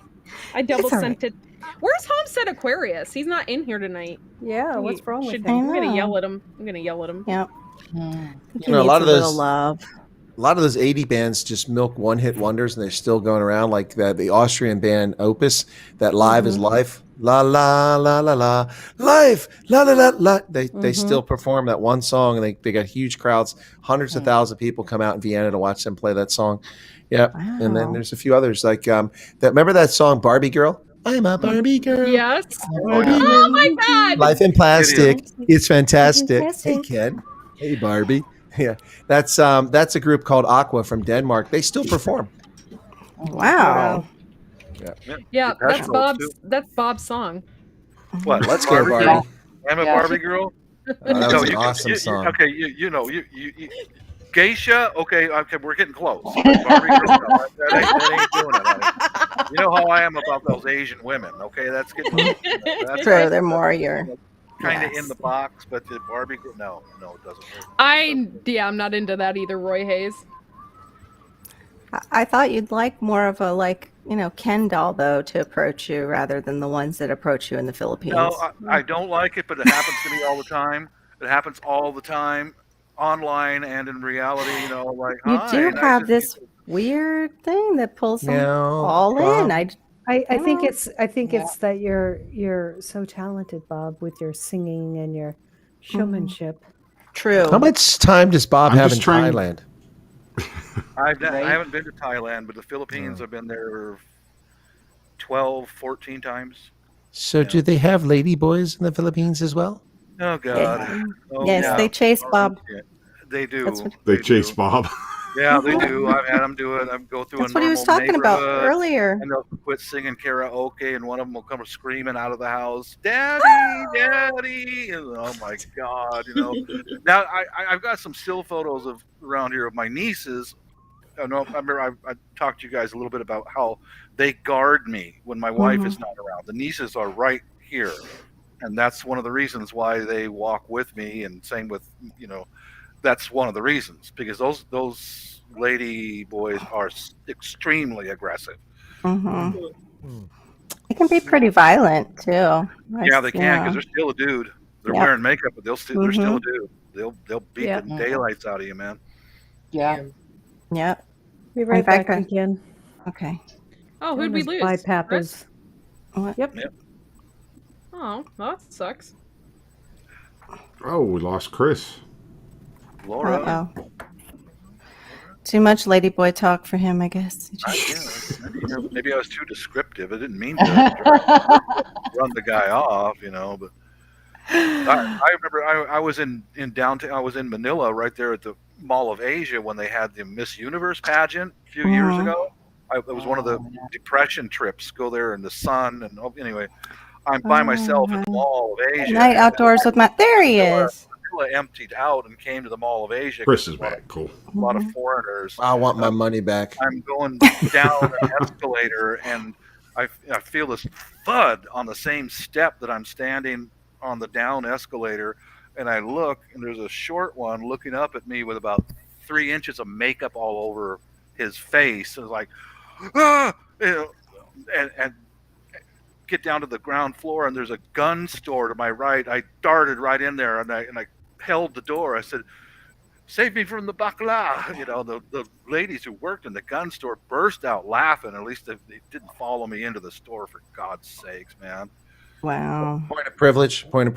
I double It's all sent it. Where's Homestead Aquarius? He's not in here tonight. Yeah, what's wrong with Should- him? I'm gonna know. yell at him. I'm gonna yell at him. Yep. You know, a lot of little those love. A lot of those 80 bands just milk one-hit wonders, and they're still going around, like the Austrian band Opus, that Live is Life. La, la, la, la, la. Life, la, la, la, la. They still perform that one song, and they got huge crowds. Hundreds of thousands of people come out in Vienna to watch them play that song. Yeah. And then Wow. there's a few others, like that. Remember that song, Barbie Girl? I'm a Barbie girl. Yes. Barbie Oh my God. Life in plastic. It's fantastic. Fantastic. Hey, Ken. Hey, Barbie. Yeah, that's a group called Aqua from Denmark. They still perform. Wow. Yeah, Depeche that's Mode, Bob's. too. That's Bob's song. What? Let's go, Barbie Barbie. Girl? I'm a Yeah. Barbie girl. That was No, an you- awesome you- song. Okay, you Geisha. Okay, we're getting close. But Barbie girl, no, that ain't doing it. Honey. You know how I am about those Asian women. Okay, that's getting. That's True, they're more your. kind of yes. in the box, but the Barbie girl, no, it doesn't work. I'm not into that either, Roy Hayes. I thought you'd like more of a Ken doll though to approach you rather than the ones that approach you in the Philippines. No, I don't like it, but it happens to me all the time. It happens all the time, online and in reality. Like you hi, do nice have to this meet you. weird thing that pulls them No, all Bob. in. I think it's that you're so talented, Bob, with your singing and your showmanship. True. How much time does Bob I'm have just in trying- Thailand? I haven't been to Thailand, but the Philippines, I've been there 12, 14 times. So do they have lady boys in the Philippines as well? Oh God. Oh, Yes, yeah. they chase Bob. Yeah, they do. That's what- They chase do. Bob. Yeah, they do. I've had them do it. I go through That's a what he normal was talking about neighborhood, earlier. and they'll quit singing karaoke, and one of them will come screaming out of the house, "Daddy, Daddy!" And, oh my God, Now I've got some still photos of around here of my nieces. I remember I talked to you guys a little bit about how they guard me when my wife is not around. The nieces are right here, and that's one of the reasons why they walk with me. And same with that's one of the reasons, because those lady boys are extremely aggressive. It can be pretty violent too. Yeah, they can, because they're still a dude. They're wearing makeup, but they're still a dude. They'll beat the daylights out of you, man. Yeah. Yep. Be right back again. Okay. Oh, who'd we lose? By Pappers. Yep. Oh, well, that sucks. Oh, we lost Chris. Laura. Uh-oh. Too much ladyboy talk for him, I guess. Maybe I was too descriptive. I didn't mean to run the guy off, but I remember I was in downtown. I was in Manila, right there at the Mall of Asia, when they had the Miss Universe pageant a few years ago. It was one of the depression trips. Go there in the sun, and anyway, I'm by myself in the Mall of Asia. Night outdoors with my. There he is. Manila emptied out and came to the Mall of Asia. Chris is back. Cool. A lot of foreigners. I want my money back. I'm going down an escalator, and I feel this thud on the same step that I'm standing on the down escalator, and I look, and there's a short one looking up at me with about 3 inches of makeup all over his face. It was like, and get down to the ground floor, and there's a gun store to my right. I darted right in there, and I held the door. I said, "Save me from the bakla." The ladies who worked in the gun store burst out laughing. At least they didn't follow me into the store, for God's sakes, man. Wow. Point of privilege. Courtney,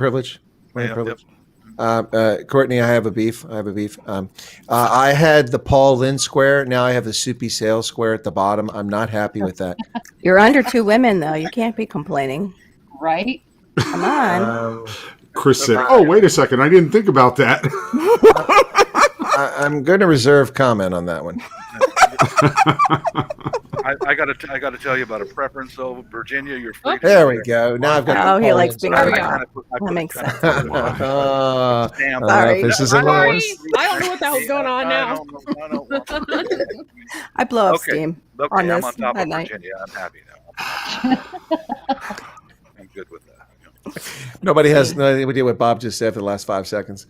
I have a beef. I had the Paul Lynn square. Now I have the Soupy Sales square at the bottom. I'm not happy with that. You're under 2 women, though. You can't be complaining. Right? Come on. Chris said, "Oh, wait a second. I didn't think about that." I'm going to reserve comment on that one. I got to tell you about a preference, though. Virginia, you're free. There we go. Now I've got. Oh, he likes being There we around. go. That makes sense. Sorry. This isn't Sorry. I don't know what the hell's going on now. I blow up steam on I'm this on top at of night. Virginia. I'm happy now. I'm good with that. Nobody has no idea what Bob just said for the last 5 seconds.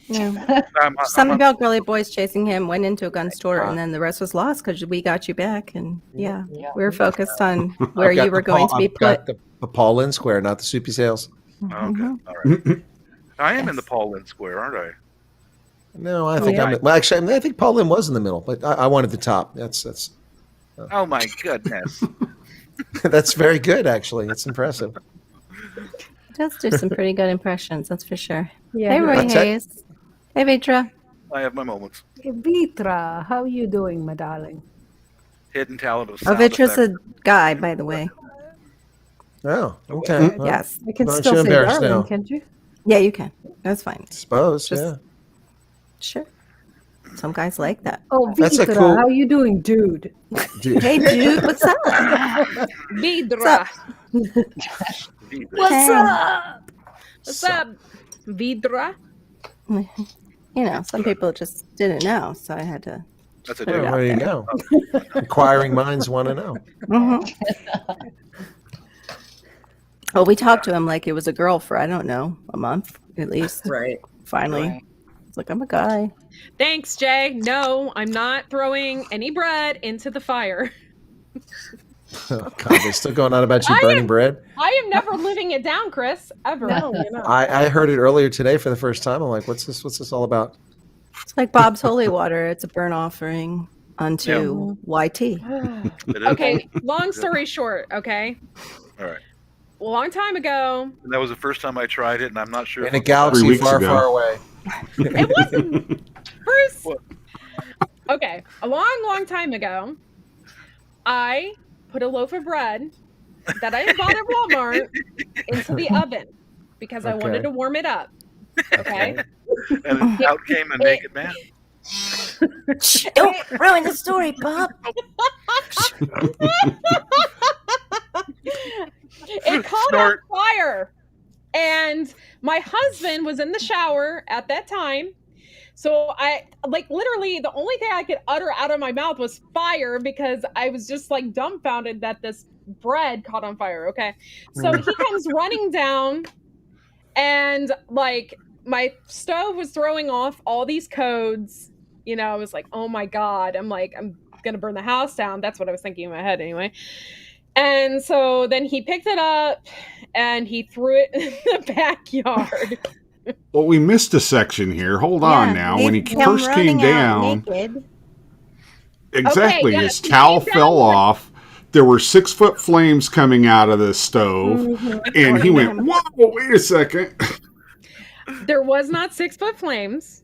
Yeah. Something about girly boys chasing him, went into a gun store, and then the rest was lost because we got you back. And we were focused on where you were going to be put. The Paul Lynn square, not the Soupy Sales. Okay, all right. I am in the Paul Lynn square, aren't I? No, I think I'm. Well, actually, I think Paul Lynn was in the middle, but I wanted the top. That's. Oh my goodness. That's very good, actually. It's impressive. Does do some pretty good impressions, that's for sure. Yeah. Hey, Roy Hayes. Hey, Vitra. I have my moments. Vitra, how are you doing, my darling? Hidden talent of Oh, sound Vitra's effect. a guy, by the way. Oh, okay. Well, Yes. I can aren't still you say embarrassed darling, now? can't you? Yeah, you can. That's fine. Suppose, Just- yeah. Sure. Some guys like that. Oh, That's a Vitra, cool- how you doing, dude? Dude. Hey, dude, what's up? Vidra. What's up? What's up, Vidra? Some people just didn't know, so I had to. That's a put it joke. out There you there. go. Inquiring minds want to know. Well, we talked to him like it was a girl for, I don't know, a month at least. Right. Finally. Right. It's like, I'm a guy. Thanks, Jay. No, I'm not throwing any bread into the fire. Oh, God, they're still going on about you I burning am- bread. I am never living it down, Chris. Ever. No, you're not. I heard it earlier today for the first time. I'm like, what's this? What's this all about? It's like Bob's Holy Water. It's a burnt offering unto YT. It is. Okay, long story short, okay? All right. A long time ago, And that was the first time I tried it, and I'm not sure. In if a I'm- 3 galaxy weeks far, ago. far away. it wasn't Bruce. What? Okay, a long time ago, I put a loaf of bread that I had bought at Walmart into the oven because I wanted Okay. to warm it up. Okay. And out came a naked man. Don't ruin the story, Bob. It caught on fire, and my husband was in the shower at that time. So I literally the only thing I could utter out of my mouth was fire, because I was just like dumbfounded that this bread caught on fire. Okay. So he comes running down, and like my stove was throwing off all these codes. You know, I was like, oh my God. I'm like, I'm going to burn the house down. That's what I was thinking in my head anyway. And so then he picked it up and he threw it in the backyard. Well, we missed a section here. Hold on now. When he first came down, exactly, Okay, his towel fell off. There were 6-foot flames coming out of the stove, and he went, "Whoa! Wait a second." There was not 6-foot flames.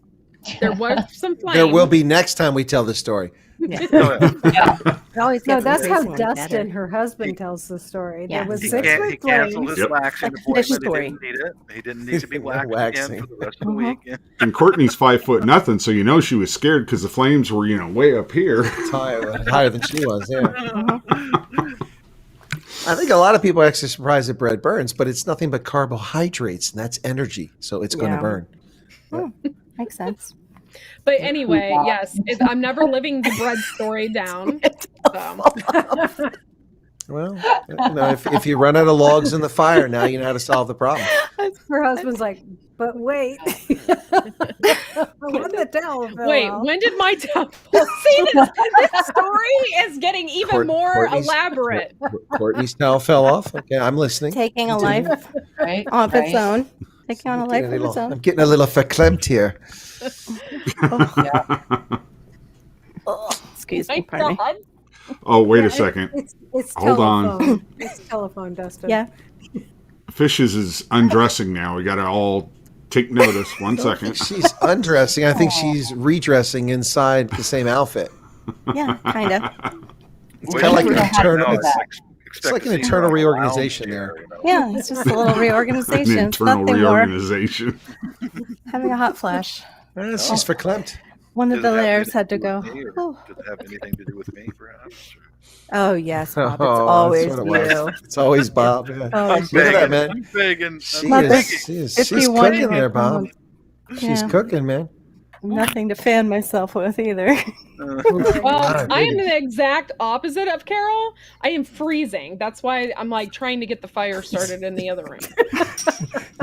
There was some flames. There will be next time we tell the story. No, that's how Dustin, her husband, tells the story. Yeah. There was He 6-foot canceled flames. his waxing appointment. He didn't need to be waxed again for the rest of the weekend. And Courtney's 5'0", so you know she was scared because the flames were, way up here. Higher than she was, yeah. I think a lot of people are actually surprised that bread burns, but it's nothing but carbohydrates, and that's energy, so it's going to burn. Makes sense. But anyway, yes, I'm never living the bread story down. So. Well, if you run out of logs in the fire, now you know how to solve the problem. Her husband's like, but wait. When the towel fell off. When did my towel? See, this story is getting even more elaborate. Courtney's towel fell off. Okay, I'm listening. Taking a life of its own. Taking on a life of its own. I'm getting a little verklempt here. Excuse me, pardon me. Oh, wait a second. It's Hold telephone. on. It's telephone, Dustin. Yeah. Fishes is undressing now. We got to all take notice. 1 second. She's undressing. I think she's redressing inside the same outfit. Yeah, kind of. It's kind of like an internal. It's like an internal reorganization there. Yeah, it's just a little reorganization. An internal Nothing reorganization. more. Having a hot flash. She's verklempt. One of the layers had to go. Does it have anything to do with me, perhaps? Oh yes, Bob. It's Oh, always that's what it you. was. It's always Bob. Yeah. Always Look at that, I'm man. begging. She's cooking there, Bob. She's cooking, man. Nothing to fan myself with either. Well, I am the exact opposite of Carol. I am freezing. That's why I'm like trying to get the fire started in the other room.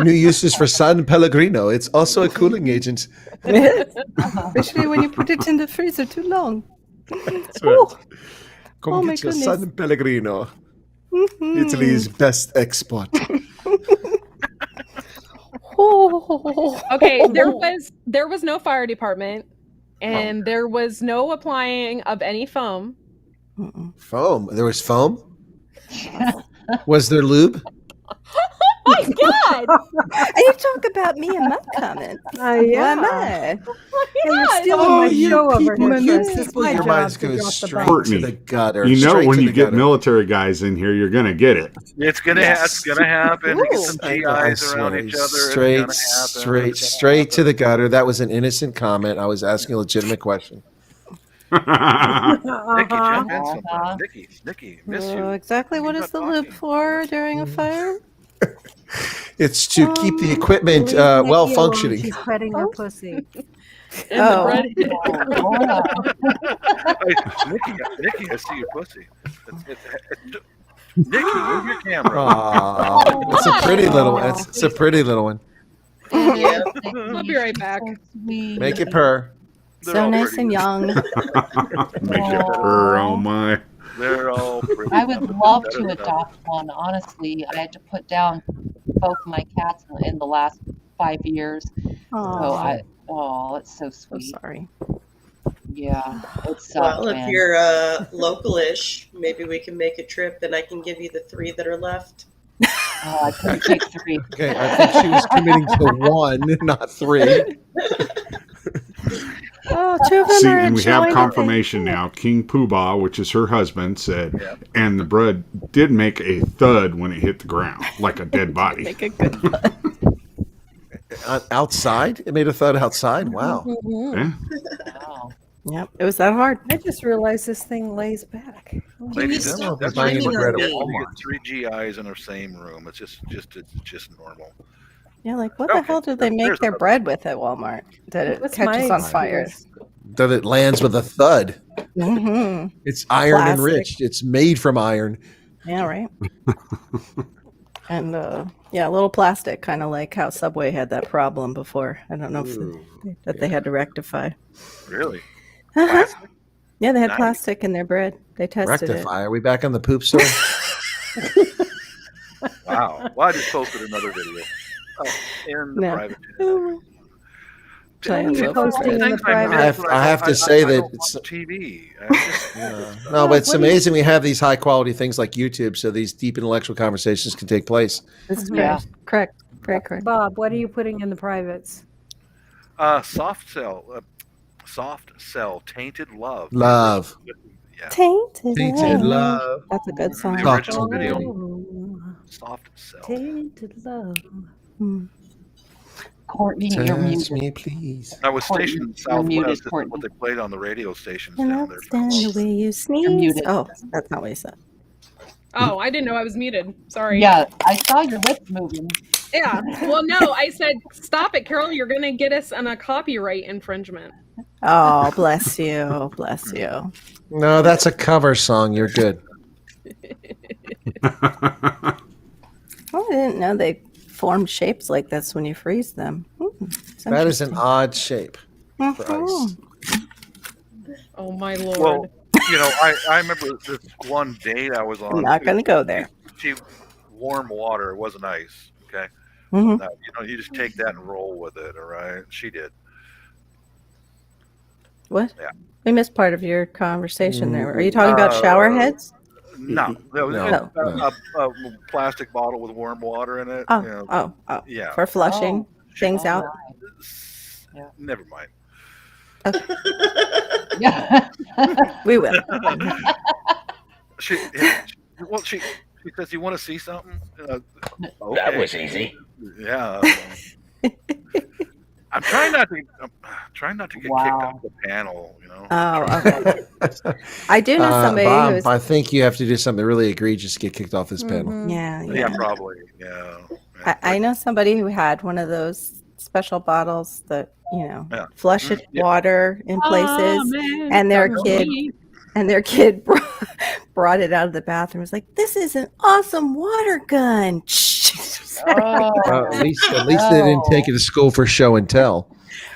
New uses for San Pellegrino. It's also a cooling agent. Especially when you put it in the freezer too long. That's right. Come Oh, my get your goodness. San Pellegrino. Italy's best export. Okay, there was no fire department, and there was no applying of any foam. Foam. There was foam? Was there lube? Oh my God! And you talk about me and my comments. Yeah. Why You're stealing my show over here, Chris. It's my Your job minds to go drop the straight bomb. to the gutter. You know, straight when to you the get gutter. military guys in here, you're going to get it. It's gonna happen. We get some I GIs around swear, each other. Straight to the gutter. That was an innocent comment. I was asking a legitimate question. Nikki, jump in sometime. Nikki, miss you. Oh, exactly what is the lube for during a fire? It's to keep the equipment Leave well Nikki alone. functioning. She's petting her pussy. And Oh. the bread. Nikki, I see your pussy. Nikki, move your camera. Aw, it's a pretty little one. It's a pretty little one. Yeah. I'll be right back. Make it purr. They're So all nice pretty. and young. Make it purr, oh my. They're all pretty. I would love Better to than adopt one. Honestly, I had to put down both my cats in the last 5 years. It's so So sweet. sorry. Yeah, it's Well, if man. you're local-ish, maybe we can make a trip, and I can give you the 3 that are left. Oh, I couldn't take 3. Okay, I think she was committing to 1, not 3. Oh, 2 of them See, are and we have enjoying confirmation now. King Poobah, which is her husband, said, and the bread did make a thud when it hit the ground, like a dead body. Make a good one. outside? It made a thud outside? Wow. Mhm. Wow. Yep, it was that hard. I just realized this thing lays back. Oh, Ladies, you that's, stop that's whining what on you me? get 3 GIs in the same room. It's just normal. Yeah, like what the hell did they make there's their another bread with at Walmart? That it What's catches my on fire? That it lands with a thud. Mm-hmm. It's iron Plastic. enriched. It's made from iron. Yeah, right. And yeah, a little plastic, kind of like how Subway had that problem before. I don't know if they had to rectify. Really? Uh-huh. Plastic? Yeah, they had Nice. plastic in their bread. They tested Rectify. Are we back on the poop story? Wow. Well, I just posted another video in the No. private. Giant See, loaf of things bread. I miss when I have to say I that don't it's- watch TV. I just, No, but it's amazing we have these high quality things like YouTube, so these deep intellectual conversations can take place. That's Yeah. correct. Very correct. Bob, what are you putting in the privates? soft cell, tainted love. Love. Yeah. Tainted love. That's a good song. The Talk original to me. video. Soft cell. Tainted love. Courtney, you're Touch muted. me, please. I was Courtney, stationed in you're muted, Southwest. This is Courtney. what they played on the radio stations Can down I there. stand the way you sneeze? muted. Oh, that's not what he said. Oh, I didn't know I was muted. Sorry. Yeah, I saw your lips moving. Yeah. Well, no, I said, stop it, Carol. You're going to get us on a copyright infringement. Oh, bless you. Bless you. No, that's a cover song. You're good. Oh, I didn't know they formed shapes like this when you freeze them. That is an odd shape for ice. Oh, my Lord. Well, I remember this one date I was on. I'm not going to go there. She warm water. It wasn't ice. Okay. Mhm. Now, you just take that and roll with it. All right. She did. What? Yeah. We missed part of your conversation there. Are you talking about shower heads? No, that was No. a plastic bottle with warm water in it. Oh. Yeah. For flushing things out? Never mind. Yeah. We will. She says, "You want to see something?" That Okay. was easy. Yeah. I'm trying not to get kicked off the panel. Oh, okay. I do know somebody Bob, who's. I think you have to do something really egregious to get kicked off this panel. Yeah, probably. Yeah. I know somebody who had one of those special bottles that flush it water in places, man. and their Don't kid leave. brought it out of the bathroom. Was like, "This is an awesome water gun." At least they didn't take it to school for show and tell.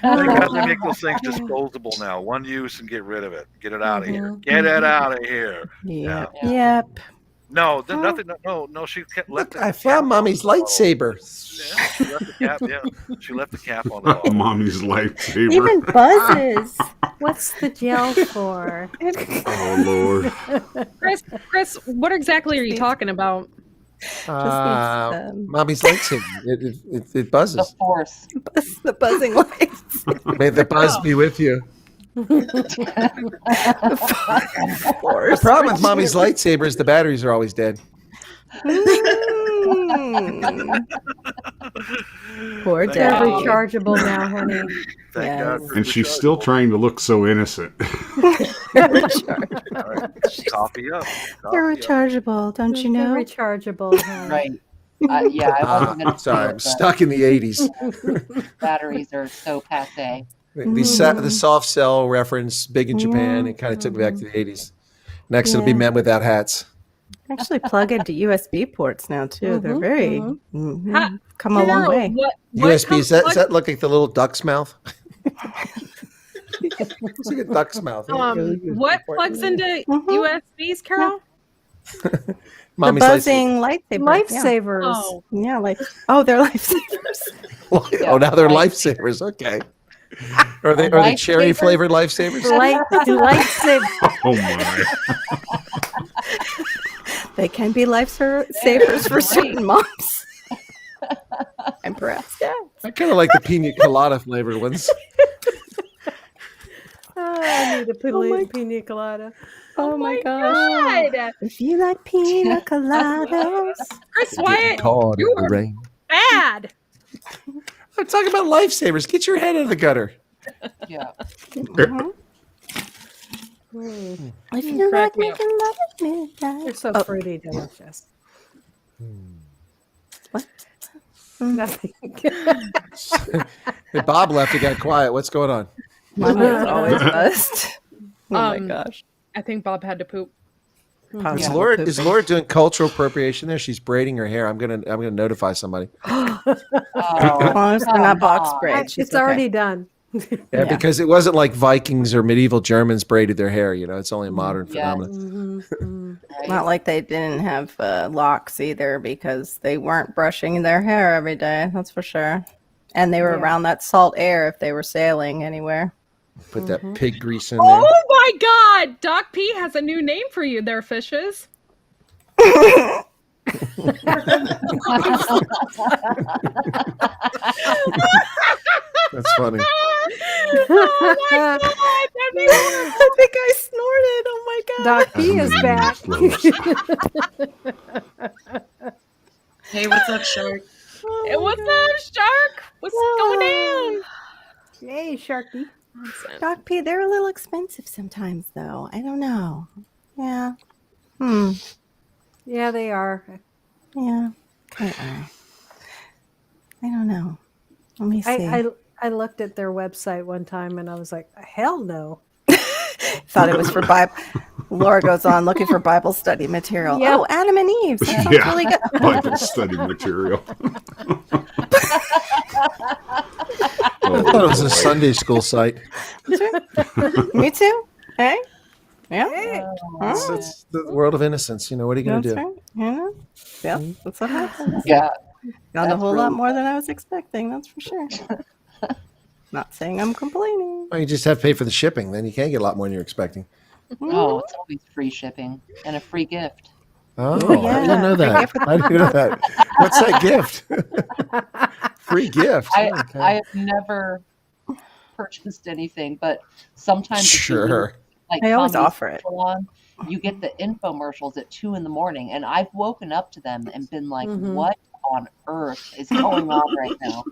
They make those things disposable now. One use and get rid of it. Get it out of here. Get it out of here. Yeah. Yep. No, there's nothing. No. She kept left. I found Mommy's lightsaber. Yeah, she left the cap. Yeah, she left the cap on the bottle. Mommy's lightsaber. Even buzzes. What's the gel for? Oh Lord. Chris, what exactly are you talking about? Mommy's lightsaber. It buzzes. The force. The buzzing lights. May the buzz be with you. The problem with Mommy's lightsaber is the batteries are always dead. Poor They're Daddy. rechargeable now, honey. Thank God for And she's still trying to look so innocent. Coffee up. They're rechargeable, don't you know? They're rechargeable. honey. Right. Yeah, I wasn't going to Sorry, I'm stuck in the 80s. Batteries are so passe. The soft cell reference, big in Japan, it kind of took me back to the 80s. Next, it'll be Yeah. men without hats. Actually plug into USB ports now too. They're very come a long Carol, way. What USB, does that look like the little duck's mouth? It's like a duck's mouth. what plugs into USBs, Carol? Mommy's the buzzing lightsaber. Lifesavers. Oh. Yeah, they're lifesavers. Oh, now they're lifesavers. Okay. Are they cherry flavored lifesavers? Lightsaber. Oh my. They can be lifesavers for certain moms. I'm perhaps. Yeah. I kind of like the pina colada flavored ones. I need a pina colada. Oh my gosh. God. If you like pina coladas. Chris Wyatt, Caught in you the are rain. bad. I'm talking about lifesavers. Get your head out of the gutter. Yeah. If you Crack like me up. making love at midnight. They're so Oh, fruity, delicious. What? Nothing. Hey, Bob left. It got quiet. What's going on? My mouth's always buzzed. Oh my gosh. I think Bob had to poop. Is Laura doing cultural appropriation there? She's braiding her hair. I'm gonna notify somebody. As long as they're not box braids. It's already done. Yeah, because it wasn't like Vikings or medieval Germans braided their hair. You know, it's only a modern phenomenon. Not like they didn't have locks either, because they weren't brushing their hair every day. That's for sure. And they were around that salt air if they were sailing anywhere. Put that pig grease in there. Oh my God! Doc P has a new name for you there, fishes. That's funny. Oh my God! I think I snorted. Oh my God. Doc P is back. Hey, what's up, Shark? Hey, what's up, Shark? What's going on? Hey, Sharky. Doc P, they're a little expensive sometimes, though. I don't know. Yeah. Yeah, they are. Yeah. Okay. I don't know. Let me see. I looked at their website one time and I was like, hell no. Thought it was for Bible. Laura goes on looking for Bible study material. Yep. Oh, Adam and Eve. That sounds really good. Bible study material. I thought it was a Sunday school site. Me too. Hey? Yeah. It's the world of innocence. You know, what are you going to do? Right. Yeah. Yeah. That's what happens. Yeah. Got a whole lot more than I was expecting. That's for sure. Not saying I'm complaining. Well, you just have to pay for the shipping. Then you can get a lot more than you're expecting. Oh, it's always free shipping and a free gift. Oh, yeah. I didn't know that. I didn't know that. What's that gift? Free gift. I Okay. have never purchased anything, but sometimes if you Sure. like I always Comedy offer it. Central on, you get the infomercials at 2 a.m, and I've woken up to them and been like, "What on earth is going on right now?"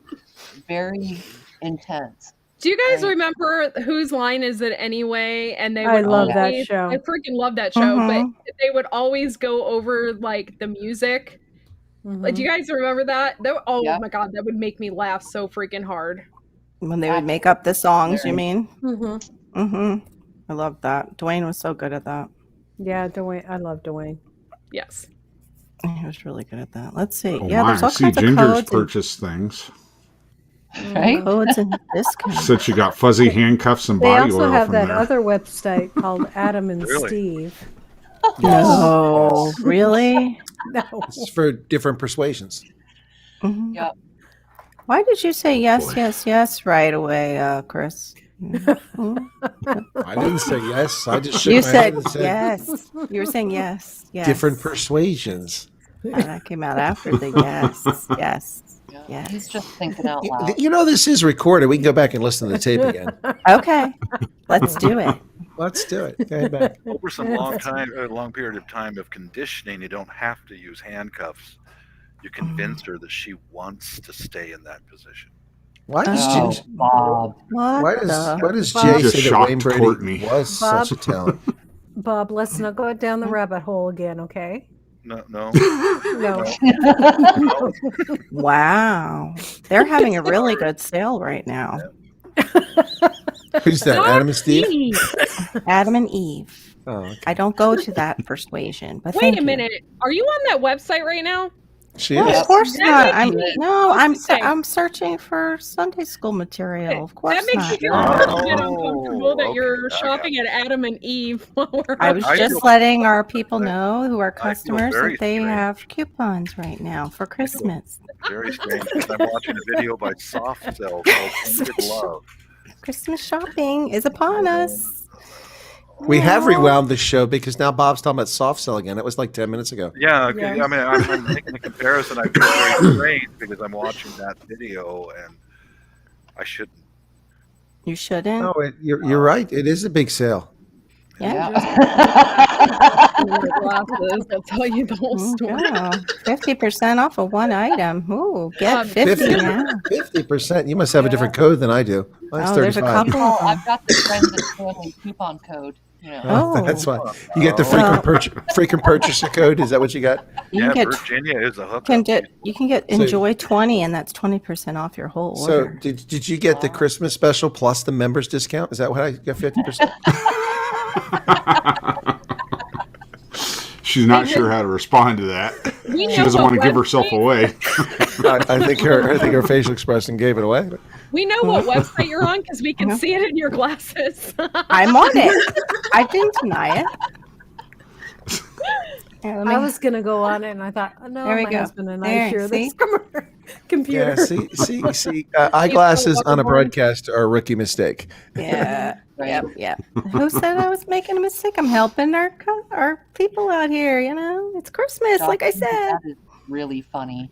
Very intense. Do you guys remember Whose Line Is It Anyway? And they would I love that always- show. I freaking love that show, but they would always go over like the music. Like, do you guys remember that? Oh Yeah. my God, that would make me laugh so freaking hard. When they would make up the songs, you Very. mean? Mm-hmm. I love that. Dwayne was so good at that. Yeah, Dwayne. I love Dwayne. Yes. He was really good at that. Let's see. Oh Yeah, my, there's all see, kinds of Ginger's codes and, purchased things. Right? codes and discounts. Said she got fuzzy handcuffs and They body also oil have from that there. other website called Adam and Really? Steve. No, really? No. It's for different persuasions. Mhm. Yep. Why did you say yes, Boy. yes, yes right away, Chris? I didn't say yes. I just shook You my head said and said yes. You were saying yes. Yes. different persuasions. That came out after the yes. Yes. Yeah. Yes. He's just thinking out loud. You know, this is recorded. We can go back and listen to the tape again. Okay. Let's do it. Let's do it. Go ahead back. Over some long period of time of conditioning, you don't have to use handcuffs. You convince her that she wants to stay in that position. Why does Oh, Jay, Bob. What why does Bob? Jay Just say that shocked Wayne Brady Courtney. was Bob? such a talent? Bob, let's not go down the rabbit hole again, okay? No, no. No. Wow. They're having a really good sale right now. Who's that? Adam and Steve? Adam and Eve. Oh, okay. I don't go to that persuasion, but Wait thank a you. minute. Are you on that website right now? She No, is. of course That not. makes I'm me- no. Okay. I'm searching for Sunday school material. Of course That makes not. me feel Oh, a little bit uncomfortable that you're okay, I shopping at Adam and Eve. While we're I was I just feel- letting our people know who are I feel customers very that they strange. have coupons right now for Christmas. Very strange. Because I'm watching a video by Soft Cell called Good Love. Christmas shopping is upon us. We have rewound this show because now Bob's talking about soft sell again. It was like 10 minutes ago. Yeah, Yeah. I mean, I'm making a comparison. I feel very strange because I'm watching that video and I shouldn't. You shouldn't. No, you're right. It is a big sale. Yeah. in your glasses. I'll tell you the whole story. 50% off of one item. Ooh, get 50 now. 50%. You must have a different code than I do. Mine's 35. There's a couple Oh, of them. I've got the friends and family coupon code. You know. Oh, that's why you get the frequent purchaser code. Is that what you got? You Yeah, can get Virginia is a hookup. you can get Enjoy 20, and that's 20% off your whole So order. did you get the Christmas special plus the members discount? Is that what I got? 50%. She's not sure how to respond to that. We She know doesn't what want to give herself website- away. I think her facial expression gave it away. We know what website you're on because we can see it in your glasses. I'm on it. I didn't deny it. Here, I was gonna go on it, and I thought, oh, no, There we my go. husband and I There, share see? this computer. Yeah, see. Eyeglasses on a broadcast are a rookie mistake. Yeah. Yep. Who said I was making a mistake? I'm helping our people out here. You know, it's Christmas, like I said. That is really funny.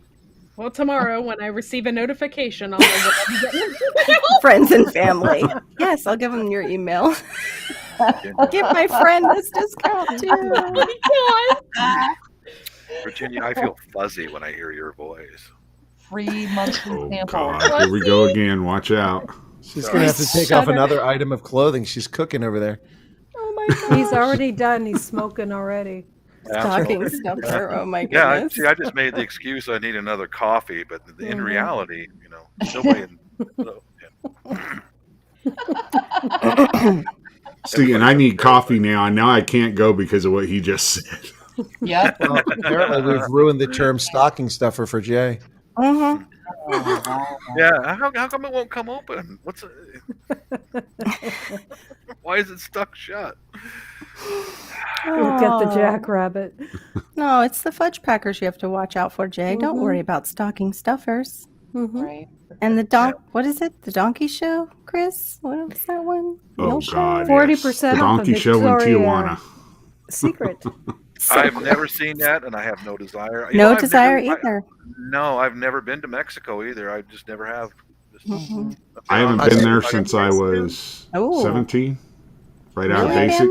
Well, tomorrow when I receive a notification, I'll know what I'm getting. Friends and family. Yes, I'll give them your email. Give my friend this discount too. Virginia, I feel fuzzy when I hear your voice. Free monthly Oh, sample. God. Here we go again. Watch out. She's gonna have to take off another item of clothing. She's cooking over there. Oh my God. He's already done. He's smoking already. Stocking stuffer. Oh my Yeah, goodness. see, I just made the excuse I need another coffee, but in reality, you know, nobody. See, and I need coffee now, and now I can't go because of what he just said. Yep. Well, apparently, we've ruined the term stocking stuffer for Jay. Mm-hmm. Yeah, how come it won't come open? What's it? Why is it stuck shut? Look at the jackrabbit. No, it's the fudge packers you have to watch out for, Jay. Don't worry about stocking stuffers. Right. And what is it? The donkey show, Chris? What was that one? Oh, Show? God. 40% The off Donkey of Show in Victoria Tijuana. Secret. I've never seen that, and I have no desire. No desire either. I've never been to Mexico either. I just never have. Mm-hmm. I haven't been there since I was 17. Right out of basic.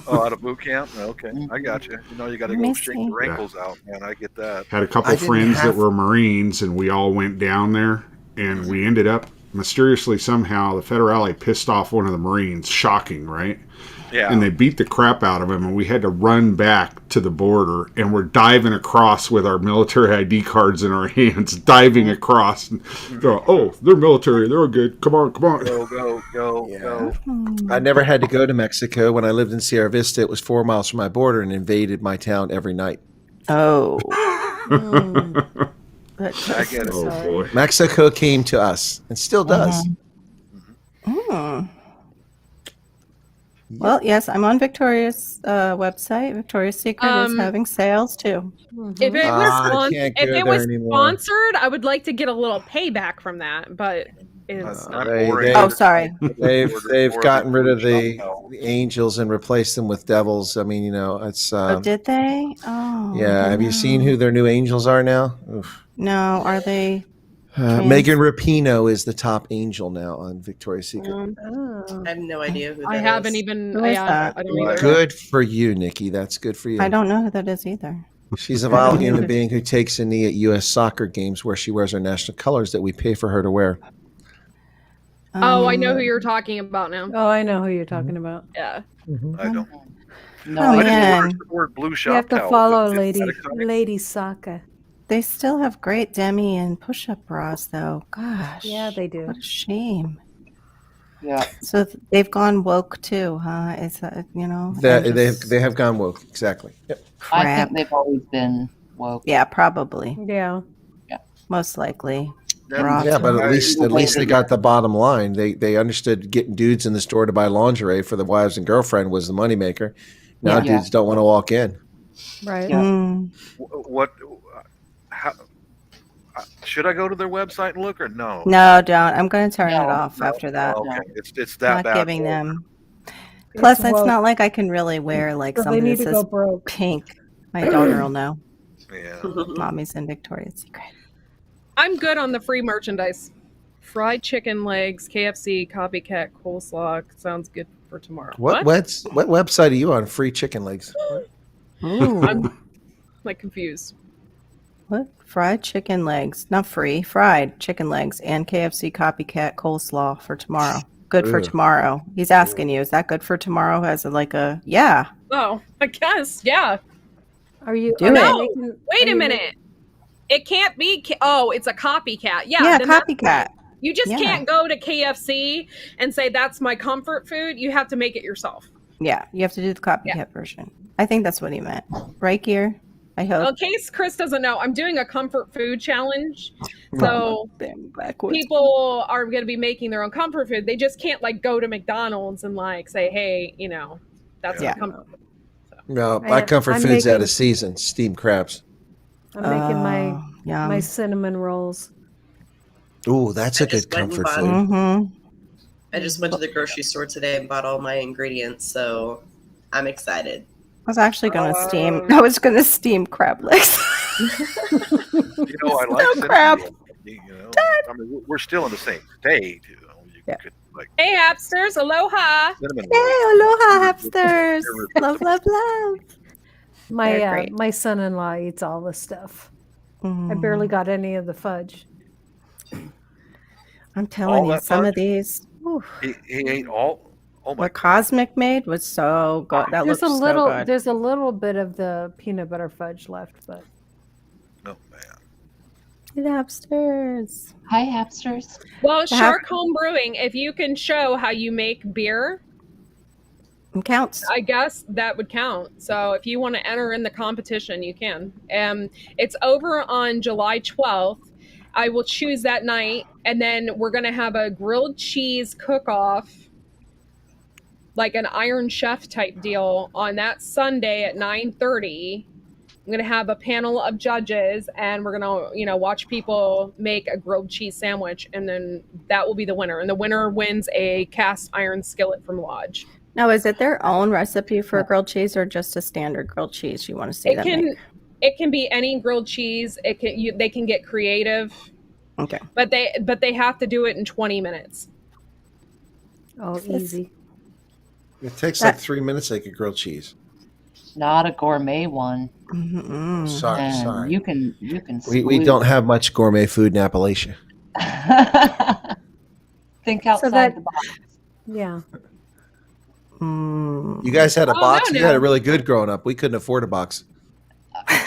Oh, out of boot camp? Okay, I got you. You know, you got to go shake the wrinkles out, man. I get that. Had a couple friends that were Marines, and we all went down there, and we ended up mysteriously somehow the Federale pissed off one of the Marines. Shocking, right? Yeah. And they beat the crap out of him, and we had to run back to the border, and we're diving across with our military ID cards in our hands, diving across. And go, oh, they're military. They're good. Come on. Go. I never had to go to Mexico. When I lived in Sierra Vista, it was 4 miles from my border and invaded my town every night. Oh. I get it. Oh, boy. Mexico came to us and still does. Well, yes, I'm on Victoria's website. Victoria's Secret is having sales too. If it was, can't go if it there was anymore. sponsored, I would like to get a little payback from that, but it's not. Oh, sorry. They've gotten rid of the angels and replaced them with devils. I mean, you know, it's. Oh, did they? Oh. Yeah. Have you seen who their new angels are now? Oof. No, are they? Megan Rapinoe is the top angel now on Victoria's Secret. I have no idea who that I is. haven't even. Who is that? I don't either. Good for you, Nikki. That's good for you. I don't know who that is either. She's a vile human being who takes a knee at U.S. soccer games where she wears our national colors that we pay for her to wear. Oh, I know who you're talking about now. Oh, I know who you're talking about. Yeah. I don't. Oh, I just man. noticed the word blue shop You have to towel. follow Is Lady that exciting? Lady Saka. They still have great demi and push-up bras, though. Gosh. Yeah, they do. What a shame. Yeah. So they've gone woke too, huh? Is that, you know? They have gone woke. Exactly. Yep. I Crap. think they've always been woke. Yeah, probably. Yeah. Most likely. Yeah, but at least they got the bottom line. They understood getting dudes in the store to buy lingerie for the wives and girlfriend was the moneymaker. Now Yeah. dudes don't want to walk in. Right. What? How? Should I go to their website and look or no? No, don't. I'm going to turn it off after that. Okay, it's that Not bad. giving them. Plus, it's woke. not like I can really wear like So they something need that to go says broke. pink. My daughter will know. Yeah. Mommy's in Victoria's Secret. I'm good on the free merchandise. Fried chicken legs, KFC, copycat coleslaw. Sounds good for tomorrow. What website are you on? Free chicken legs. I'm like confused. What? Fried chicken legs. Not free. Fried chicken legs and KFC copycat coleslaw for tomorrow. Good for Ugh. tomorrow. He's asking you, is that good for tomorrow? As yeah. Oh, I guess, yeah. Are you? Do it. No, wait a minute. It can't be. It's a copycat. Yeah, then that's copycat. fine. You just can't go to KFC and say that's my comfort food. You have to make it yourself. Yeah, you have to do the copycat version. I think that's what he meant. Right, Gear? I hope. In case Chris doesn't know, I'm doing a comfort food challenge. So people are going to be making their own comfort food. They just can't like go to McDonald's and like say, hey, that's my comfort food. No, my comfort food's out of season. Steamed crabs. I'm making my cinnamon rolls. Ooh, that's a good comfort food. Mm-hmm. I just went to the grocery store today and bought all my ingredients, so I'm excited. I was actually going to steam crab legs. I like crab. I mean, we're still in the same state. You could, hey, Hapsters, aloha. Hey, aloha, Hapsters. Love, love, love. My son-in-law eats all the stuff. I barely got any of the fudge. I'm telling you, some of these. He ate all. Oh my! What Cosmic made was so good. That looks so good. There's a little bit of the peanut butter fudge left, but. Oh man! Hey, Hapsters. Hi, Hapsters. Well, Shark Home Brewing, if you can show how you make beer, it counts. I guess that would count. So if you want to enter in the competition, you can. It's over on July 12th. I will choose that night, and then we're going to have a grilled cheese cook-off, like an Iron Chef type deal on that Sunday at 9:30. I'm going to have a panel of judges, and we're going to, watch people make a grilled cheese sandwich, and then that will be the winner. And the winner wins a cast iron skillet from Lodge. Now, is it their own recipe for grilled cheese or just a standard grilled cheese you want to see them make? It can be any grilled cheese. They can get creative. Okay. But they have to do it in 20 minutes. Oh, easy. It takes like 3 minutes to make a grilled cheese. Not a gourmet one. Mm-mm. Sorry. You can. We don't have much gourmet food in Appalachia. Think outside the box. Yeah. You guys had a box. No. You had it really good growing up. We couldn't afford a box.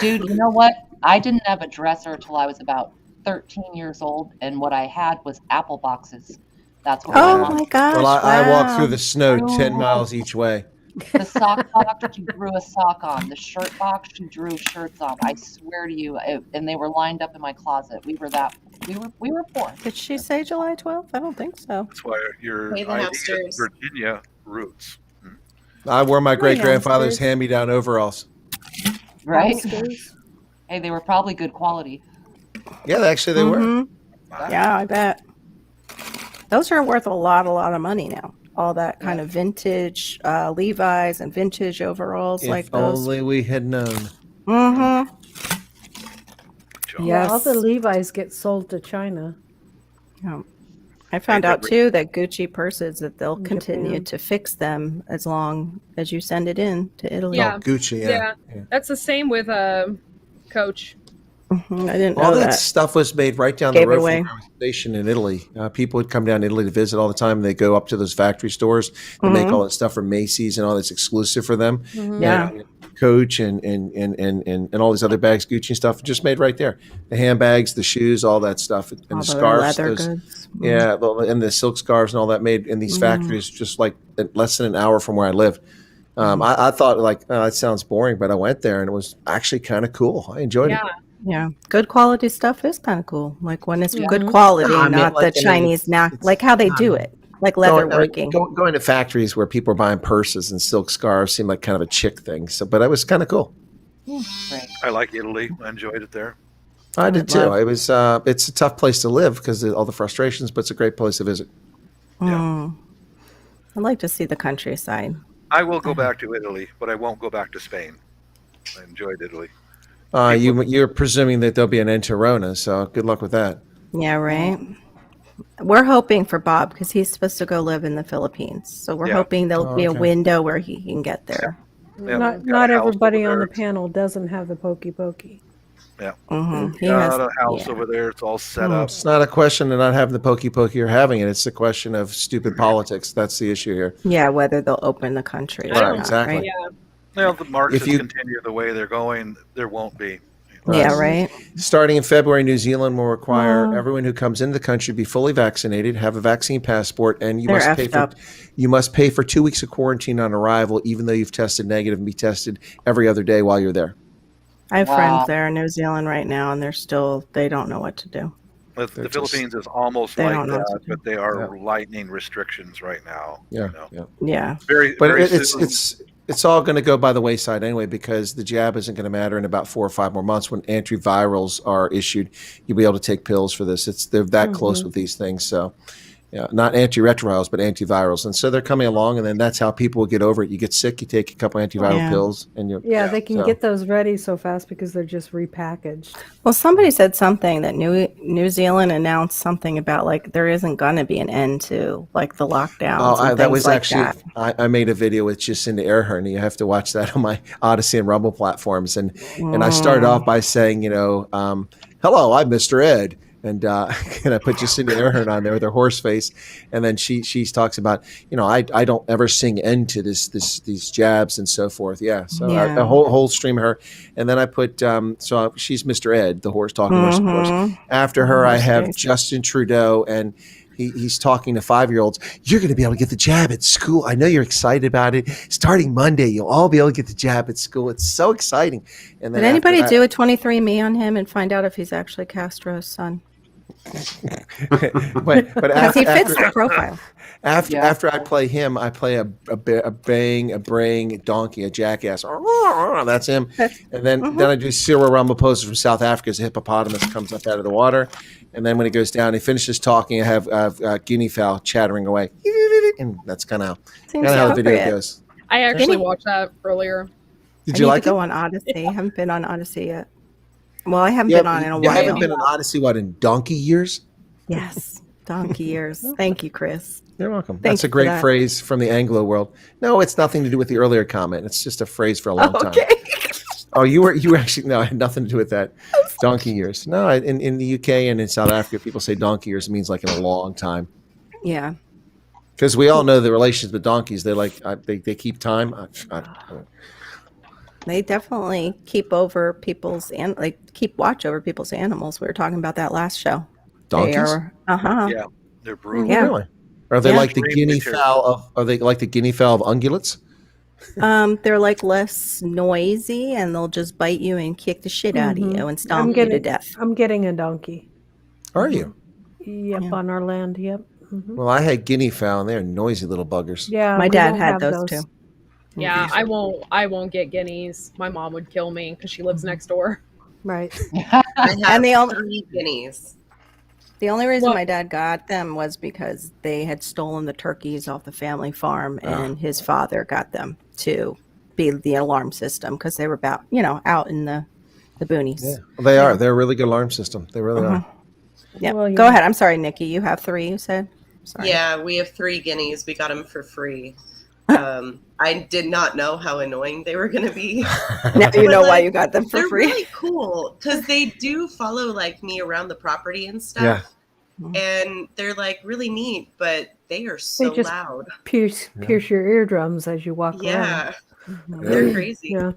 Dude, you know what? I didn't have a dresser till I was about 13 years old, and what I had was apple boxes. That's what my gosh. Well, I walked through the snow 10 miles each way. The sock box, you drew a sock on. The shirt box, you drew shirts on. I swear to you, and they were lined up in my closet. We were poor. Did she say July 12th? I don't think so. That's why your Hey, the Hapsters. Virginia roots. I wore my great-grandfather's hand-me-down overalls. Right? Hey, they were probably good quality. Yeah, actually they were. Yeah, I bet. Those are worth a lot of money now. All that kind of vintage Levi's and vintage overalls If like those. only we had known. Mm-hmm. Yeah, all the Levi's get sold to China. Yeah. I found out too that Gucci purses that they'll continue to fix them as long as you send it in to Italy. Yeah. Oh, Gucci, yeah. That's the same with Coach. I didn't know All that. that stuff was made right down the road from the station in Italy. People would come down to Italy to visit all the time. They go up to those factory stores and make all that stuff from Macy's and all that's exclusive for them. Yeah. And Coach and all these other bags, Gucci and stuff, just made right there. The handbags, the shoes, all that stuff, and All the the scarves. leather goods. Yeah, and the silk scarves and all that made in these factories, just like less than an hour from where I live. I thought like, oh, that sounds boring, but I went there and it was actually kind of cool. I enjoyed it. Yeah, good quality stuff is kind of cool. Like when it's good quality, not the Chinese like how they do it, like leather working. Going to factories where people are buying purses and silk scarves seemed like kind of a chick thing. So, but it was kind of cool. I like Italy. I enjoyed it there. I did too. It was. It's a tough place to live because of all the frustrations, but it's a great place to visit. I'd like to see the countryside. I will go back to Italy, but I won't go back to Spain. I enjoyed Italy. You're presuming that there'll be an end to Rona, so good luck with that. Yeah, right. We're hoping for Bob because he's supposed to go live in the Philippines. So we're hoping there'll be a window where he can get there. Not everybody on the panel doesn't have the pokey pokey. Yeah. Mm-hmm. Got a house over there. It's all set up. It's not a question of not having the pokey pokey or having it. It's a question of stupid politics. That's the issue here. Yeah, whether they'll open the country. Right, exactly. Right? Yeah. Well, the Marxists continue the way they're going, there won't be. Yeah, right. Starting in February, New Zealand will require everyone who comes into the country be fully vaccinated, have a vaccine passport, and you must pay for 2 weeks of quarantine on arrival, even though you've tested negative, and be tested every other day while you're there. I have friends there in New Zealand right now, and they don't know what to do. The Philippines is almost like that, but they are lightening restrictions right now. Yeah, yeah. It's all going to go by the wayside anyway, because the jab isn't going to matter in about 4 or 5 more months when antivirals are issued. You'll be able to take pills for this. They're that close with these things. So, yeah, not antiretrovirals, but antivirals. And so they're coming along, and then that's how people will get over it. You get sick, you take a couple antiviral pills, and you're they can get those ready so fast because they're just repackaged. Well, somebody said something that New Zealand announced something about like there isn't going to be an end to like the lockdowns. That was actually I made a video with Jacinda Ardern. You have to watch that on my Odyssey and Rumble platforms, and I started off by saying, hello, I'm Mr. Ed. And I put Jacinda Ardern on there with her horse face, and then she talks about I don't ever sing end to these jabs and so forth. Yeah, so a whole stream of her, and then I put so she's Mr. Ed, the horse talking horse. After her, I have Justin Trudeau, and he's talking to 5-year-olds. You're going to be able to get the jab at school. I know you're excited about it. Starting Monday, you'll all be able to get the jab at school. It's so exciting. And then did anybody do a 23andMe on him and find out if he's actually Castro's son? but he fits the profile. After I play him, I play a braying donkey, a jackass. That's him. And then I do Cyril Ramaphosa from South Africa as a hippopotamus comes up out of the water. And then when he goes down, he finishes talking. I have guinea fowl chattering away. And that's kind of how the video goes. I actually watched that earlier. Did you like to go on Odyssey? I haven't been on Odyssey yet. Well, I haven't been on in a while. You haven't been on Odyssey, in donkey years? Yes, donkey years. Thank you, Chris. You're welcome. That's a great phrase from the Anglo world. No, it's nothing to do with the earlier comment. It's just a phrase for a long time. Oh, you were actually, no, it had nothing to do with that. Donkey years. No, in the UK and in South Africa, people say donkey years means like in a long time. Yeah. Because we all know the relations with donkeys. They they keep time. They definitely keep over people's and keep watch over people's animals. We were talking about that last show. Donkeys? Yeah, they're brutal. Yeah. Really? Are they like the guinea fowl of? Are they like the guinea fowl of ungulates? They're like less noisy, and they'll just bite you and kick the shit out of you and stomp you to death. I'm getting a donkey. Are you? Yep, on our land. Yep. Well, I had guinea fowl, and they're noisy little buggers. Yeah, my dad had those too. Yeah, I won't get guineas. My mom would kill me because she lives next door. Right. And the only guineas. The only reason my dad got them was because they had stolen the turkeys off the family farm, and his father got them to be the alarm system because they were about out in the boonies. Yeah, well, they are. They're a really good alarm system. They really are. Yeah. Well, go ahead. I'm sorry, Nikki. You have 3. You said. Sorry. Yeah, we have 3 guineas. We got them for free. I did not know how annoying they were going to be. Now you know why you got them for free. They're really cool because they do follow me around the property and stuff. Yeah. And they're really neat, but they are so loud. Pierce your eardrums as you walk around. Yeah, they're crazy. Yeah.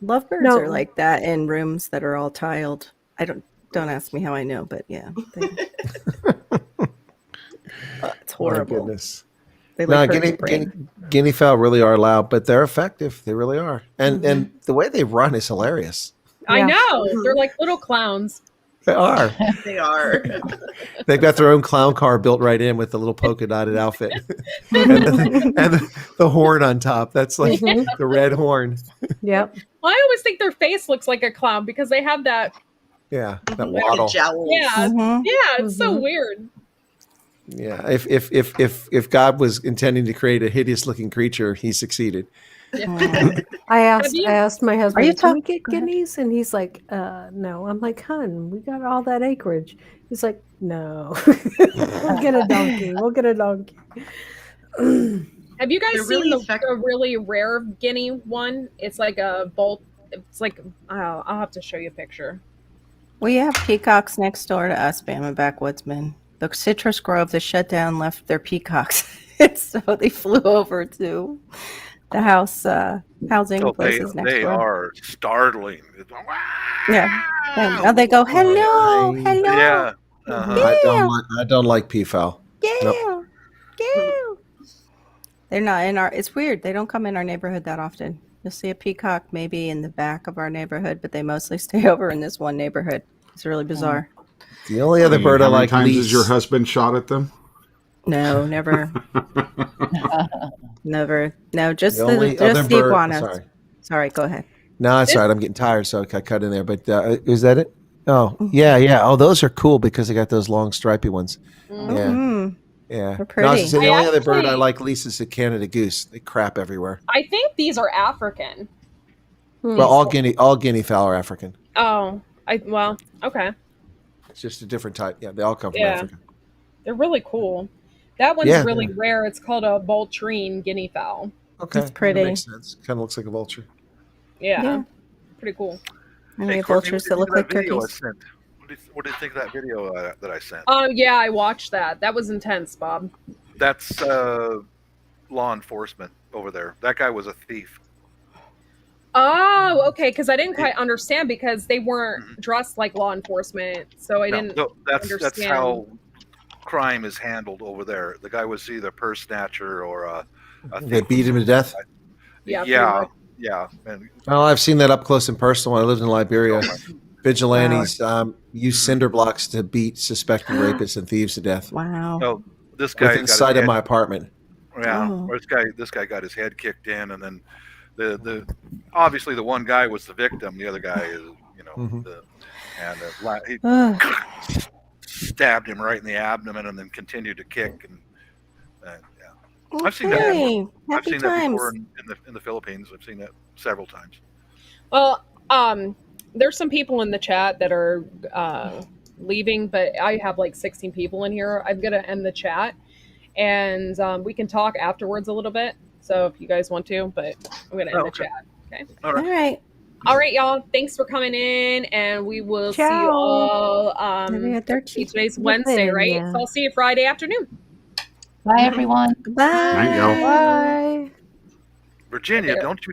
Lovebirds are like that in rooms that are all tiled. Don't ask me how I know, but yeah. It's horrible. Oh, my goodness. Guinea fowl really are loud, but they're effective. They really are. And the way they run is hilarious. I know. They're like little clowns. They are. They are. They've got their own clown car built right in with the little polka dotted outfit and the horn on top. That's like the red horn. Yep. Well, I always think their face looks like a clown because they have that. Yeah, that waddle. Yeah, it's so weird. Yeah, if God was intending to create a hideous looking creature, he succeeded. I asked my husband, can we get guineas? And he's like, no. I'm like, hun, we got all that acreage. He's like, no. We'll get a donkey. Have you guys They're seen really the really rare guinea one? It's like a bolt. It's like I'll have to show you a picture. We have peacocks next door to us, Bama Backwoodsman. The citrus grove that shut down left their peacocks. So they flew over to the housing places next they door. are startling. Yeah. Now they go, hello, hello. Yeah. I don't like peafowl. Yeah. Nope. Yeah. They're not in our, it's weird. They don't come in our neighborhood that often. You'll see a peacock maybe in the back of our neighborhood, but they mostly stay over in this one neighborhood. It's really bizarre. The only other bird I like. How many times has your husband shot at them? No, never. Never. No, just The only the other bird- iguanas. Sorry, go ahead. No, it's all right. I'm getting tired, so I cut in there. But is that it? Oh, yeah. Oh, those are cool because they got those long stripy ones. Mm. Yeah. They're pretty. No, I was gonna say, the only other bird I actually- like, Lisa, is a Canada goose. They crap everywhere. I think these are African. Well, all guinea fowl are African. Oh, okay. It's just a different type. Yeah, they all come from Yeah. Africa. They're really cool. That one's Yeah, really yeah. rare. It's called a Boltrine guinea fowl. Okay, It's pretty. That makes sense. Kind of looks like a vulture. Yeah. Pretty cool. And we Hey, have Courtney, vultures what that did look you like think of that video I turkeys. sent? What did you think of that video that I sent? Oh yeah, I watched that. That was intense, Bob. That's law enforcement over there. That guy was a thief. Oh, okay. Because I didn't quite understand because they weren't dressed like law enforcement, so I didn't That's understand. how crime is handled over there. The guy was either a purse snatcher or a They thief. beat him to death. Yeah. And Oh, I've seen that up close and personal when I lived in Liberia. Vigilantes use cinder blocks to beat suspected rapists and thieves to death. Wow. so this guy Within got his sight of head- my apartment. Yeah, Oh. this guy got his head kicked in, and then the obviously the one guy was the victim. The other guy is he stabbed him right in the abdomen, and then continued to kick. And I've seen that. Okay. Before. I've Happy seen that before times. in the Philippines. I've seen that several times. Well, there's some people in the chat that are leaving, but I have like 16 people in here. I'm gonna end the chat, and we can talk afterwards a little bit. So if you guys want to, but I'm gonna end the chat. Okay. All All right, y'all. Thanks for coming in, and we will see you Ciao. all. Today's Wednesday, right? Yeah. So I'll see you Friday afternoon. Bye, everyone. Bye. Night, y'all. Bye. Virginia, don't you